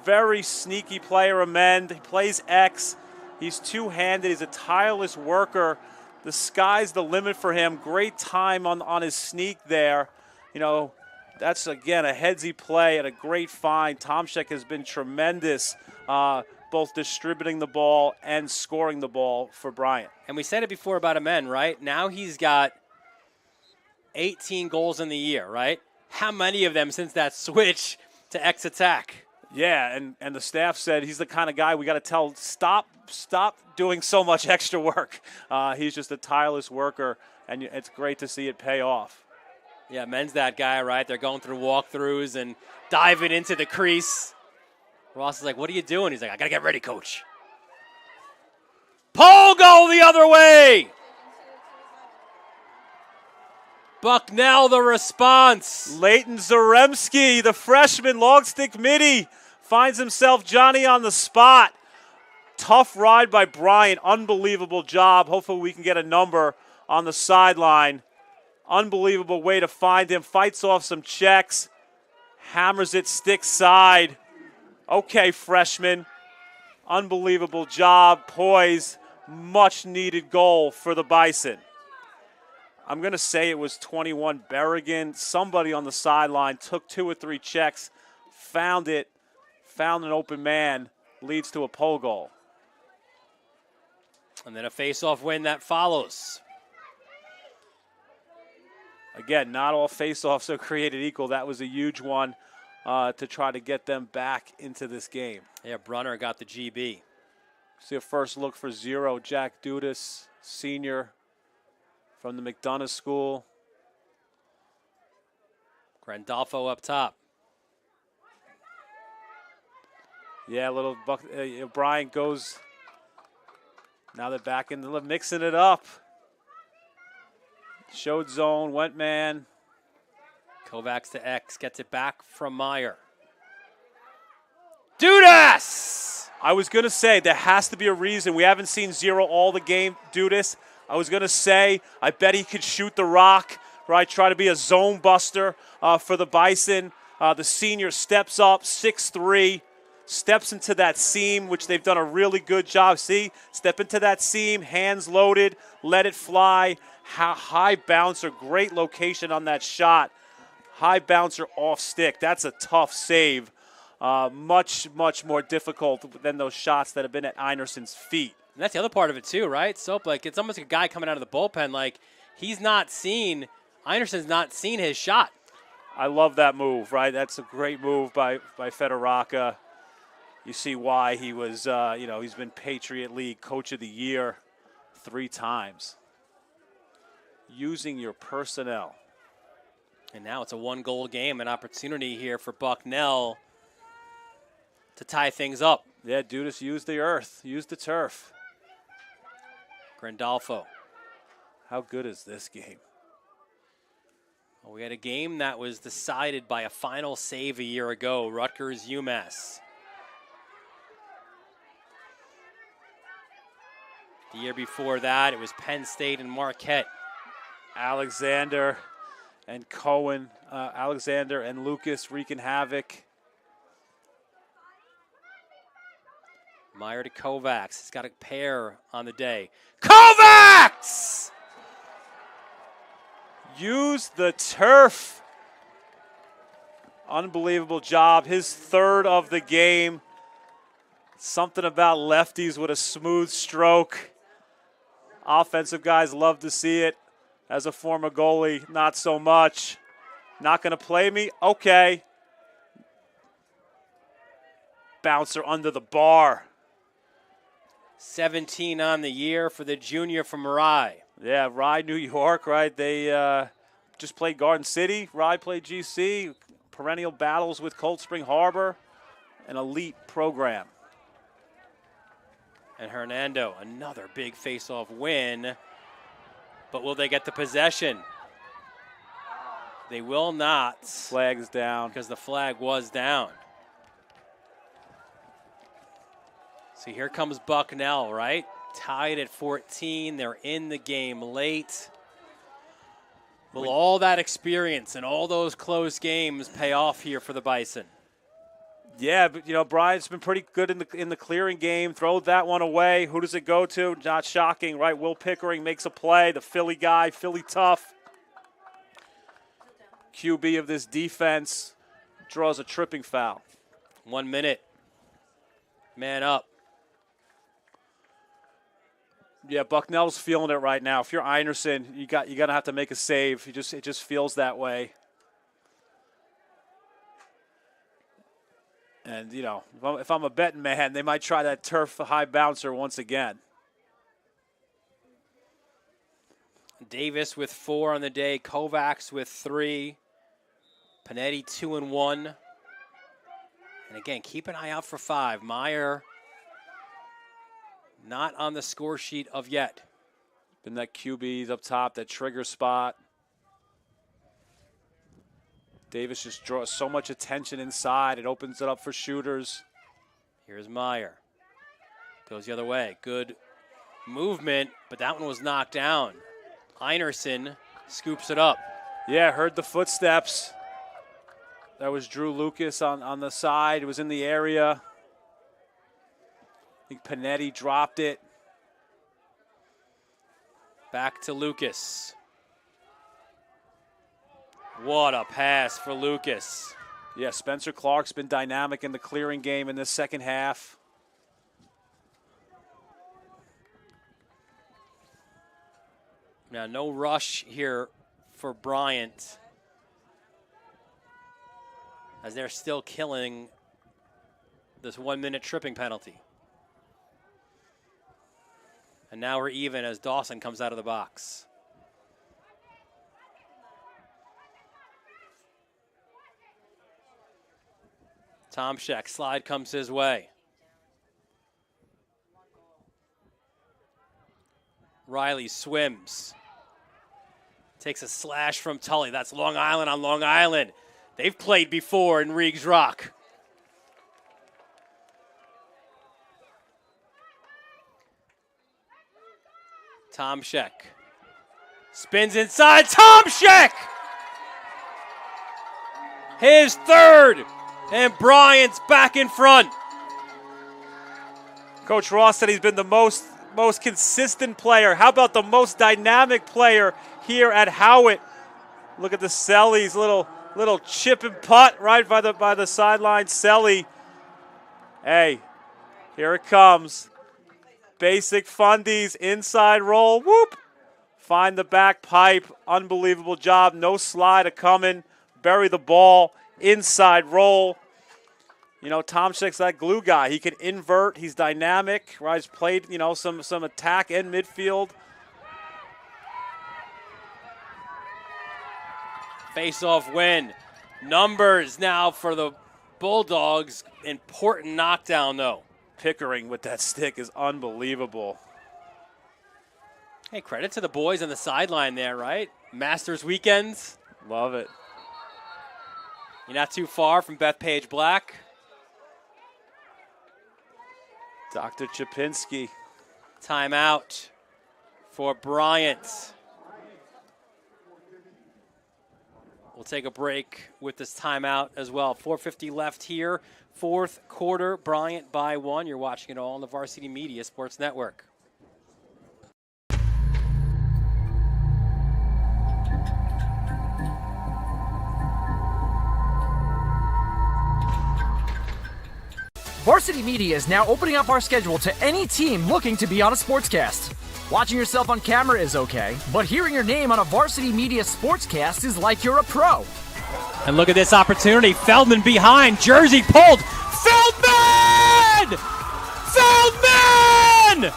Very sneaky player, Amend. He plays X. He's two-handed. He's a tireless worker. The sky's the limit for him. Great time on his sneak there. That's, again, a headsy play and a great find. Tomczak has been tremendous, both distributing the ball and scoring the ball for Bryant. And we said it before about Amend, right? Now he's got 18 goals in the year, right? How many of them since that switch to X attack? Yeah, and the staff said he's the kind of guy we got to tell, stop doing so much extra work. He's just a tireless worker, and it's great to see it pay off. Yeah, Men's that guy, right? They're going through walkthroughs and diving into the crease. Ross is like, what are you doing? He's like, I got to get ready, coach. Pole goal the other way. Bucknell the response. Leighton Zaremski, the freshman long stick midi, finds himself Johnny on the spot. Tough ride by Bryant. Unbelievable job. Hopefully we can get a number on the sideline. Unbelievable way to find him. Fights off some checks. Hammers it stick side. Okay, freshman. Unbelievable job. Poise. Much needed goal for the Bison. I'm going to say it was 21 Berrigan. Somebody on the sideline took 2 or 3 checks, found it, found an open man, leads to a pole goal. And then a face-off win that follows. Again, not all face-offs are created equal. That was a huge one to try to get them back into this game. Yeah, Brunner got the GB. See a first look for 0, Jack Dudas, senior from the McDonough School. Grandolfo up top. Yeah, little Bryant goes. Now they're back in the mixing it up. Showed zone, went man. Kovacs to X, gets it back from Meyer. Dudas! I was going to say there has to be a reason. We haven't seen 0 all the game, Dudas. I was going to say I bet he could shoot the rock, right? Try to be a zone buster for the Bison. The senior steps up, 6'3", steps into that seam, which they've done a really good job. See, step into that seam, hands loaded, let it fly. High bouncer, great location on that shot. High bouncer off stick. That's a tough save. Much more difficult than those shots that have been at Einerson's feet. And that's the other part of it too, right? So, like, it's almost like a guy coming out of the bullpen. Like, Einerson's not seen his shot. I love that move, right? That's a great move by Fedoraka. You see why he was, he's been Patriot League Coach of the Year 3 times. Using your personnel. And now it's a 1-goal game, an opportunity here for Bucknell to tie things up. Yeah, Dudas used the earth, used the turf. Grandolfo. How good is this game? Well, we had a game that was decided by a final save a year ago, Rutgers-UMass. The year before that, it was Penn State and Marquette. Alexander and Cohen, Alexander and Lucas wreaking havoc. Meyer to Kovacs. He's got a pair on the day. Kovacs! Use the turf. Unbelievable job. His 3rd of the game. Something about lefties with a smooth stroke. Offensive guys love to see it. As a former goalie, not so much. Not going to play me? Okay. Bouncer under the bar. 17 on the year for the junior from Rye. Yeah, Rye, New York, right? They just played Garden City. Rye played GC. Perennial battles with Cold Spring Harbor. An elite program. And Hernando, another big face-off win. But will they get the possession? They will not. Flag's down. Because the flag was down. So here comes Bucknell, right? Tied at 14. They're in the game late. Will all that experience and all those close games pay off here for the Bison? Yeah, but Bryant's been pretty good in the clearing game. Throw that one away. Who does it go to? Not shocking, right? Will Pickering makes a play. The Philly guy, Philly tough. QB of this defense draws a tripping foul. 1 minute. Man up. Yeah, Bucknell's feeling it right now. If you're Einerson, you got to have to make a save. It just feels that way. And, if I'm a betting man, they might try that turf high bouncer once again. Davis with 4 on the day. Kovacs with 3. Panetti 2 and 1. And again, keep an eye out for 5. Meyer not on the score sheet of yet. Been that QB up top, that trigger spot. Davis just draws so much attention inside. It opens it up for shooters. Here's Meyer. Goes the other way. Good movement, but that one was knocked down. Einerson scoops it up. Yeah, heard the footsteps. That was Drew Lucas on the side. It was in the area. I think Panetti dropped it. Back to Lucas. What a pass for Lucas. Yeah, Spencer Clark's been dynamic in the clearing game in this second half. Now, no rush here for Bryant, as they're still killing this 1-minute tripping penalty. And now we're even as Dawson comes out of the box. Tomczyk, slide comes his way. Riley swims. Takes a slash from Tully. That's Long Island on Long Island. They've played before in Reeves Rock. Tomczyk spins inside. Tomczyk! His third. And Bryant's back in front. Coach Ross said he's been the most consistent player. How about the most dynamic player here at Howitt? Look at the Selly's little chip and putt right by the sideline. Selly. Hey, here it comes. Basic fundies, inside roll, whoop. Find the back pipe, unbelievable job. No slide a coming. Bury the ball, inside roll. You know, Tomczyk's that glue guy. He can invert. He's dynamic. Right? He's played, you know, some attack and midfield. Face-off win. Numbers now for the Bulldogs. Important knockdown, though. Pickering with that stick is unbelievable. Hey, credit to the boys on the sideline there, right? Masters weekends. Love it. You're not too far from Bethpage Black. Dr. Chapinski. Timeout for Bryant. We'll take a break with this timeout as well. 4:50 left here. Fourth quarter, Bryant by 1. You're watching it all on the Varsity Media Sports Network. Varsity Media is now opening up our schedule to any team looking to be on a sportscast. Watching yourself on camera is okay, but hearing your name on a Varsity Media sportscast is like you're a pro. And look at this opportunity. Feldman behind. Jersey pulled. Feldman! Feldman!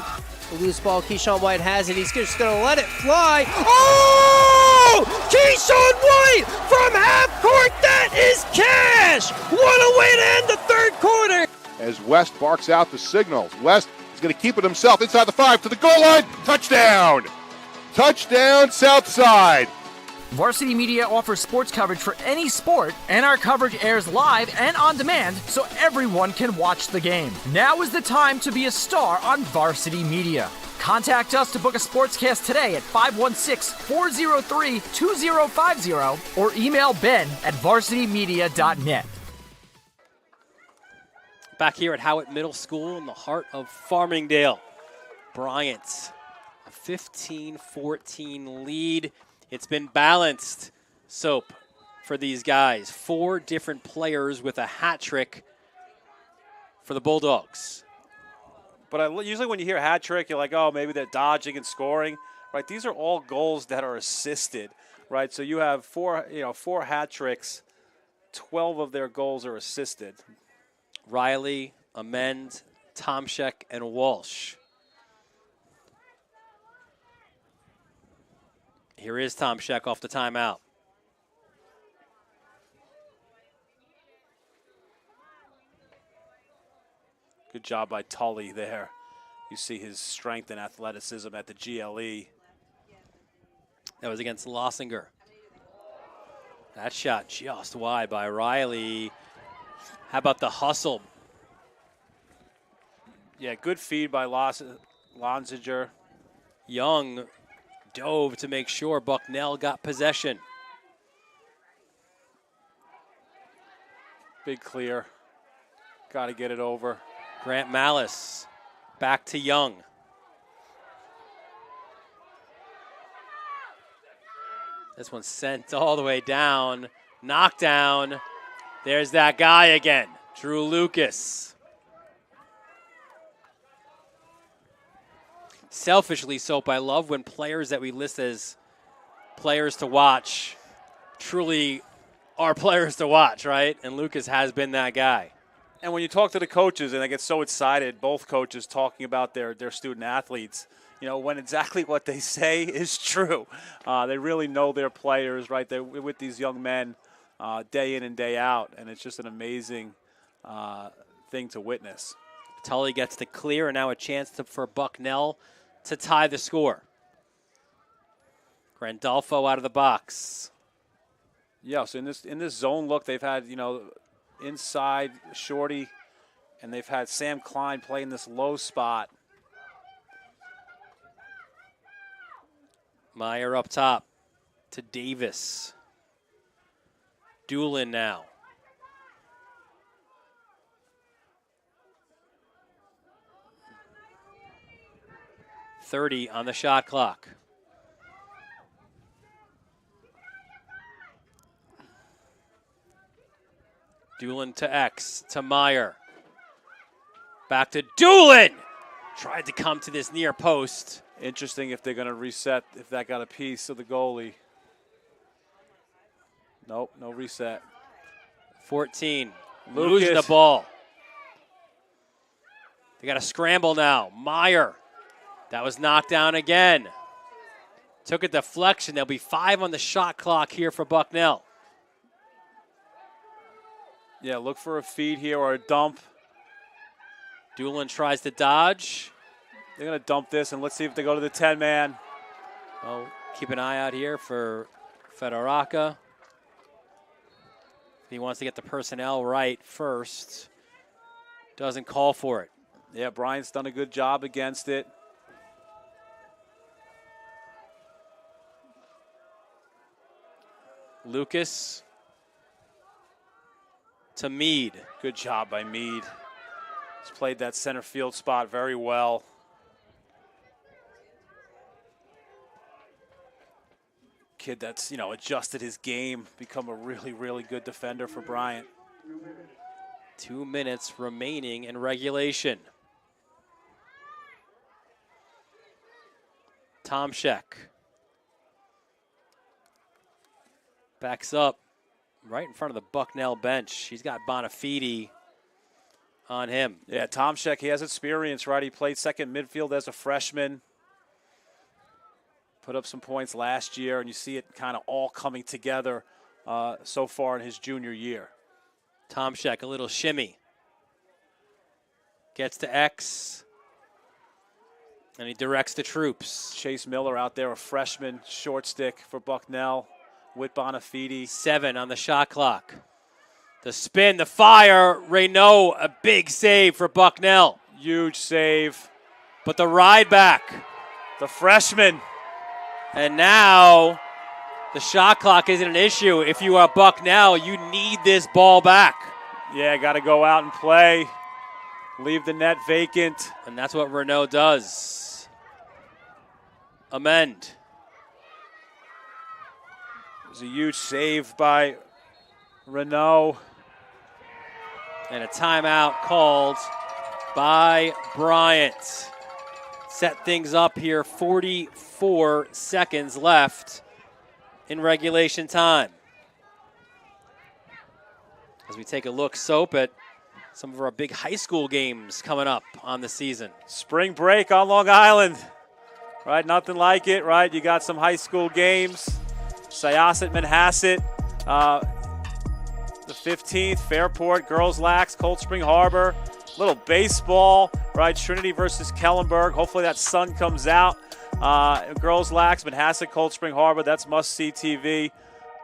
The loose ball, Keyshawn White has it. He's just going to let it fly. Oh! Keyshawn White from half court. That is cash. What a way to end the third quarter. As West barks out the signals. West is going to keep it himself inside the 5 to the goal line. Touchdown! Touchdown, Southside. Varsity Media offers sports coverage for any sport, and our coverage airs live and on demand so everyone can watch the game. Now is the time to be a star on Varsity Media. Contact us to book a sportscast today at 516-403-2050 or email ben@varsitymedia.net. Back here at Howitt Middle School in the heart of Farmingdale. Bryant, a 15-14 lead. It's been balanced, Soap, for these guys. 4 different players with a hat trick for the Bulldogs. But usually when you hear hat trick, you're like, oh, maybe they're dodging and scoring. Right? These are all goals that are assisted. Right? So you have 4 hat tricks. 12 of their goals are assisted. Riley, Amend, Tomczyk, and Walsh. Here is Tomczyk off the timeout. Good job by Tully there. You see his strength and athleticism at the GLE. That was against Lossinger. That shot just wide by Riley. How about the hustle? Yeah, good feed by Lonsinger. Young dove to make sure Bucknell got possession. Big clear. Got to get it over. Grant Malice back to Young. This one sent all the way down. Knockdown. There's that guy again, Drew Lucas. Selfishly, Soap, I love when players that we list as players to watch truly are players to watch, right? And Lucas has been that guy. And when you talk to the coaches, and I get so excited, both coaches talking about their student athletes, when exactly what they say is true. They really know their players, right? They're with these young men day in and day out, and it's just an amazing thing to witness. Tully gets the clear, and now a chance for Bucknell to tie the score. Grandolfo out of the box. Yeah, so in this zone look, they've had, inside Shorty, and they've had Sam Klein play in this low spot. Meyer up top to Davis. Doolin now. .30 on the shot clock. Doolin to X, to Meyer. Back to Doolin! Tried to come to this near post. Interesting if they're going to reset, if that got a piece of the goalie. Nope, no reset. 14, Lucas. losing the ball. They got a scramble now. Meyer, that was knocked down again. Took a deflection. There'll be 5 on the shot clock here for Bucknell. Yeah, look for a feed here or a dump. Doolin tries to dodge. They're going to dump this, and let's see if they go to the 10-man. Well, keep an eye out here for Fedoraka. He wants to get the personnel right first. Doesn't call for it. Yeah, Bryant's done a good job against it. Lucas to Mead. Good job by Mead. He's played that center field spot very well. Kid that's, adjusted his game, become a really, really good defender for Bryant. 2 minutes remaining in regulation. Tomczyk backs up right in front of the Bucknell bench. He's got Bonafide on him. Yeah, Tomczyk, he has experience, right? He played second midfield as a freshman. Put up some points last year, and you see it kind of all coming together so far in his junior year. Tomczyk, a little shimmy. Gets to X, and he directs the troops. Chase Miller out there, a freshman, short stick for Bucknell with Bonafide. 7 on the shot clock. The spin, the fire. Reynaud, a big save for Bucknell. Huge save. But the ride back. The freshman. And now the shot clock isn't an issue. If you are Bucknell, you need this ball back. Yeah, got to go out and play. Leave the net vacant. And that's what Reynaud does. Amend. It was a huge save by Reynaud. And a timeout called by Bryant. Set things up here, 44 seconds left in regulation time. As we take a look, Soap, at some of our big high school games coming up on the season. Spring break on Long Island, right? Nothing like it, right? You got some high school games. Syosset, Manhasset, the 15th, Fairport, Girls Lax, Cold Spring Harbor. Little baseball, right? Trinity versus Kellenberg. Hopefully that sun comes out. Girls Lax, Manhasset, Cold Spring Harbor. That's must-see TV.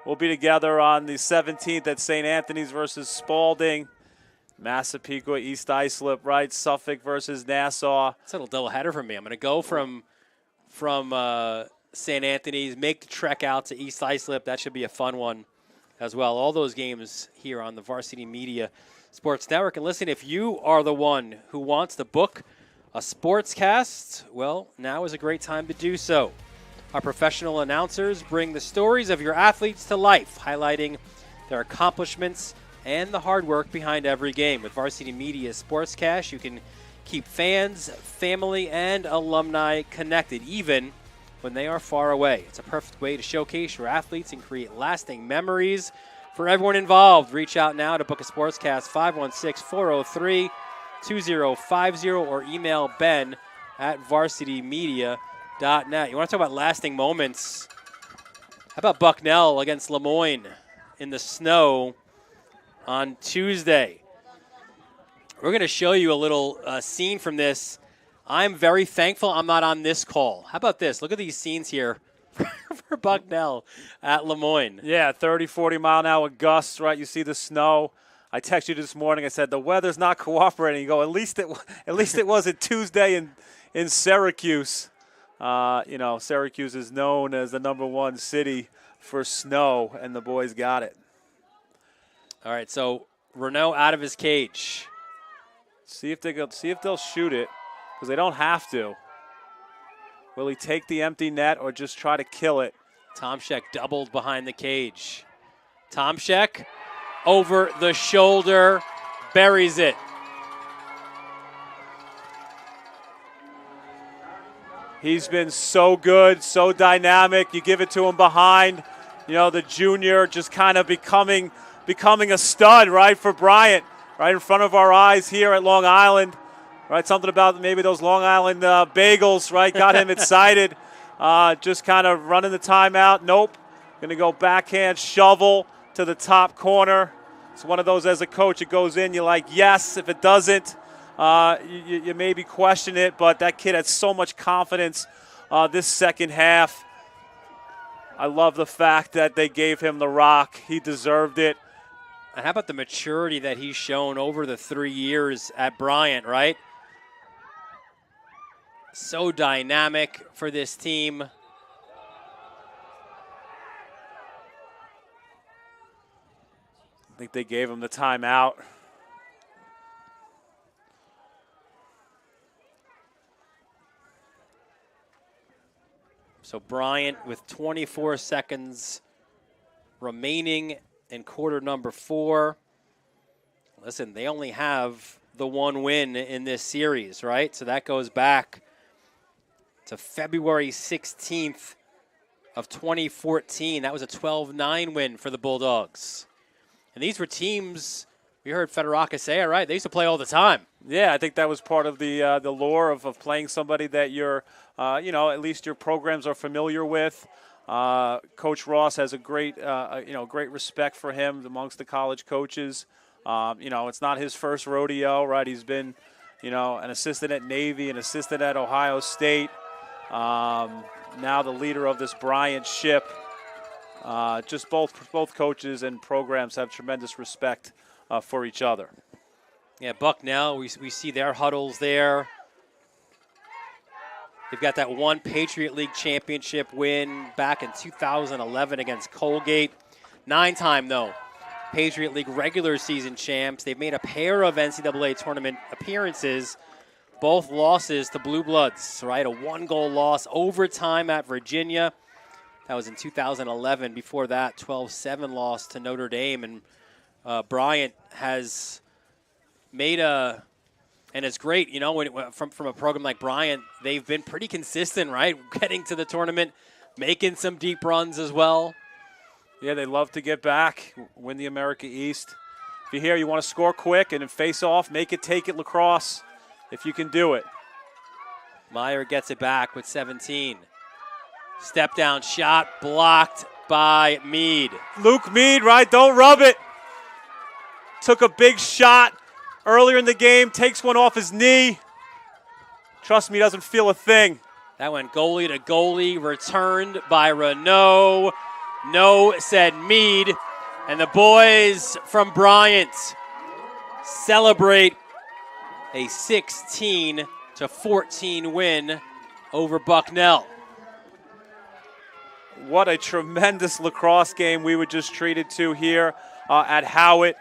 We'll be together on the 17th at St. Anthony's versus Spalding. Massapequa, East Islip, right? Suffolk versus Nassau. It's a little doubleheader for me. I'm going to go from St. Anthony's, make the trek out to East Islip. That should be a fun one as well. All those games here on the Varsity Media Sports Network. And listen, if you are the one who wants to book a sportscast, well, now is a great time to do so. Our professional announcers bring the stories of your athletes to life, highlighting their accomplishments and the hard work behind every game. With Varsity Media SportsCast, you can keep fans, family, and alumni connected, even when they are far away. It's a perfect way to showcase your athletes and create lasting memories for everyone involved. Reach out now to book a SportsCast 516-403-2050 or email Ben at varsitymedia.net. You want to talk about lasting moments? How about Bucknell against Lemoyne in the snow on Tuesday? We're going to show you a little scene from this. I'm very thankful I'm not on this call. How about this? Look at these scenes here for Bucknell at Lemoyne. Yeah, 30, 40-mile-an-hour gusts, right? You see the snow. I texted you this morning. I said, the weather's not cooperating. You go, at least it wasn't Tuesday in Syracuse. Syracuse is known as the #1 city for snow, and the boys got it. All right, so Renault out of his cage. See if they'll shoot it, because they don't have to. Will he take the empty net or just try to kill it? Tomczyk doubled behind the cage. Tomczyk over the shoulder, buries it. He's been so good, so dynamic. You give it to him behind. The junior just kind of becoming a stud, right, for Bryant. Right in front of our eyes here at Long Island, right? Something about maybe those Long Island bagels, right? Got him excited. Just kind of running the timeout. Nope. Going to go backhand shovel to the top corner. It's one of those as a coach, it goes in. You're like, yes. If it doesn't, you maybe question it. But that kid had so much confidence this second half. I love the fact that they gave him the rock. He deserved it. And how about the maturity that he's shown over the 3 years at Bryant, right? So dynamic for this team. I think they gave him the timeout. So Bryant with 24 seconds remaining in quarter number 4. Listen, they only have the one win in this series, right? So that goes back to February 16th of 2014. That was a 12-9 win for the Bulldogs. And these were teams, we heard Federica say it, right? They used to play all the time. Yeah, I think that was part of the lure of playing somebody that you're, at least your programs are familiar with. Coach Ross has a great respect for him amongst the college coaches. It's not his first rodeo, right? He's been, an assistant at Navy, an assistant at Ohio State. Now the leader of this Bryant ship. Just both coaches and programs have tremendous respect for each other. Yeah, Bucknell, we see their huddles there. They've got that one Patriot League championship win back in 2011 against Colgate. 9-time, though, Patriot League regular season champs. They've made a pair of NCAA tournament appearances, both losses to Blue Bloods, right? A 1-goal loss overtime at Virginia. That was in 2011. Before that, 12-7 loss to Notre Dame. And Bryant has made and it's great, from a program like Bryant, they've been pretty consistent, right? Getting to the tournament, making some deep runs as well. Yeah, they love to get back, win the America East. If you're here, you want to score quick and then face off, make it, take it, Lacrosse, if you can do it. Meyer gets it back with 17. Step down shot blocked by Mead. Luke Mead, right? Don't rub it. Took a big shot earlier in the game, takes one off his knee. Trust me, he doesn't feel a thing. That went goalie to goalie, returned by Renault. No, said Mead. And the boys from Bryant celebrate a 16-14 win over Bucknell. What a tremendous lacrosse game we were just treated to here at Howitt.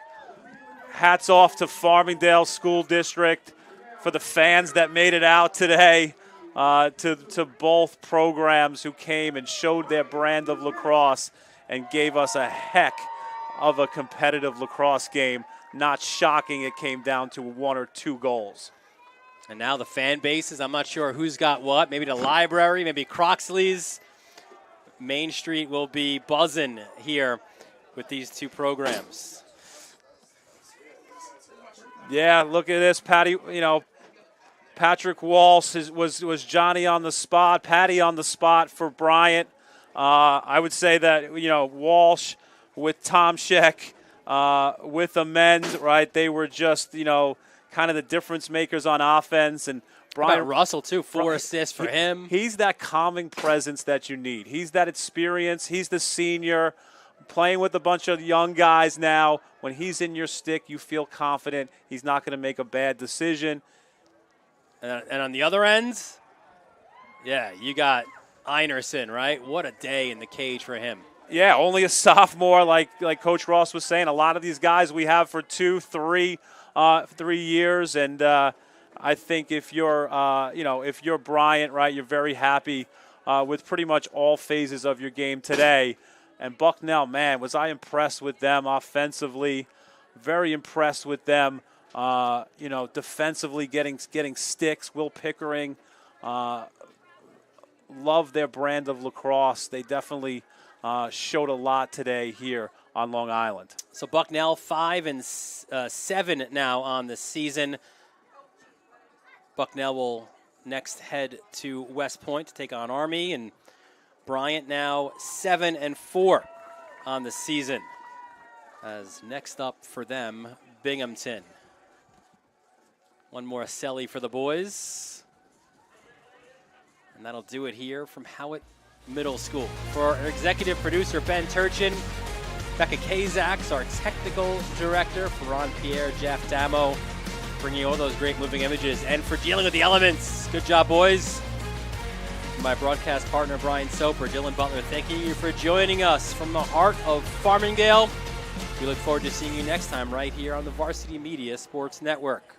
Hats off to Farmingdale School District for the fans that made it out today, to both programs who came and showed their brand of lacrosse and gave us a heck of a competitive lacrosse game. Not shocking it came down to 1 or 2 goals. And now the fan bases, I'm not sure who's got what. Maybe the library, maybe Croxley's. Main Street will be buzzing here with these two programs. Yeah, look at this, Patty. Patrick Walsh was Johnny on the spot, Patty on the spot for Bryant. I would say that, Walsh with Tom Sheck, with Amend, right? They were just, kind of the difference makers on offense. And Brian Russell, too, 4 assists for him. He's that calming presence that you need. He's that experience. He's the senior playing with a bunch of young guys now. When he's in your stick, you feel confident. He's not going to make a bad decision. And on the other end, yeah, you got Einerson, right? What a day in the cage for him. Yeah, only a sophomore, like Coach Ross was saying. A lot of these guys we have for 2, 3 years, and I think if you're, if you're Bryant, right, you're very happy with pretty much all phases of your game today. And Bucknell, man, was I impressed with them offensively. Very impressed with them. Defensively getting sticks. Will Pickering, love their brand of lacrosse. They definitely showed a lot today here on Long Island. So Bucknell 5-7 now on the season. Bucknell will next head to West Point to take on Army, and Bryant now 7-4 on the season. As next up for them, Binghamton. One more Selly for the boys. And that'll do it here from Howitt Middle School. For our executive producer, Ben Turchin, Becca Kazaks, our technical director, for Ron Pierre, Jeff Damo, bringing you all those great moving images, and for dealing with the elements. Good job, boys. My broadcast partner, Brian Soper, Dylan Butler, thanking you for joining us from the heart of Farmingdale. We look forward to seeing you next time right here on the Varsity Media Sports Network.